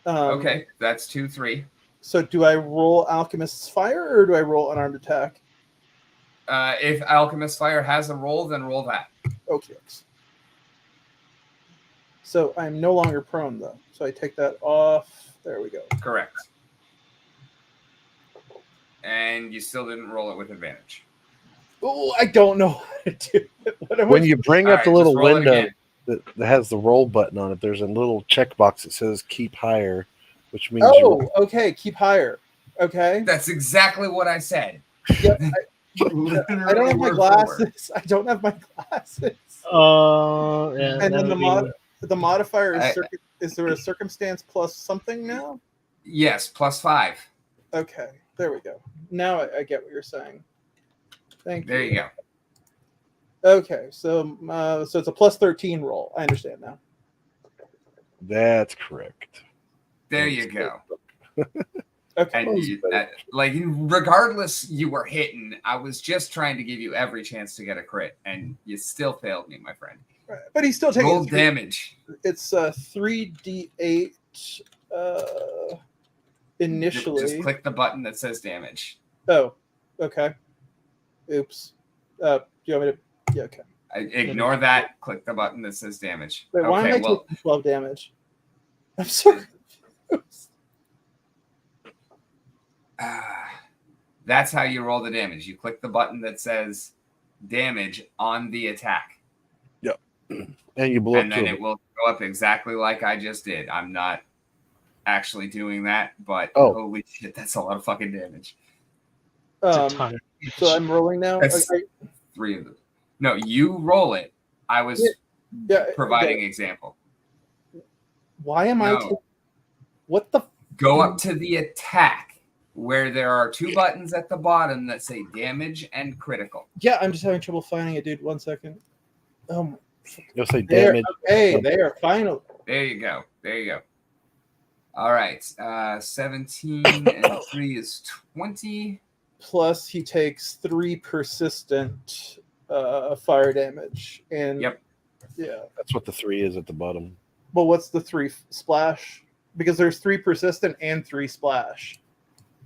Okay, that's 2, 3. So do I roll Alchemist's Fire or do I roll unarmed attack? If Alchemist Fire has a roll, then roll that. Okay. So I'm no longer prone, though. So I take that off. There we go. Correct. And you still didn't roll it with advantage. Oh, I don't know how to do it. When you bring up the little window that has the roll button on it, there's a little checkbox that says keep higher, which means okay, keep higher. Okay. That's exactly what I said. Yep. I don't have my glasses. I don't have my glasses. Yeah, and then the modifier is is there a circumstance plus something now? Yes, +5. Okay, there we go. Now I get what you're saying. Thank you. There you go. Okay, so it's a +13 roll. I understand now. That's correct. There you go. Okay. And regardless you were hitting, I was just trying to give you every chance to get a crit, and you still failed me, my friend. Right. But he's still taking roll damage. It's 3d8 initially. Just click the button that says damage. Oh, okay. Oops. Do you want me to? Yeah, okay. Ignore that. Click the button that says damage. Wait, why am I taking 12 damage? I'm sorry. That's how you roll the damage. You click the button that says damage on the attack. Yep. And you blow and then it will go up exactly like I just did. I'm not actually doing that, but holy shit, that's a lot of fucking damage. So I'm rolling now. That's 3 of them. No, you roll it. I was providing example. Why am I? What the? Go up to the attack, where there are 2 buttons at the bottom that say damage and critical. Yeah, I'm just having trouble finding it, dude. 1 second. You'll say damage. Okay, there, finally. There you go. There you go. All right. 17 and 3 is 20. Plus, he takes 3 persistent fire damage. And yep. Yeah. That's what the 3 is at the bottom. Well, what's the 3 splash? Because there's 3 persistent and 3 splash.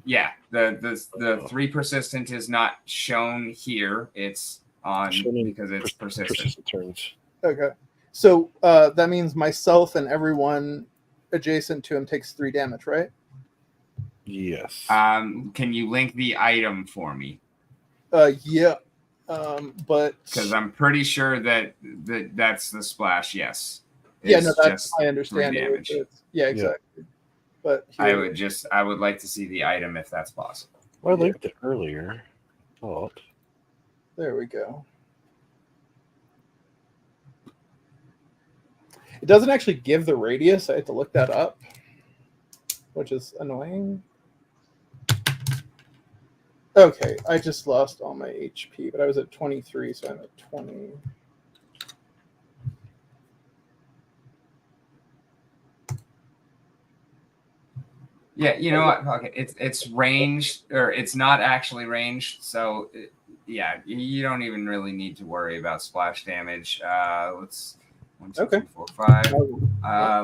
Yeah, the 3 persistent is not shown here. It's on because it's persistent turns. Okay, so that means myself and everyone adjacent to him takes 3 damage, right? Yes. Can you link the item for me? Yeah. But because I'm pretty sure that's the splash. Yes. Yeah, no, that's I understand. Yeah, exactly. Yeah. But I would like to see the item if that's possible. Well, I linked it earlier. There we go. It doesn't actually give the radius. I had to look that up, which is annoying. Okay, I just lost all my HP, but I was at 23, so I'm at 20. Yeah, you know what? Okay, it's ranged, or it's not actually ranged, so yeah, you don't even really need to worry about splash damage. Let's 1, 2, 3, 4, 5.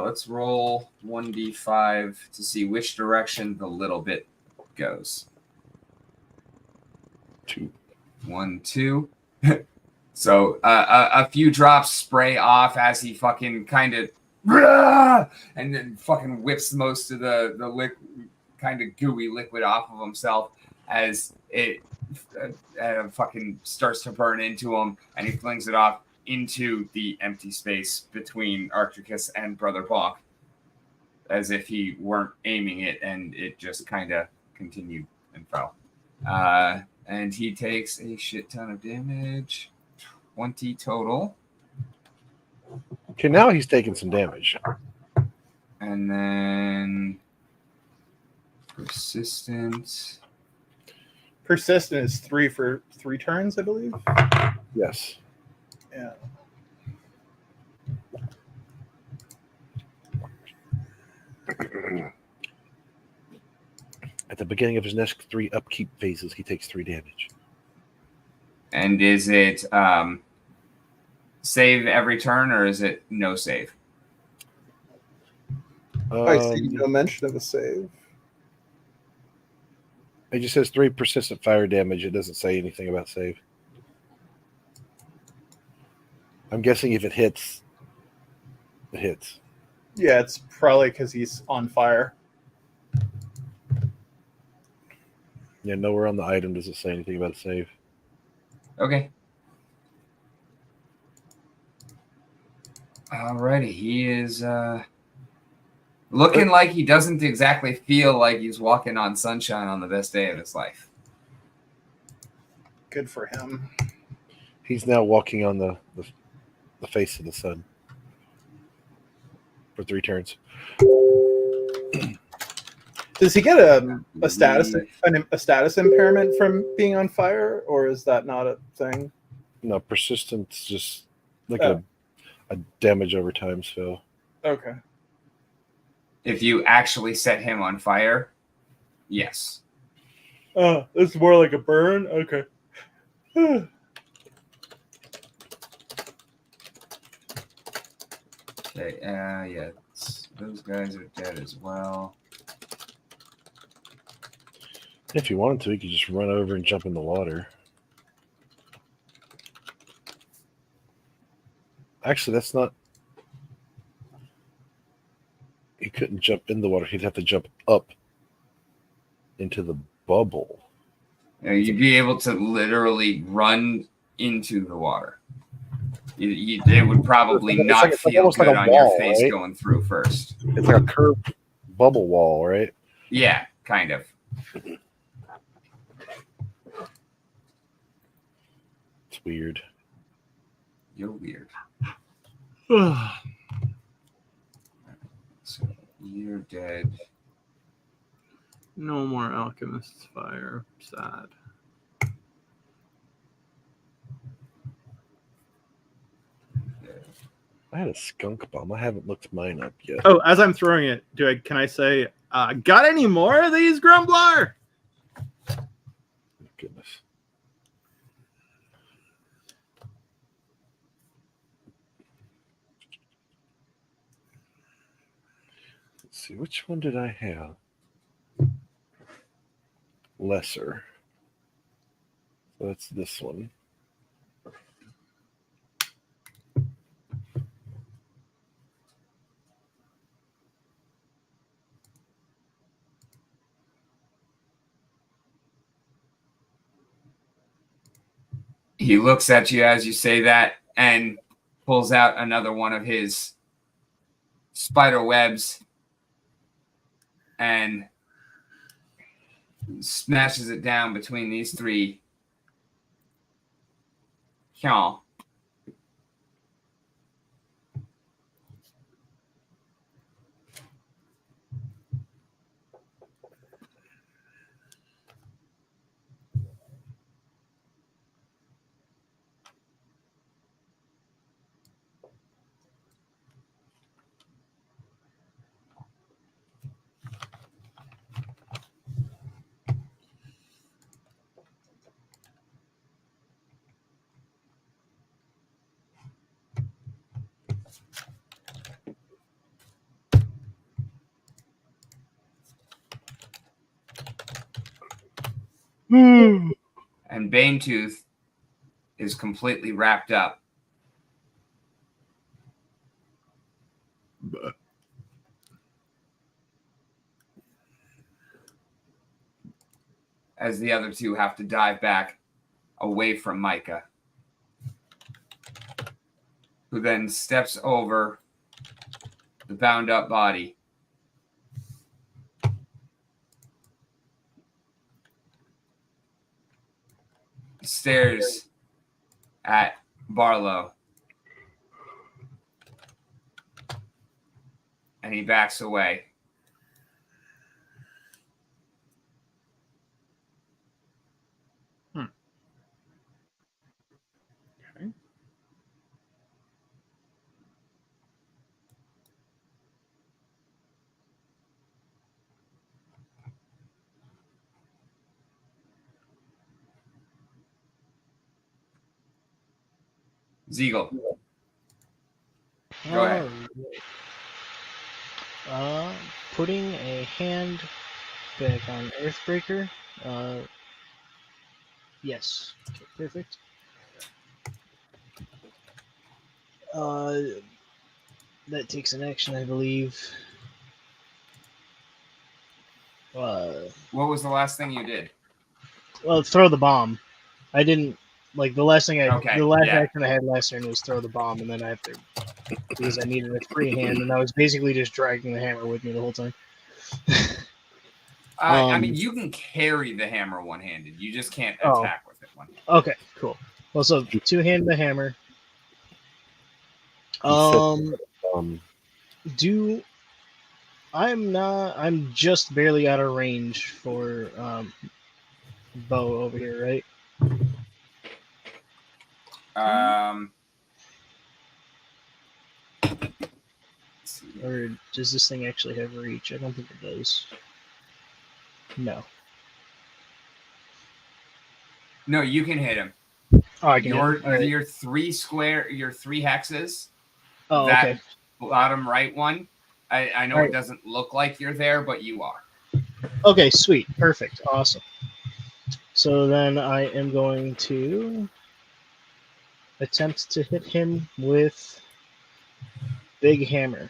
Let's roll 1d5 to see which direction the little bit goes. 2. 1, 2. So a few drops spray off as he fucking kind of and then fucking whips most of the kind of gooey liquid off of himself as it fucking starts to burn into him, and he flings it off into the empty space between Arcturus and Brother Bonk, as if he weren't aiming it, and it just kind of continued and fell. And he takes a shit ton of damage, 20 total. Okay, now he's taking some damage. And then persistent. Persistent is 3 for 3 turns, I believe. Yes. Yeah. At the beginning of his next 3 upkeep phases, he takes 3 damage. And is it save every turn, or is it no save? I see no mention of a save. It just says 3 persistent fire damage. It doesn't say anything about save. I'm guessing if it hits, it hits. Yeah, it's probably because he's on fire. Yeah, nowhere on the item does it say anything about a save. Okay. Alrighty, he is looking like he doesn't exactly feel like he's walking on sunshine on the best day of his life. Good for him. He's now walking on the face of the sun for 3 turns. Does he get a status impairment from being on fire, or is that not a thing? No, persistence just like a damage over time spell. Okay. If you actually set him on fire, yes. Oh, it's more like a burn? Okay. Okay, yeah, those guys are dead as well. If you wanted to, you could just run over and jump in the water. Actually, that's not... He couldn't jump in the water. He'd have to jump up into the bubble. You'd be able to literally run into the water. It would probably not feel good on your face, right? Going through first. It's like a curved bubble wall, right? Yeah, kind of. It's weird. You're weird. So you're dead. No more Alchemist's Fire. Sad. I had a skunk bomb. I haven't looked mine up yet. Oh, as I'm throwing it, can I say, got any more of these, Grumbler? Goodness. Let's see, which one did I have? Lesser. So that's this one. He looks at you as you say that and pulls out another one of his spider webs and smashes it down between these 3. Hyah. And Banetooth is completely wrapped up. as the other two have to dive back away from Micah, who then steps over the bound up body. Stares at Barlow. And he backs away. Okay. Ziegel. Go ahead. Putting a hand back on Earthbreaker. Yes. Okay, perfect. That takes an action, I believe. What was the last thing you did? Well, throw the bomb. I didn't like the last thing Okay, the last yeah. action I had last turn was throw the bomb, and then I have to because I needed a free hand, and I was basically just dragging the hammer with me the whole time. I mean, you can carry the hammer one-handed. You just can't attack with it one-handed. Okay, cool. Well, so two-hand the hammer. I'm just barely out of range for bow over here, right? Or does this thing actually have reach? I don't think it does. No. No, you can hit him. Oh, I can hit him. Your three hexes. Oh, that okay. Bottom right one. I know it doesn't look like you're there, but you are. Okay, sweet. Perfect. Awesome. So then I am going to attempt to hit him with Big Hammer.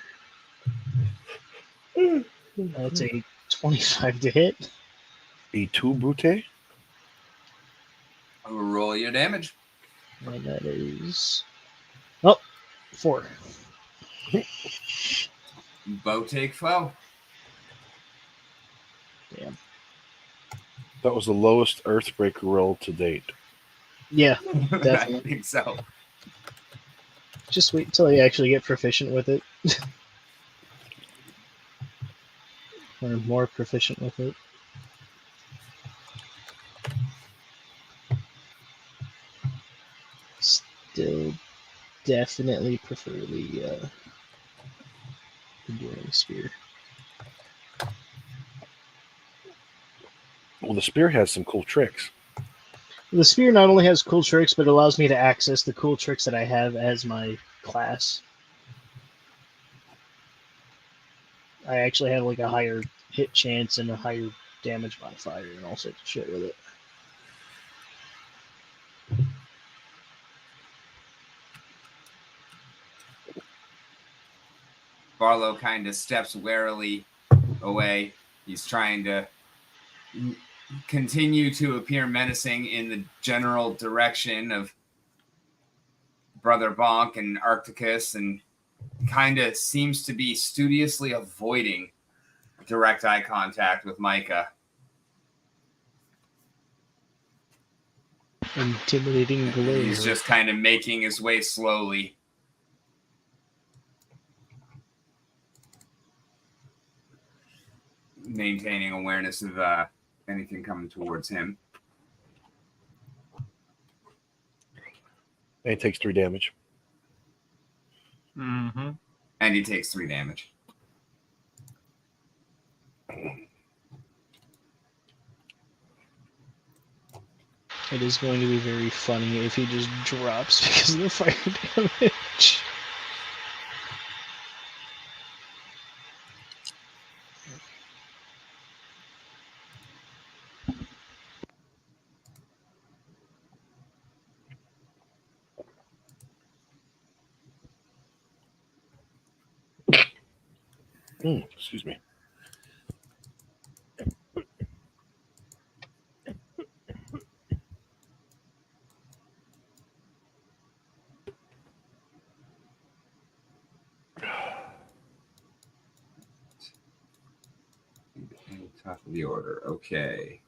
That's a 25 to hit. A 2 brute? I will roll your damage. And that is 4. Bow take foe. Damn. That was the lowest Earthbreaker roll to date. Yeah, I definitely. think so. Just wait until I actually get proficient with it. Or more proficient with it. Still definitely prefer the enduring spear. Well, the spear has some cool tricks. The spear not only has cool tricks, but allows me to access the cool tricks that I have as my class. I actually have like a higher hit chance and a higher damage modifier and all sorts of shit with it. Barlow kind of steps warily away. He's trying to continue to appear menacing in the general direction of Brother Bonk and Arcticus, and kind of seems to be studiously avoiding direct eye contact with Micah. Intimidating glare. He's just kind of making his way slowly. Maintaining awareness of anything coming towards him. And he takes 3 damage. Mm-hmm. And he takes 3 damage. It is going to be very funny if he just drops because of the fire damage. Excuse me. Top of the order. Okay.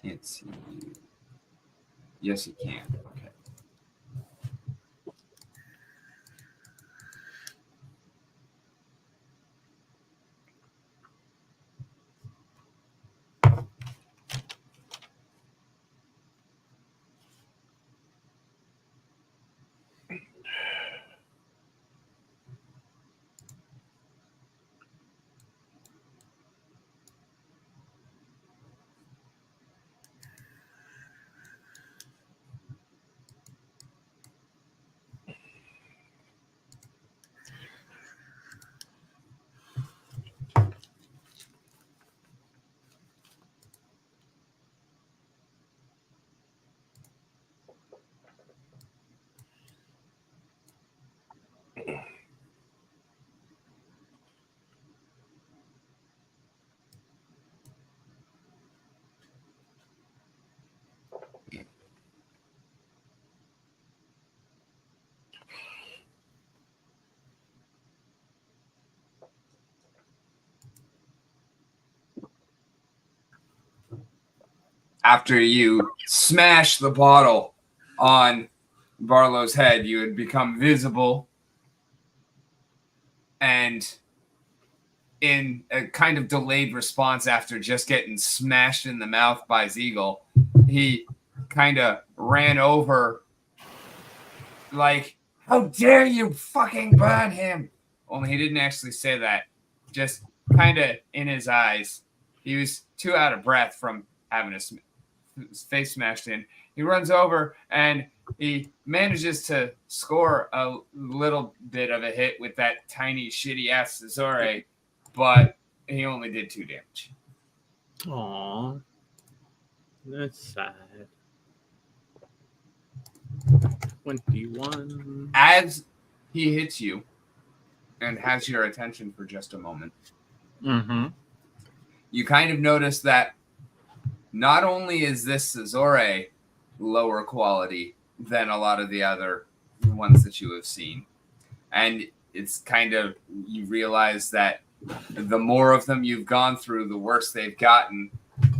Can't see you. Yes, you can. Okay. After you smash the bottle on Barlow's head, you had become visible, and in a kind of delayed response after just getting smashed in the mouth by Zeagle, he kind of ran over like, how dare you fucking burn him? Only he didn't actually say that. Just kind of in his eyes. He was too out of breath from having his face smashed in. He runs over and he manages to score a little bit of a hit with that tiny shitty ass Cesare, but he only did 2 damage. Aww. That's sad. 21. As he hits you and has your attention for just a moment, you kind of notice that not only is this Cesare lower quality than a lot of the other ones that you have seen, and it's kind of, you realize that the more of them you've gone through, the worse they've gotten,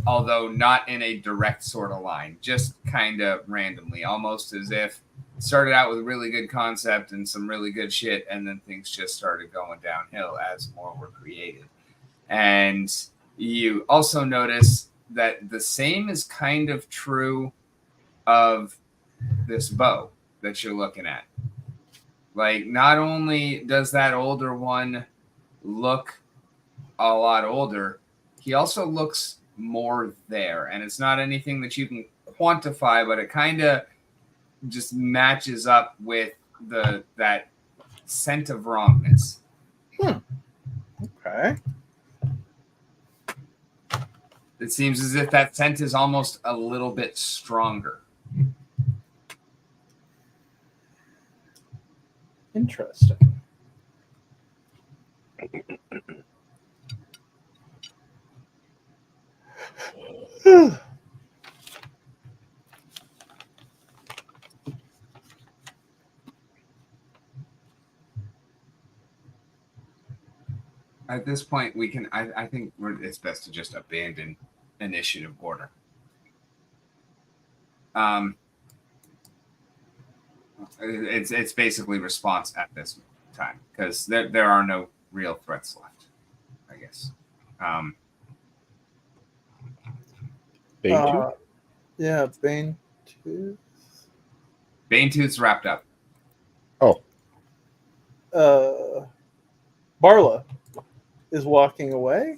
although not in a direct sort of line, just kind of randomly, almost as if it started out with a really good concept and some really good shit, and then things just started going downhill as more were created. And you also notice that the same is kind of true of this bow that you're looking at. Like, not only does that older one look a lot older, he also looks more there. And it's not anything that you can quantify, but it kind of just matches up with that scent of wrongness. Okay. It seems as if that scent is almost a little bit stronger. Interesting. At this point, we can. I think it's best to just abandon initiative order. It's basically response at this time because there are no real threats left, I guess. Bane Tooth? Yeah, Bane Tooth. Bane Tooth's wrapped up. Oh. Barla is walking away.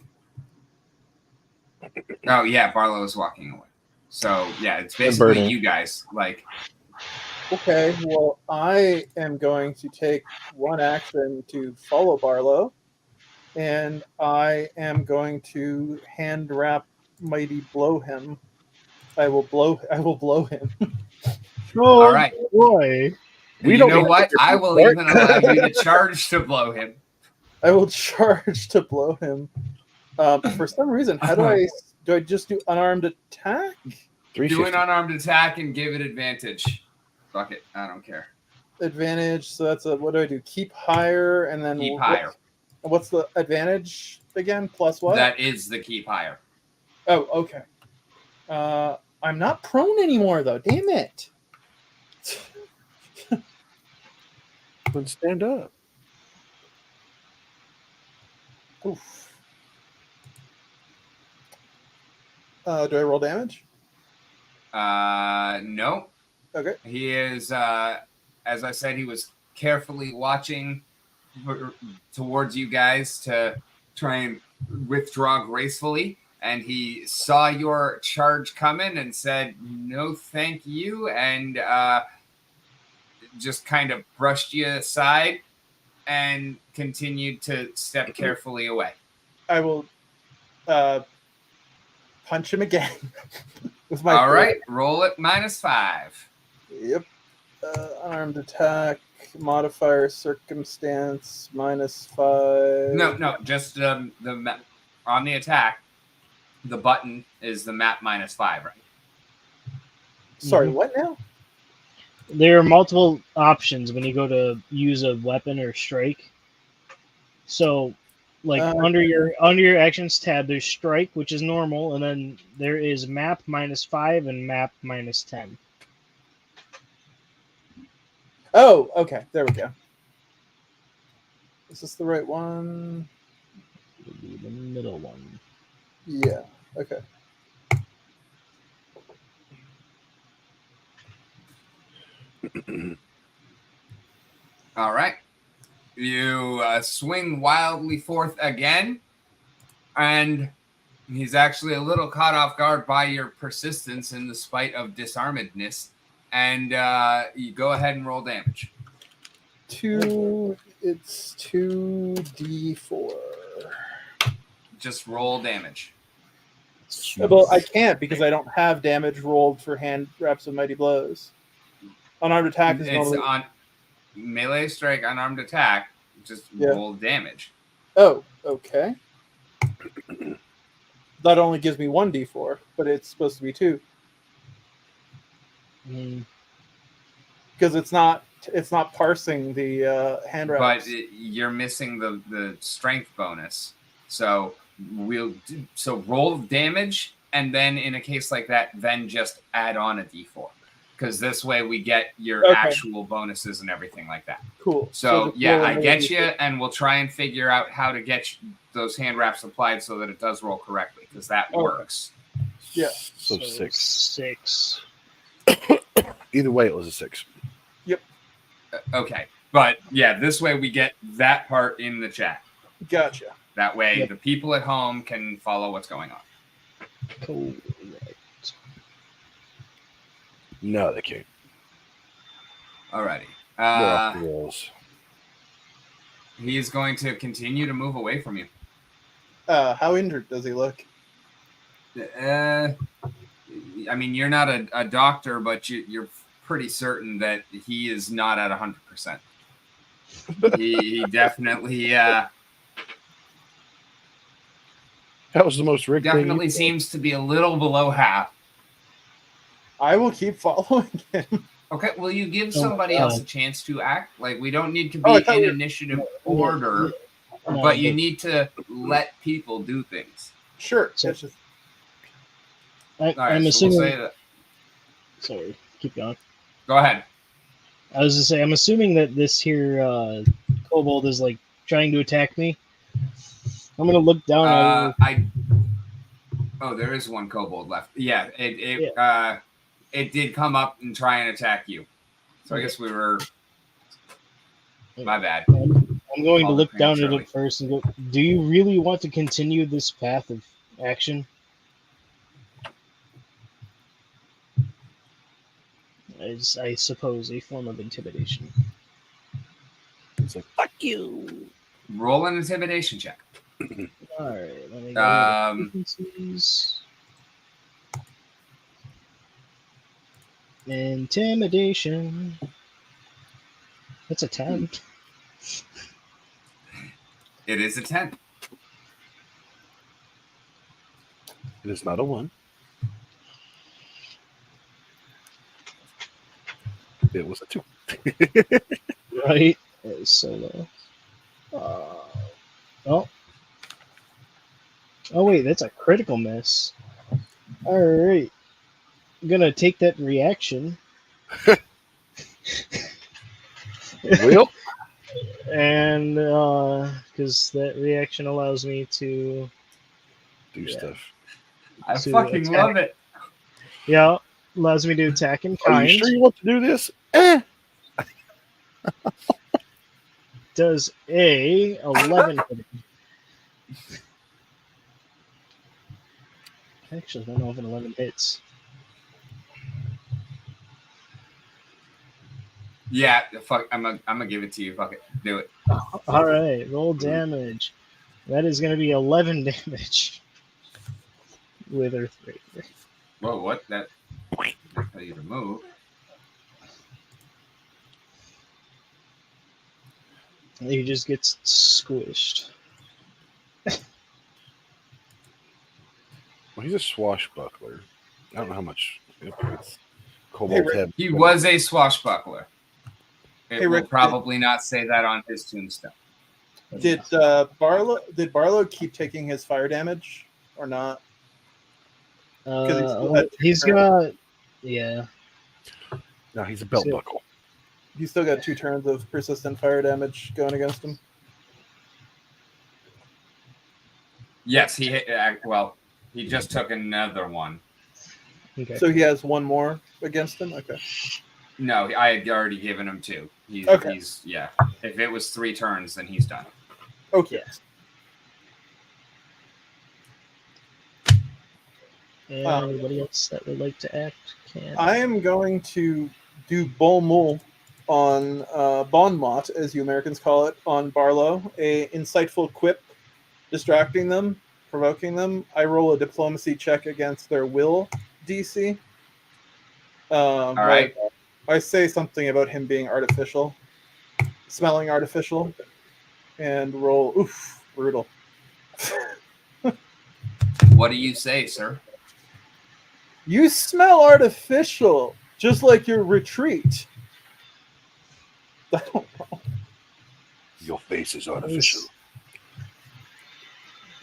Oh yeah, Barlow is walking away. So yeah, it's basically you guys. Like, okay, well, I am going to take one action to follow Barlow, and I am going to hand wrap Mighty Blow him. I will blow him. Oh, All right. boy. We You don't know need what? to I will report. even allow you to charge to blow him. I will charge to blow him. For some reason, how do I just do unarmed attack? Do 350. an unarmed attack and give it advantage. Fuck it. I don't care. Advantage. So that's what do I do? Keep higher and then Keep higher. What's the advantage again? Plus what? That is the keep higher. Oh, okay. I'm not prone anymore though. Damn it. Then stand up. Oof. Do I roll damage? No. Okay. He is, as I said, he was carefully watching towards you guys to try and withdraw gracefully. And he saw your charge coming and said, no, thank you. And just kind of brushed you aside and continued to step carefully away. I will punch him again. With my All right, roll it -5. Yep. Unarmed attack, modifier circumstance, -5. No, just on the attack, the button is the map -5, right? Sorry, what now? There are multiple options when you go to use a weapon or strike. So, like under your actions tab, there's strike, which is normal, and then there is map -5 and map -10. Oh, okay. There we go. Is this the right one? The middle one. Yeah. Okay. All right. You swing wildly forth again, and he's actually a little caught off guard by your persistence in the spite of disarmedness, and you go ahead and roll damage. It's 2d4. Just roll damage. Well, I can't because I don't have damage rolled for hand wraps of mighty blows. Unarmed attack is It's normally on melee strike, unarmed attack. Just roll damage. Oh, okay. That only gives me 1d4, but it's supposed to be 2. Because it's not parsing the hand wraps. But you're missing the strength bonus. So roll damage, and then in a case like that, then just add on a d4. Because this way we get your actual bonuses and everything like that. Cool. So yeah, I get you, and we'll try and figure out how to get those hand wraps applied so that it does roll correctly, because that works. Yeah. So 6. 6. Either way, it was a 6. Yep. Okay. But yeah, this way we get that part in the chat. Gotcha. That way the people at home can follow what's going on. Cool. No, they can't. Alrighty. They're off the walls. He is going to continue to move away from you. How injured does he look? I mean, you're not a doctor, but you're pretty certain that he is not at 100%. He definitely that was the most Rick definitely seems to be a little below half. I will keep following him. Okay, will you give somebody else a chance to act? Like, we don't need to be in initiative order, but you need to let people do things. Sure. I'm assuming. We'll say that. Sorry, keep going. Go ahead. I was to say, I'm assuming that this here kobold is like trying to attack me. I'm gonna look down. There is one kobold left. Yeah, it did come up and try and attack you. So I guess we were. My bad. I'm going to look down at it first and go, do you really want to continue this path of action? As I suppose a form of intimidation. It's like, fuck you. Roll an intimidation check. All right. Let me go. Intimidation. That's a 10. It is a 10. It is not a 1. It was a 2. Right? That is so low. Oh, wait, that's a critical miss. Alright. I'm gonna take that reaction. Well, And, because that reaction allows me to do stuff. I To fucking attack. love it. Yeah, allows me to attack in Are kind. you sure you want to do this? Does a 11 hit him? Actually, I don't know if an 11 hits. Yeah, fuck. I'm gonna give it to you. Fuck it. Do it. All right, roll damage. That is going to be 11 damage with Earthbreaker. Whoa, what? That tell you to move. He just gets squished. Well, he's a swashbuckler. I don't know how much it's Hey, Cobalt have. He was a swashbuckler. It Hey, will Rick, probably not say that on his tombstone. Did Barlow keep taking his fire damage or not? He's got, yeah. No, he's a belt buckle. He's still got 2 turns of persistent fire damage going against him. Yes, he hit. Well, he just took another one. Okay. So he has 1 more against him. Okay. No, I had already given him 2. Okay. He's yeah. If it was 3 turns, then he's done. Okay. Anybody else that would like to act can. I am going to do bon mot on bon mot, as you Americans call it, on Barlow. A insightful quip, distracting them, provoking them. I roll a diplomacy check against their will DC. All right. I say something about him being artificial, smelling artificial, and roll. Oof, brutal. What do you say, sir? You smell artificial, just like your retreat. I don't know. Your face is artificial.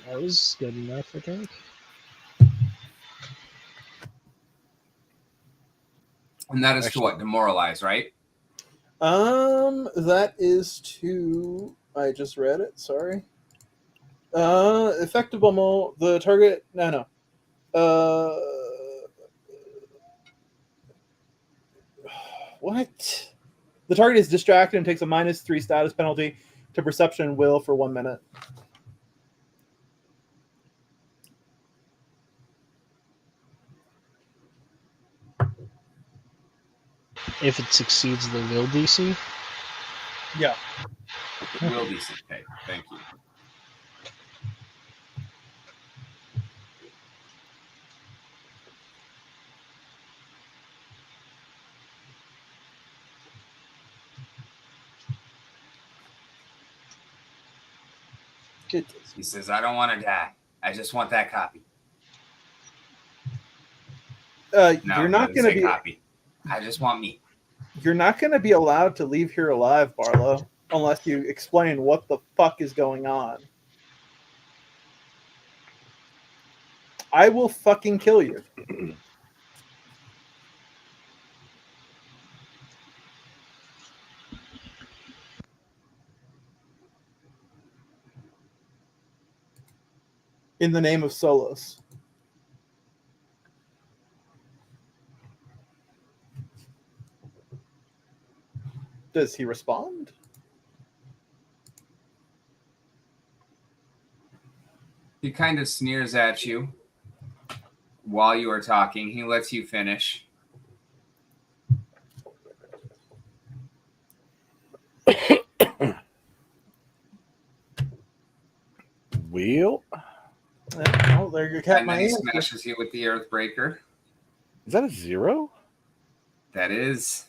That was good enough, I think. And that is to what? Demoralize, right? That is to. I just read it. Sorry. Effective Bomo. The target. No. What? The target is distracted and takes a -3 status penalty to perception and will for 1 minute. If it succeeds the will DC. Yeah. Will DC. Okay, thank you. He says, I don't want to die. I just want that copy. No, you're not going to be copy. I just want me. You're not going to be allowed to leave here alive, Barlow, unless you explain what the fuck is going on. I will fucking kill you. In the name of Solos. Does he respond? He kind of sneers at you while you are talking. He lets you finish. Well, there you got and my then he answer. smashes you with the Earthbreaker. Is that a 0? That is.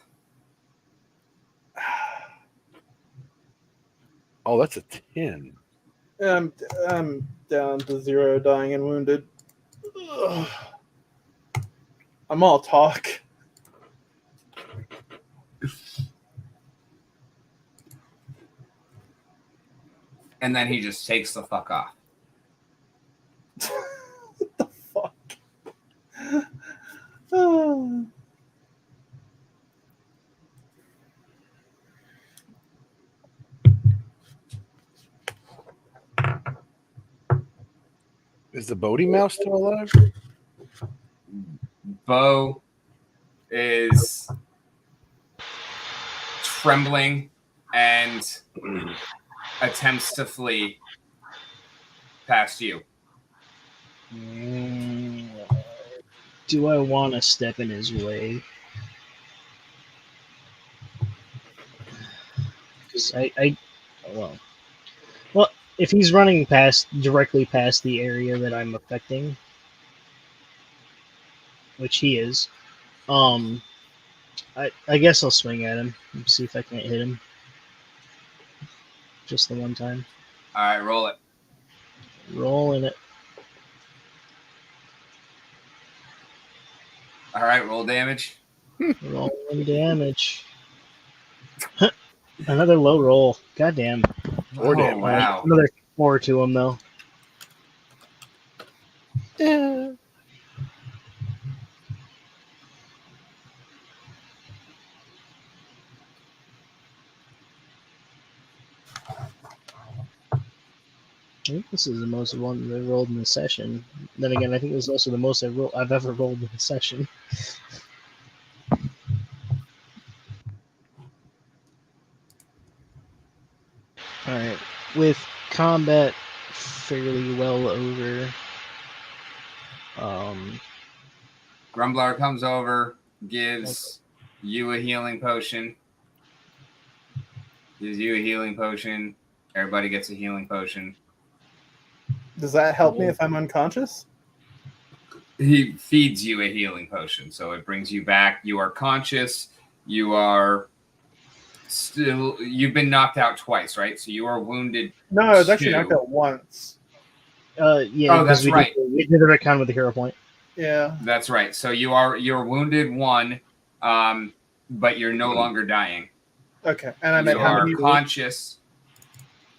Oh, that's a 10. I'm down to 0, dying and wounded. Ugh. I'm all talk. And then he just takes the fuck off. What the fuck? Oh. Is the Bodie mouse still alive? Bo is trembling and attempts to flee past you. Do I want to step in his way? Because well, if he's running directly past the area that I'm affecting, which he is, I guess I'll swing at him and see if I can't hit him. Just the one time. All right, roll it. Rolling it. All right, roll damage. Rolling damage. Another low roll. Goddamn. Or damage. Wow. Another 4 to him, though. Yeah. I think this is the most one I rolled in the session. Then again, I think it was also the most I've ever rolled in a session. Alright. With combat fairly well over, Grumbler comes over, gives you a healing potion. Gives you a healing potion. Everybody gets a healing potion. Does that help me if I'm unconscious? He feeds you a healing potion, so it brings you back. You are conscious. You are still. You've been knocked out twice, right? So you are wounded. No, I was actually knocked out once. Yeah. Oh, that's right. We did the retcon with the hero point. Yeah. That's right. So you're wounded 1, but you're no longer dying. Okay, and I'm You at how are many? conscious.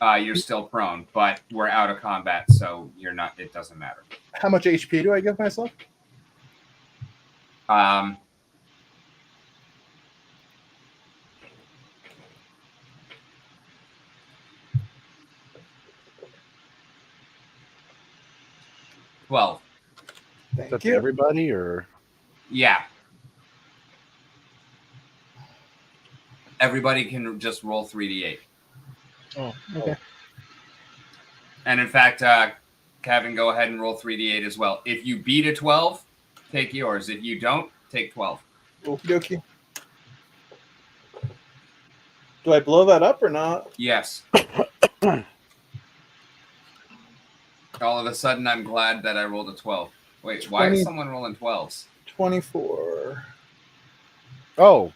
You're still prone, but we're out of combat, so you're not. It doesn't matter. How much HP do I give myself? 12. Thank That's you. everybody, or Yeah. Everybody can just roll 3d8. Oh, okay. And in fact, Kevin, go ahead and roll 3d8 as well. If you beat a 12, take yours. If you don't, take 12. Okie dokie. Do I blow that up or not? Yes. All of a sudden, I'm glad that I rolled a 12. Wait, why is someone rolling 12s? 24. oh,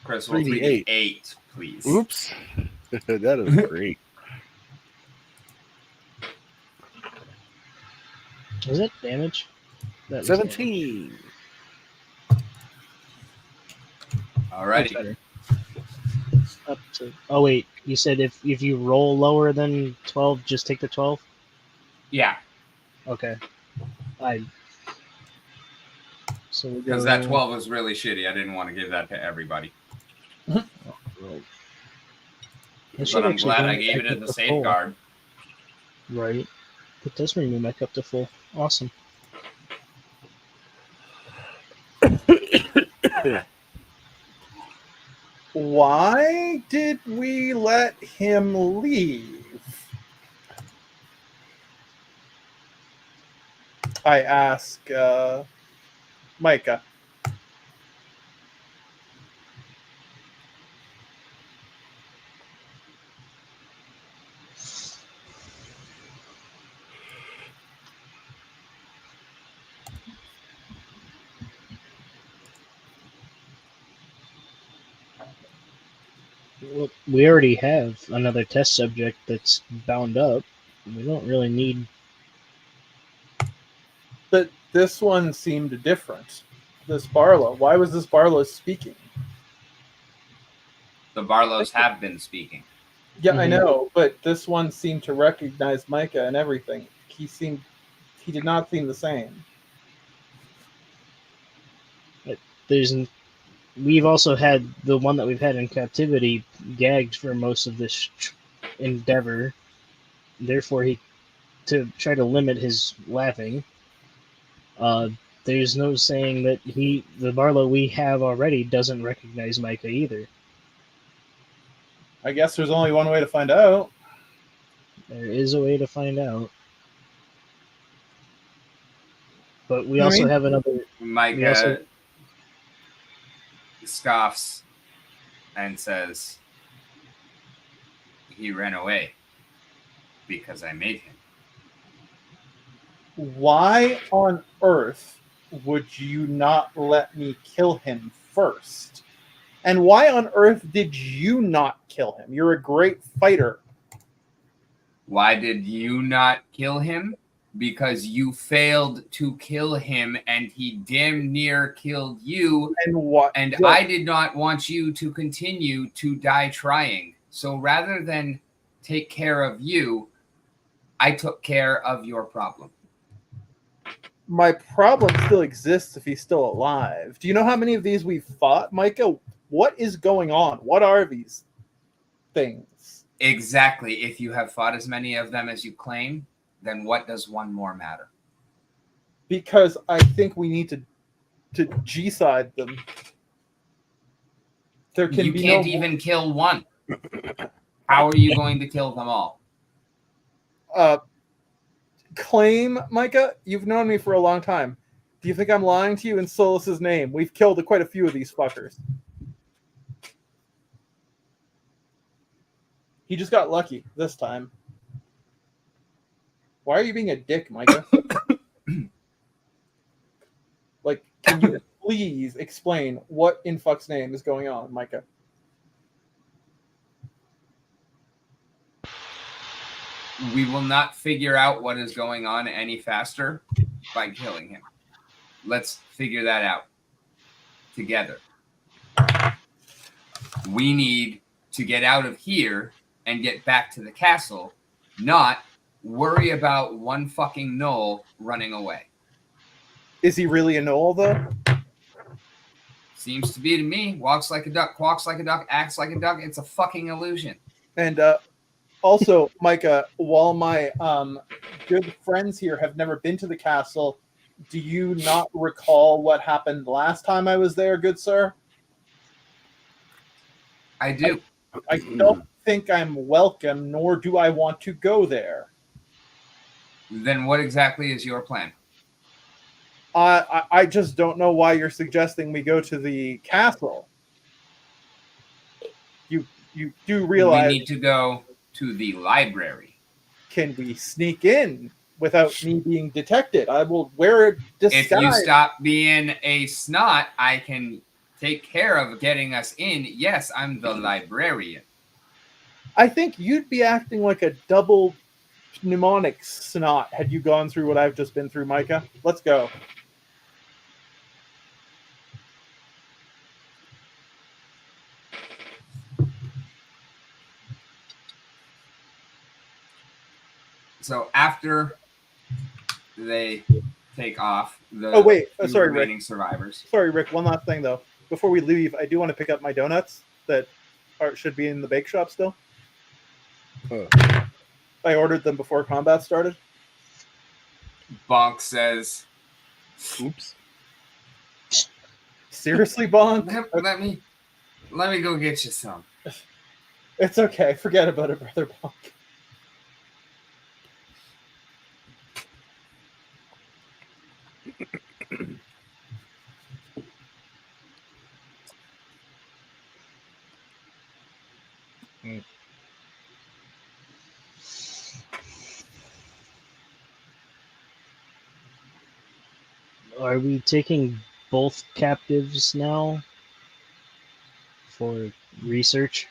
Chris, roll 3d8. 3d8, please. Oops. That is great. Was it damage? That was 17. Alrighty. better. Up to. Oh wait, you said if you roll lower than 12, just take the 12. Yeah, Okay. So we go. because that 12 was really shitty. I didn't want to give that to everybody. That But should I'm actually glad bring I it gave back it as up a to safeguard. full. Right. It does bring me back up to full. Awesome. Why did we let him leave? I ask Micah. Well, we already have another test subject that's bound up. We don't really need. But this one seemed different. This Barlow. Why was this Barlow speaking? The Barlows have been speaking. Yeah, I know, but this one seemed to recognize Micah and everything. He did not seem the same. We've also had the one that we've had in captivity gagged for most of this endeavor. Therefore, to try to limit his laughing. There's no saying that the Barlow we have already doesn't recognize Micah either. I guess there's only one way to find out. There is a way to find out. But we also have another. Micah scoffs and says, he ran away because I made him. Why on earth would you not let me kill him first? And why on earth did you not kill him? You're a great fighter. Why did you not kill him? Because you failed to kill him and he damn near killed you. And what? And I did not want you to continue to die trying. So rather than take care of you, I took care of your problem. My problem still exists if he's still alive. Do you know how many of these we've fought, Micah? What is going on? What are these things? Exactly. If you have fought as many of them as you claim, then what does one more matter? Because I think we need to G-side them. You can't even kill one. How are you going to kill them all? Claim, Micah, you've known me for a long time. Do you think I'm lying to you in Solus's name? We've killed quite a few of these fuckers. He just got lucky this time. Why are you being a dick, Micah? Like, can you please explain what in fuck's name is going on, Micah? We will not figure out what is going on any faster by killing him. Let's figure that out together. We need to get out of here and get back to the castle, not worry about one fucking gnoll running away. Is he really a gnoll, though? Seems to be to me. Walks like a duck, quacks like a duck, acts like a duck. It's a fucking illusion. And also, Micah, while my good friends here have never been to the castle, do you not recall what happened last time I was there, good sir? I do. I don't think I'm welcome, nor do I want to go there. Then what exactly is your plan? I just don't know why you're suggesting we go to the castle. You do realize we need to go to the library. Can we sneak in without me being detected? I will wear a disguise. If you stop being a snot, I can take care of getting us in. Yes, I'm the librarian. I think you'd be acting like a double mnemonic snot had you gone through what I've just been through, Micah. Let's go. So after they take off, the sorry, remaining Rick. survivors. Sorry, Rick. One last thing, though. Before we leave, I do want to pick up my donuts that should be in the bake shop still. I ordered them before combat started. Bonk says, "Oops." Seriously, Bonk? Let me go get you some. It's okay. Forget about it, brother Bonk. Are we taking both captives now for research?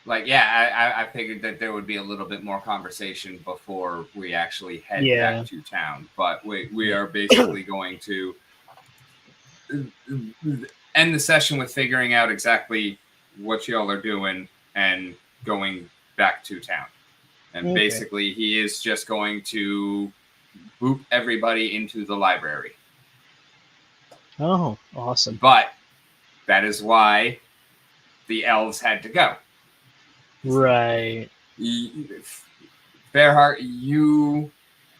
I figured that there would be a little bit more conversation before we actually head back to town. But we are basically going to end the session with figuring out exactly what y'all are doing and going back to town. And basically, he is just going to boot everybody into the library. Oh, awesome. But that is why the elves had to go. Right. Fairheart, you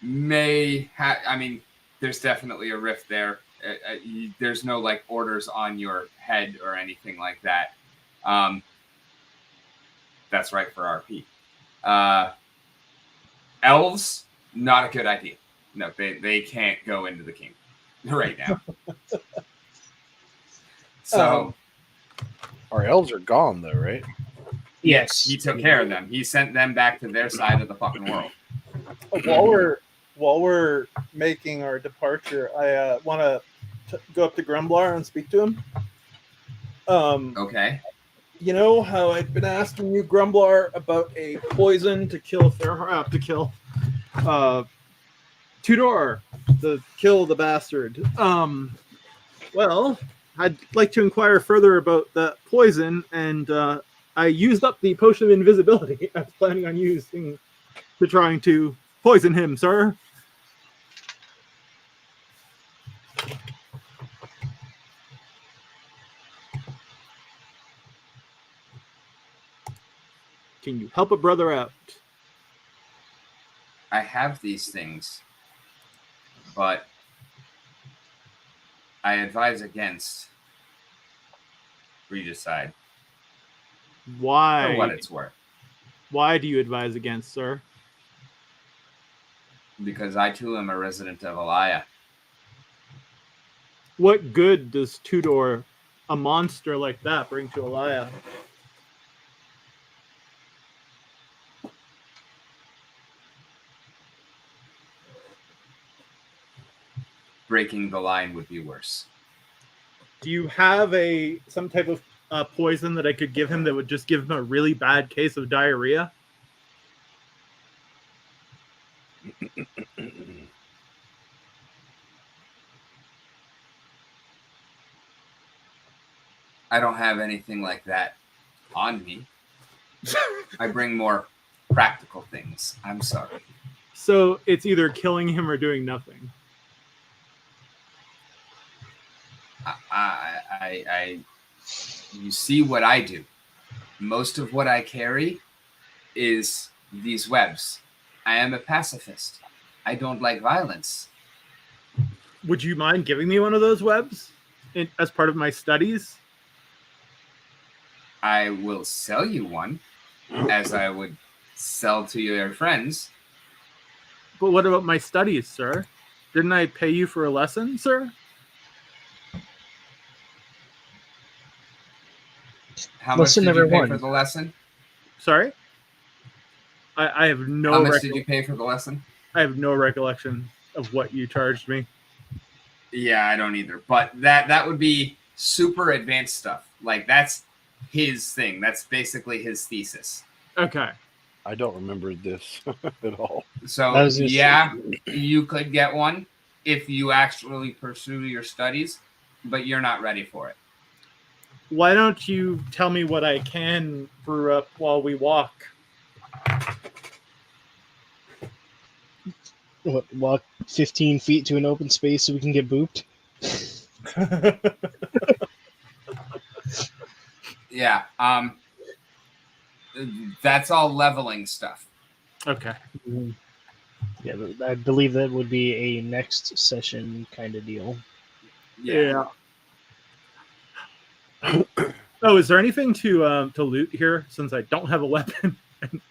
may have... I mean, there's definitely a rift there. There's no, like, orders on your head or anything like that. That's right for RP. Elves, not a good idea. No, they can't go into the king right now. So... our elves are gone, though, right? Yes. He took care of them. He sent them back to their side of the fucking world. While we're making our departure, I want to go up to Grumblar and speak to him. Okay. You know how I'd been asking you, Grumblar, about a poison to kill Tudor, to kill the bastard. Well, I'd like to inquire further about that poison, and I used up the potion of invisibility I was planning on using to trying to poison him, sir. Can you help a brother out? I have these things, but I advise against regicide. Why? For what it's worth. Why do you advise against, sir? Because I too am a resident of Alayara. What good does Tudor, a monster like that, bring to Alayara? Breaking the line would be worse. Do you have some type of poison that I could give him that would just give him a really bad case of diarrhea? I don't have anything like that on me. I bring more practical things. I'm sorry. So it's either killing him or doing nothing. You see what I do. Most of what I carry is these webs. I am a pacifist. I don't like violence. Would you mind giving me one of those webs as part of my studies? I will sell you one, as I would sell to your friends. But what about my studies, sir? Didn't I pay you for a lesson, sir? How much did you pay for the lesson? Sorry? I have no... How much did you pay for the lesson? I have no recollection of what you charged me. Yeah, I don't either. But that would be super advanced stuff. Like, that's his thing. That's basically his thesis. Okay. I don't remember this at all. So, yeah, you could get one if you actually pursue your studies, but you're not ready for it. Why don't you tell me what I can brew up while we walk? Walk 15 feet to an open space so we can get booped? Yeah. That's all leveling stuff. Okay. Mm-hmm. Yeah, I believe that would be a next session kind of deal. Yeah. Oh, is there anything to loot here since I don't have a weapon and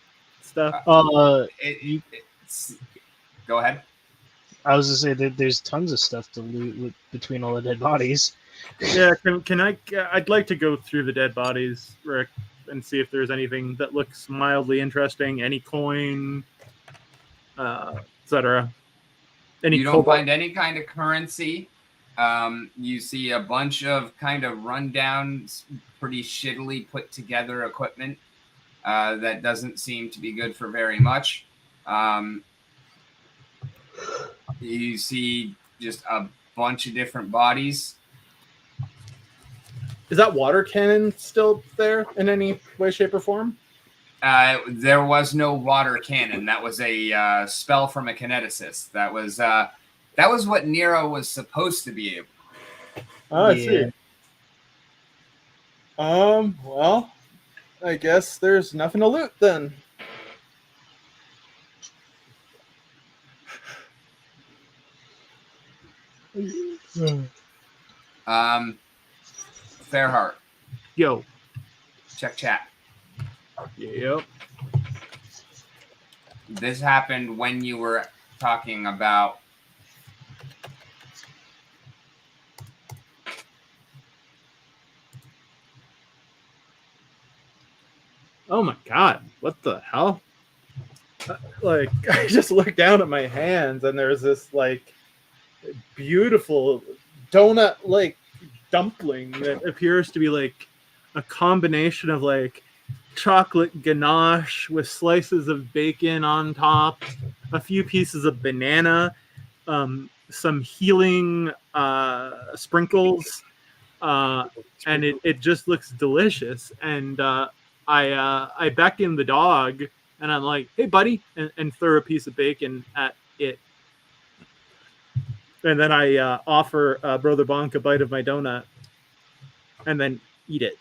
stuff? Go ahead. I was gonna say that there's tons of stuff to loot between all the dead bodies. Yeah, can I? I'd like to go through the dead bodies, Rick, and see if there's anything that looks mildly interesting. Any coin, etc. You don't find any kind of currency. You see a bunch of kind of rundown, pretty shittily put together equipment. that doesn't seem to be good for very much. You see just a bunch of different bodies. Is that water cannon still there in any way, shape, or form? There was no water cannon. That was a spell from a kineticist. That was what Nero was supposed to be able. Oh, I see. Well, I guess there's nothing to loot then. Fairheart. Yo. Check chat. Yep. This happened when you were talking about Oh my god, what the hell? Like, I just looked down at my hands and there's this like beautiful donut like dumpling that appears to be like a combination of like chocolate ganache with slices of bacon on top, a few pieces of banana, some healing sprinkles, and it just looks delicious. And I beckon the dog and I'm like, hey buddy, and throw a piece of bacon at it. And then I offer Brother Bonk a bite of my donut and then eat it.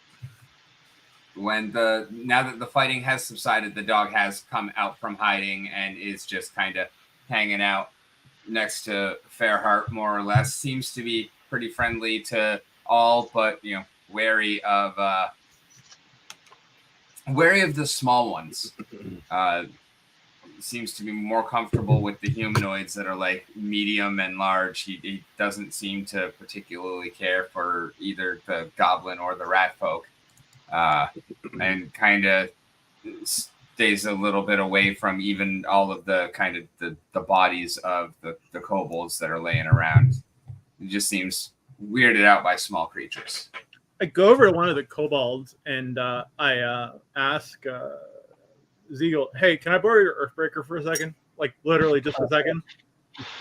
Now that the fighting has subsided, the dog has come out from hiding and is just kind of hanging out next to Fairheart, more or less. Seems to be pretty friendly to all, but wary of the small ones. Seems to be more comfortable with the humanoids that are like medium and large. He doesn't seem to particularly care for either the goblin or the rat folk. And kind of stays a little bit away from even all of the kind of the bodies of the kobolds that are laying around. It just seems weirded out by small creatures. I go over to one of the kobolds and I ask Zeagle, hey, can I borrow your Earthbreaker for a second? Like literally just a second.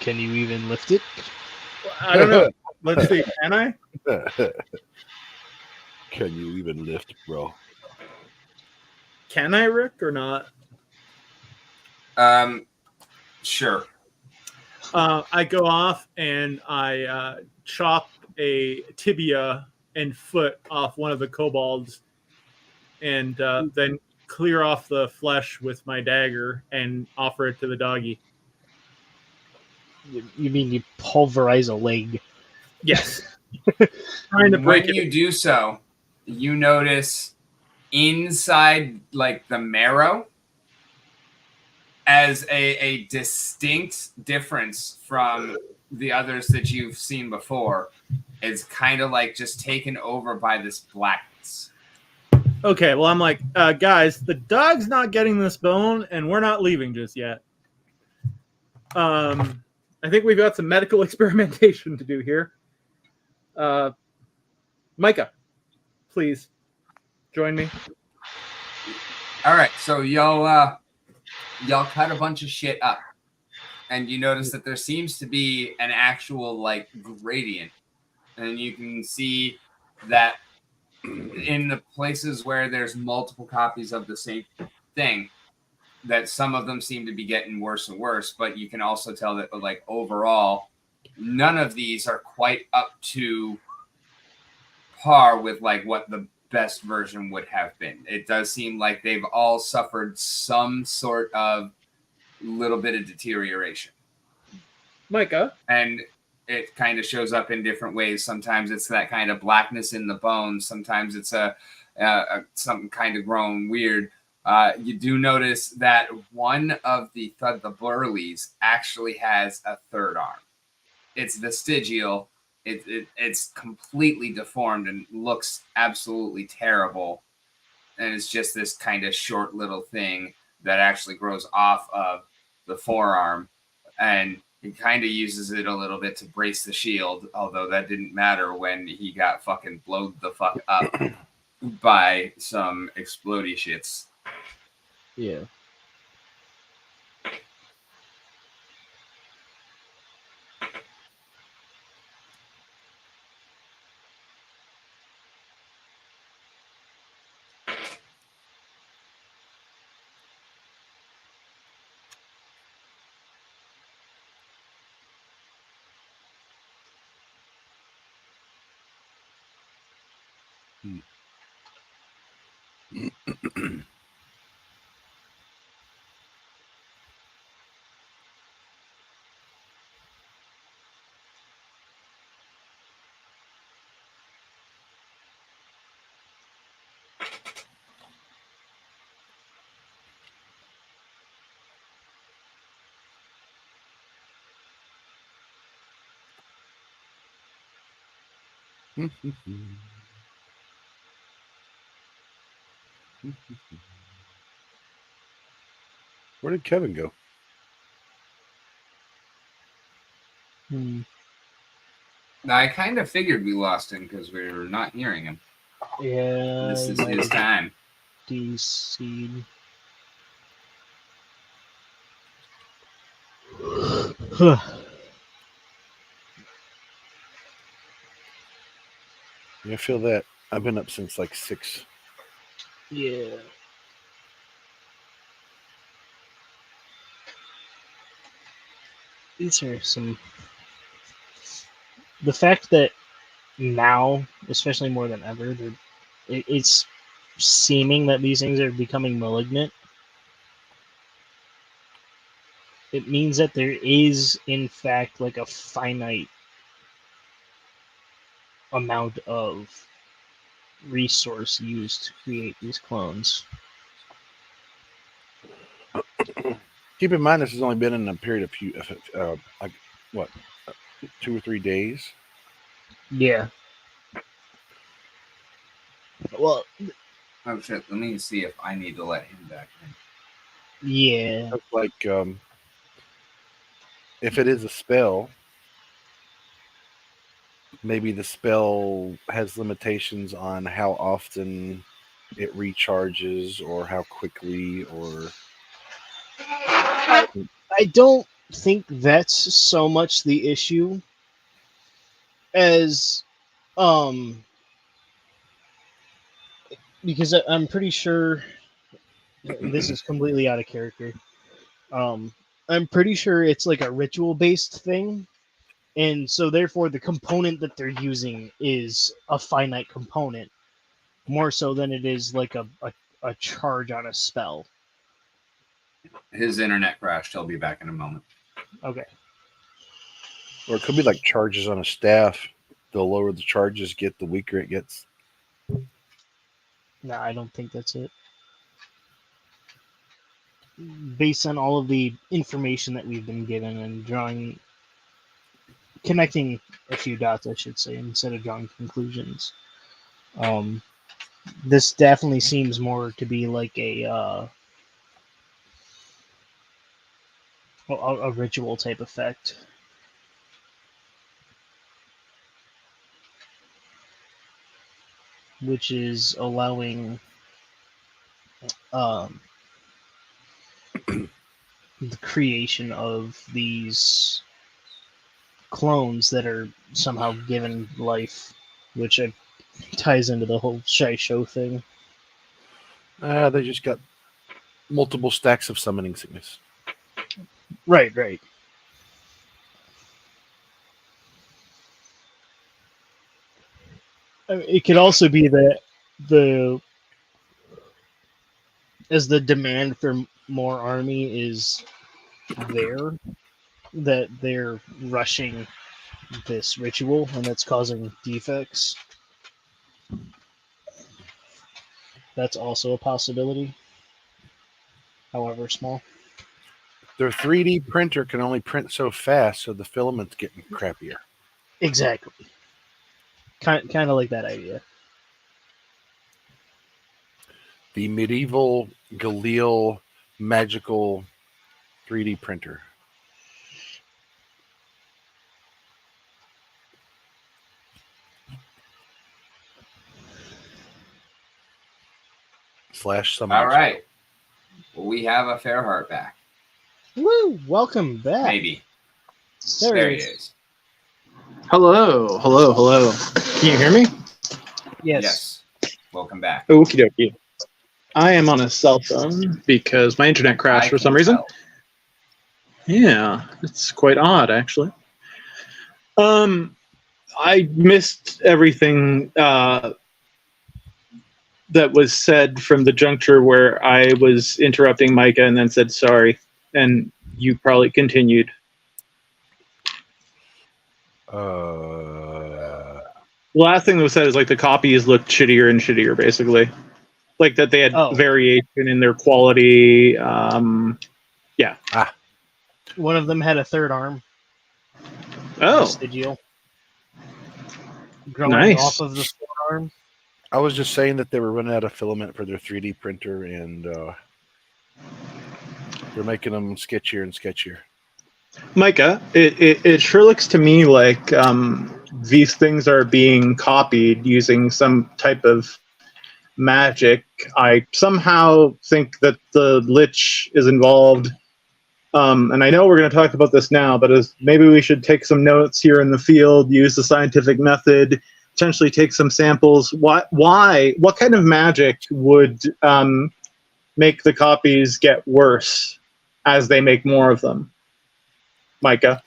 Can you even lift it? I don't know. Let's see. Can I? Can you even lift, bro? Can I, Rick, or not? Sure. I go off and I chop a tibia and foot off one of the kobolds and then clear off the flesh with my dagger and offer it to the doggy. You mean you pulverize a leg? Yes. Trying to break when you do so, you notice inside like the marrow as a distinct difference from the others that you've seen before. It's kind of like just taken over by this blackness. Okay, well, I'm like, guys, the dog's not getting this bone, and we're not leaving just yet. I think we've got some medical experimentation to do here. Micah, please join me. All right, so y'all cut a bunch of shit up, and you notice that there seems to be an actual like gradient, and you can see that in the places where there's multiple copies of the same thing, that some of them seem to be getting worse and worse, but you can also tell that like overall, none of these are quite up to par with like what the best version would have been. It does seem like they've all suffered some sort of little bit of deterioration. Micah. And it kind of shows up in different ways. Sometimes it's that kind of blackness in the bones. Sometimes it's something kind of grown weird. You do notice that one of the burleys actually has a third arm. It's vestigial. It's completely deformed and looks absolutely terrible. And it's just this kind of short little thing that actually grows off of the forearm. And he kind of uses it a little bit to brace the shield, although that didn't matter when he got fucking blowed the fuck up by some explodey shits. Yeah. Where did Kevin go? Now, I kind of figured we lost him because we were not hearing him. Yeah. This is his time. DC. I feel that. I've been up since like 6. Yeah. These are some. The fact that now, especially more than ever, it's seeming that these things are becoming malignant. It means that there is, in fact, like a finite amount of resource used to create these clones. Keep in mind, this has only been in a period of like what, 2 or 3 days. Yeah. Well. Oh shit! Let me see if I need to let him back in. Yeah. It's like if it is a spell, maybe the spell has limitations on how often it recharges or how quickly or. I don't think that's so much the issue as because I'm pretty sure this is completely out of character. I'm pretty sure it's like a ritual based thing, and so therefore the component that they're using is a finite component more so than it is like a charge on a spell. His internet crashed. He'll be back in a moment. Okay. Or it could be like charges on a staff. The lower the charges get, the weaker it gets. No, I don't think that's it. Based on all of the information that we've been given and connecting a few dots, I should say, instead of drawing conclusions. This definitely seems more to be like a ritual type effect. Which is allowing the creation of these clones that are somehow given life, which ties into the whole shy show thing. They just got multiple stacks of summoning sickness. Right. I mean, it could also be that as the demand for more army is there, that they're rushing this ritual and that's causing defects. That's also a possibility, however small. Their 3D printer can only print so fast, so the filament's getting crappier. Exactly. Kind of like that idea. The medieval Galil magical 3D printer. /summon. All right. we have a Fairheart back. Woo! Welcome back. Maybe. There He he is. is. Hello. Can you hear me? Yes. Welcome back. Okie dokie. I am on a cell phone because my internet crashed for some reason. Tell. Yeah, it's quite odd, actually. I missed everything that was said from the juncture where I was interrupting Micah and then said sorry, and you probably continued. The last thing that was said is like the copies looked shittier and shittier, basically. Like that they had variation in their quality. Yeah. One of them had a third arm. Oh. Vestigial. Growing Nice. off of the forearm. I was just saying that they were running out of filament for their 3D printer, and they're making them sketchier and sketchier. Micah, it sure looks to me like these things are being copied using some type of magic. I somehow think that the Lich is involved. And I know we're going to talk about this now, but maybe we should take some notes here in the field, use the scientific method, potentially take some samples. What kind of magic would make the copies get worse as they make more of them? Micah?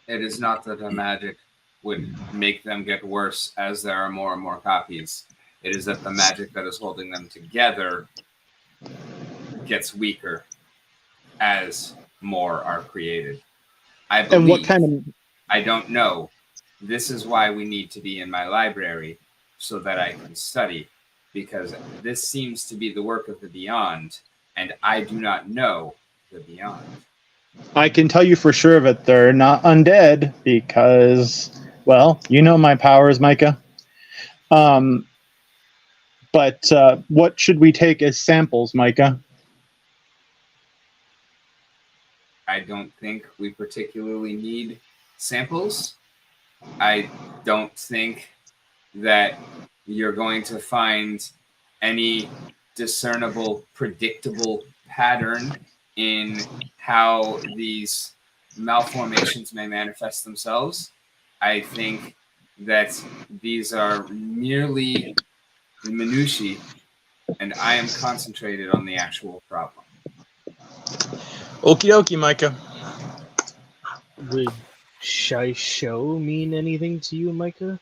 It is not that the magic would make them get worse as there are more and more copies. It is that the magic that is holding them together gets weaker as more are created. I believe, and what kind of... I don't know. This is why we need to be in my library so that I can study, because this seems to be the work of the Beyond, and I do not know the Beyond. I can tell you for sure that they're not undead because, well, you know my powers, Micah. But what should we take as samples, Micah? I don't think we particularly need samples. I don't think that you're going to find any discernible, predictable pattern in how these malformations may manifest themselves. I think that these are merely minutiae, and I am concentrated on the actual problem. Okie dokie, Micah. Would Shy Show mean anything to you, Micah?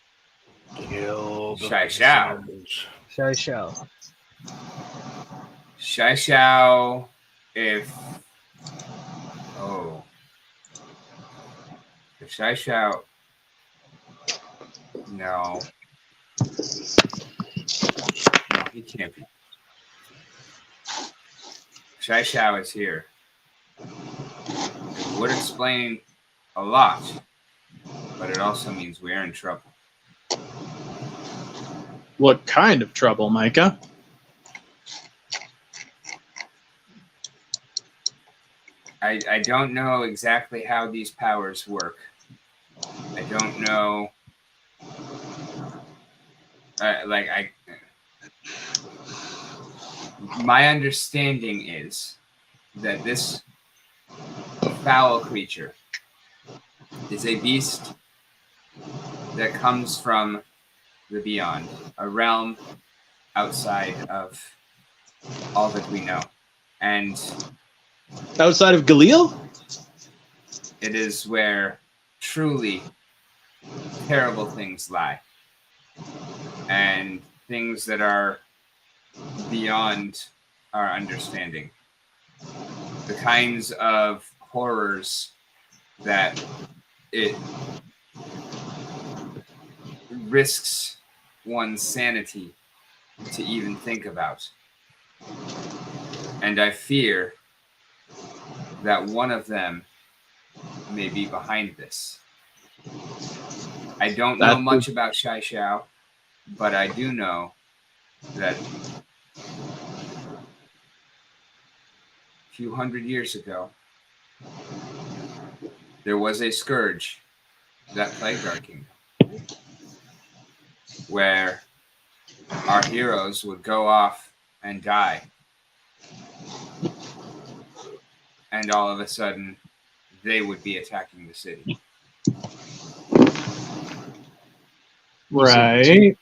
Kill the Shy Shao. Shy Show. Shy Shao, if Shy Shao, no, he can't be. Shy Shao is here. It would explain a lot, but it also means we're in trouble. What kind of trouble, Micah? I don't know exactly how these powers work. I don't know. My understanding is that this foul creature is a beast that comes from the Beyond, a realm outside of all that we know. And outside of Galil? It is where truly terrible things lie. And things that are beyond our understanding. The kinds of horrors that it risks one's sanity to even think about. And I fear that one of them may be behind this. I don't know much about Shy Shao, but I do know that a few hundred years ago, there was a scourge that plagued our kingdom, where our heroes would go off and die And all of a sudden, they would be attacking the city. Right.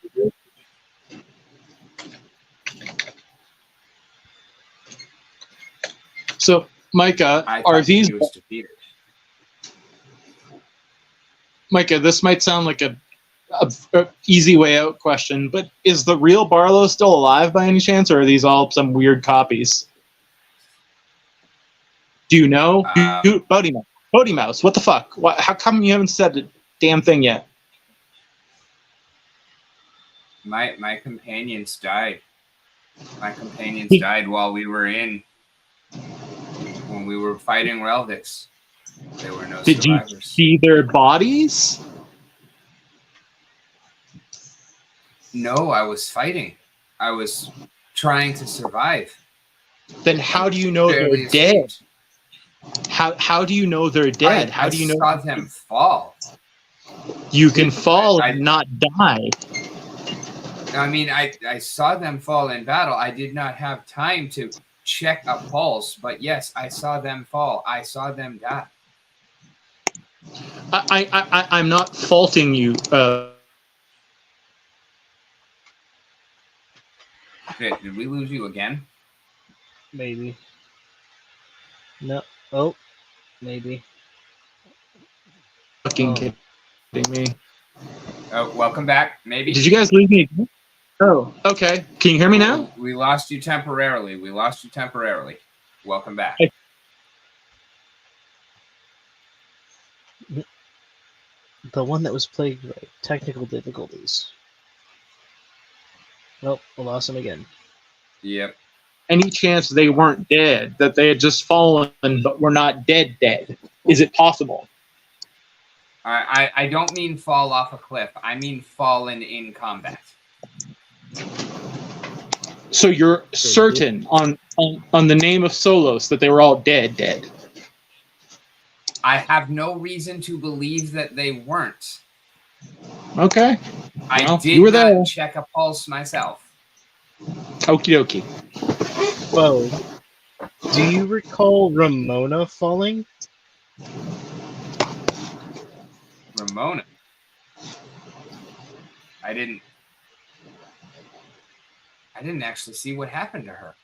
So, Micah, are these... Micah, this might sound like a easy way out question, but is the real Barlow still alive by any chance, or are these all some weird copies? Do you know? Bodie Mouse, what the fuck? How come you haven't said a damn thing yet? My companions died. My companions died while we were when we were fighting Relvix. There were no survivors. Did you see their bodies? No, I was fighting. I was trying to survive. Then how do you know they're dead? How do you know they're dead? How do you know? I saw them fall. You can fall and not die. I mean, I saw them fall in battle. I did not have time to check a pulse, but yes, I saw them fall. I saw them die. I'm not faulting you. Did we lose you again? Maybe. No. Oh, maybe. Fucking kidding me. Oh, welcome back. Maybe. Did you guys lose me again? Oh, okay. Can you hear me now? We lost you temporarily. Welcome back. The one that was plagued by technical difficulties. Nope, we lost him again. Yep. Any chance they weren't dead, that they had just fallen but were not dead? Is it possible? I don't mean fall off a cliff. I mean fallen in combat. So you're certain on the name of Solos that they were all dead? I have no reason to believe that they weren't. Okay. I did not check a pulse myself. Okie dokie. Whoa. Do you recall Ramona falling? Ramona? I didn't actually see what happened to her.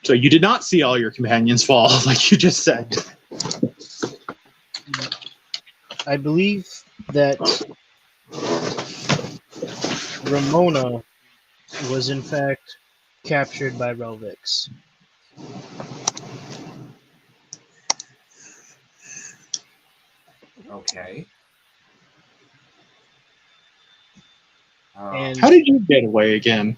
So you did not see all your companions fall, like you just said. I believe that Ramona was in fact captured by Relvix. Okay. And how did you get away again?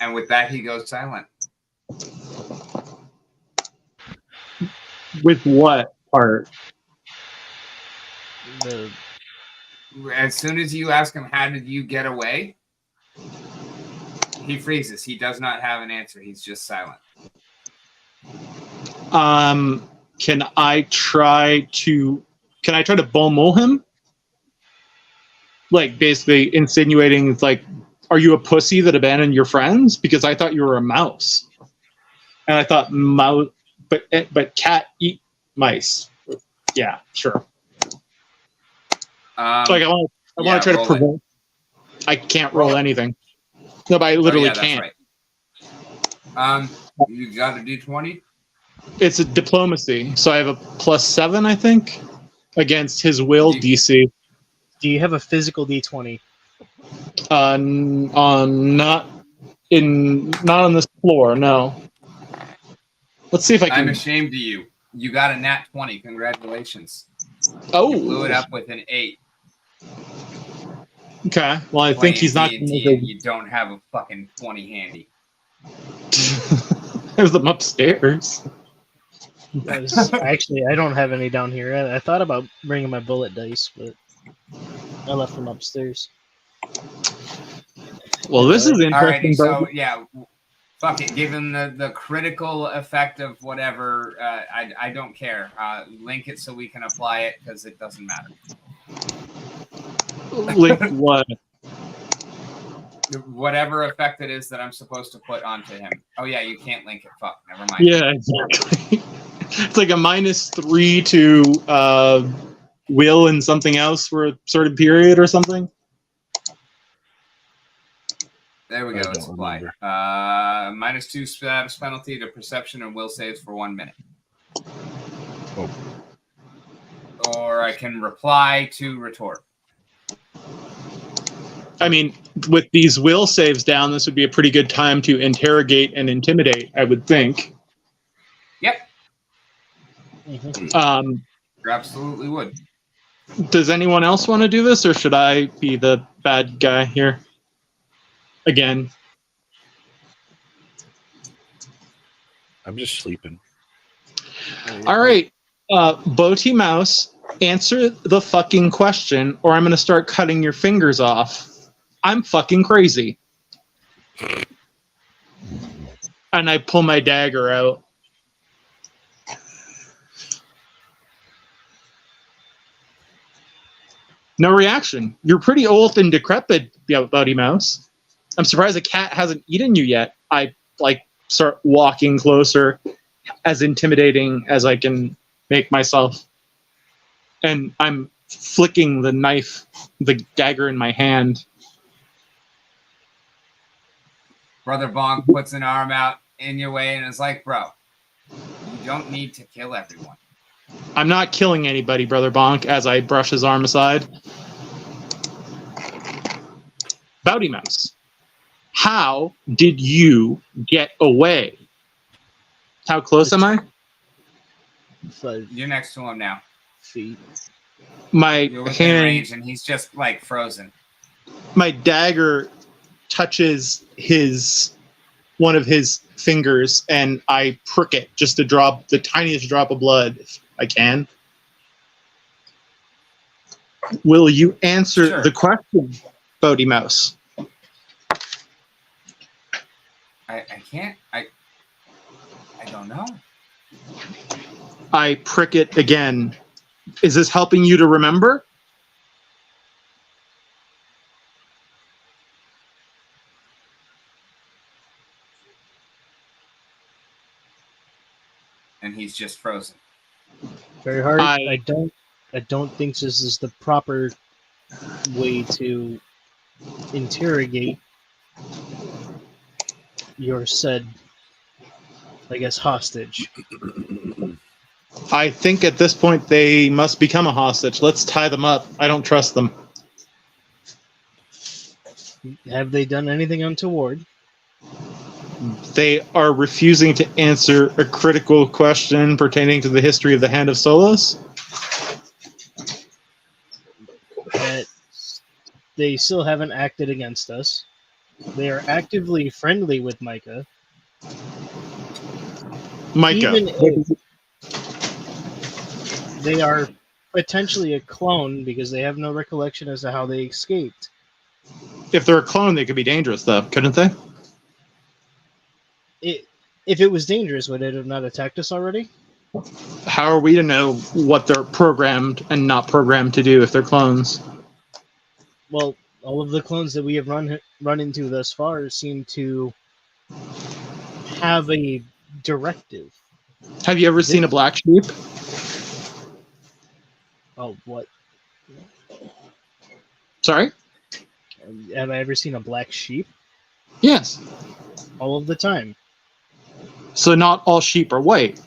And with that, he goes silent. With what part? As soon as you ask him, how did you get away? He freezes. He does not have an answer. He's just silent. Can I try to bon mot him? Like basically insinuating like, are you a pussy that abandoned your friends? Because I thought you were a mouse. And I thought mouse, but cat eat mice. Yeah, sure. Like I want to try to provoke. I can't roll anything. No, but I literally can't. Right. You got a D20? It's a diplomacy, so I have a +7, I think, against his will DC. Do you have a physical D20? Not on this floor, no. Let's see if I can. I'm ashamed of you. You got a nat 20. Congratulations. Oh. You blew it up with an 8. Okay. Well, I think he's not. You don't have a fucking 20 handy. There's them upstairs. Actually, I don't have any down here. I thought about bringing my bullet dice, but I left them upstairs. Well, this is interesting. Alrighty, so yeah. Fuck it, give him the critical effect of whatever. I don't care. Link it so we can apply it because it doesn't matter. Link what? Whatever effect it is that I'm supposed to put onto him. Oh yeah, you can't link it. Fuck, never mind. Yeah, exactly. It's like a -3 to will and something else for a certain period or something. There we go. It's applied. -2 status penalty to perception and will saves for 1 minute. Oh. Or I can reply to retort. I mean, with these will saves down, this would be a pretty good time to interrogate and intimidate, I would think. Yep. You absolutely would. Does anyone else want to do this, or should I be the bad guy here? Again. I'm just sleeping. All right. Boaty Mouse, answer the fucking question, or I'm going to start cutting your fingers off. I'm fucking crazy. And I pull my dagger out. No reaction. You're pretty old and decrepit, Boaty Mouse. I'm surprised the cat hasn't eaten you yet. I start walking closer, as intimidating as I can make myself. And I'm flicking the knife, the dagger in my hand. Brother Bonk puts an arm out in your way and is like, bro, you don't need to kill everyone. I'm not killing anybody, Brother Bonk, as I brush his arm aside. Boaty Mouse, how did you get away? How close am I? 5 You're next to him now. feet. You're within range, and he's just like frozen. My dagger touches one of his fingers, and I prick it just to drop the tiniest drop of blood if I can. Will you answer the question, Boaty Mouse? I can't. I don't know. I prick it again. Is this helping you to remember? And he's just frozen. Very hard. I don't think this is the proper way to interrogate your said, I guess, hostage. I think at this point they must become a hostage. Let's tie them up. I don't trust them. Have they done anything untoward? They are refusing to answer a critical question pertaining to the history of the Hand of Solos. They still haven't acted against us. They are actively friendly with Micah. Even if they are potentially a clone because they have no recollection as to how they escaped. If they're a clone, they could be dangerous, though, couldn't they? If it was dangerous, would it have not attacked us already? How are we to know what they're programmed and not programmed to do if they're clones? Well, all of the clones that we have run into thus far seem to have a directive. Have you ever seen a black sheep? Oh, what? Sorry? Have I ever seen a black sheep? Yes. All of the time. So not all sheep are white.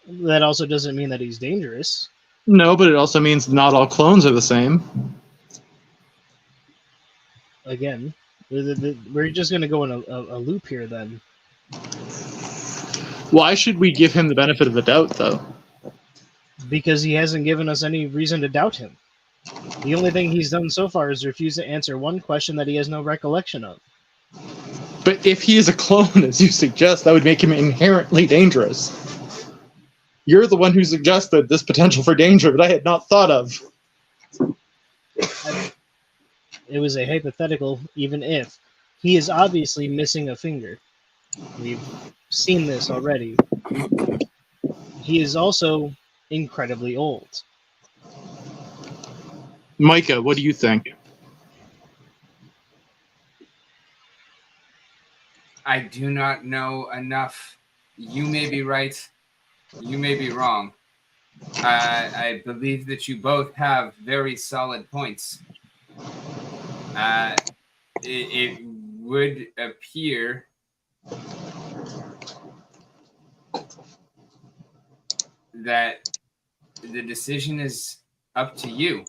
That also doesn't mean that he's dangerous. No, but it also means not all clones are the same. Again, we're just going to go in a loop here then. Why should we give him the benefit of the doubt, though? Because he hasn't given us any reason to doubt him. The only thing he's done so far is refuse to answer one question that he has no recollection of. But if he is a clone, as you suggest, that would make him inherently dangerous. You're the one who suggested this potential for danger that I had not thought of. It was a hypothetical, even if. he is obviously missing a finger. We've seen this already. He is also incredibly old. Micah, what do you think? I do not know enough. You may be right. You may be wrong. I believe that you both have very solid points. It would appear that the decision is up to you.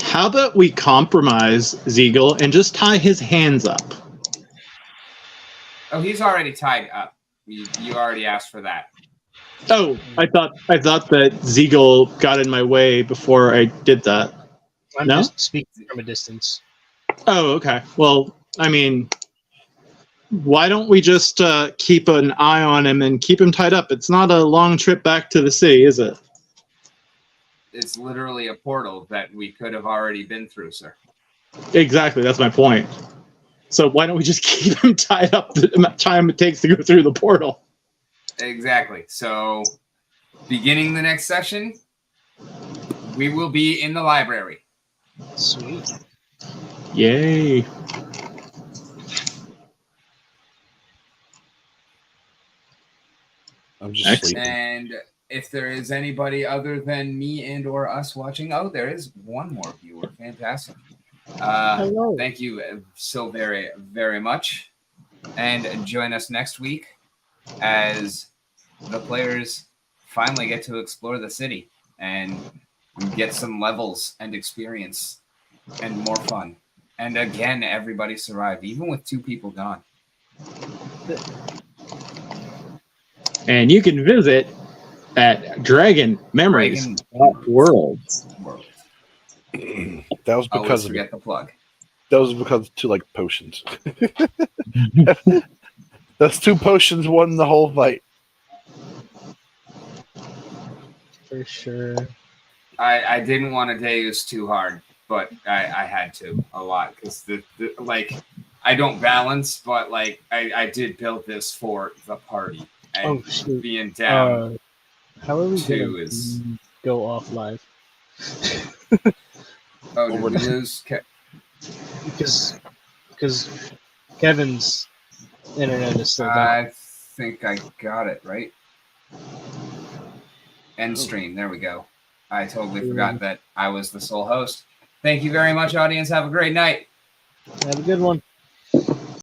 How about we compromise Ziegel and just tie his hands up? Oh, he's already tied up. You already asked for that. Oh, I thought that Ziegel got in my way before I did that. I'm No? just speaking from a distance. Oh, okay. Well, I mean, why don't we just keep an eye on him and keep him tied up? It's not a long trip back to the sea, is it? It's literally a portal that we could have already been through, sir. Exactly. That's my point. So why don't we just keep him tied up the amount of time it takes to go through the portal? Exactly. So, beginning the next session, we will be in the library. Sweet. Yay. I'm just Excellent. sleeping. And if there is anybody other than me and or us watching, oh, there is one more viewer. Fantastic. Hello. Thank you so very, very much. And join us next week as the players finally get to explore the city and get some levels and experience and more fun. And again, everybody survived, even with 2 people gone. And you can visit at Dragon Memories World. That was Always because of forget the plug. that was because of 2 like potions. Those 2 potions won the whole fight. For sure. I didn't want to Deus too hard, but I had to a lot because the like I don't balance, but like I did build this for the party and being down. How are we 2 gonna is go off live? oh, did we lose? Because Kevin's internet is still down. I think I got it right. End stream. There we go. I totally forgot that I was the sole host. Thank you very much, audience. Have a great night. Have a good one.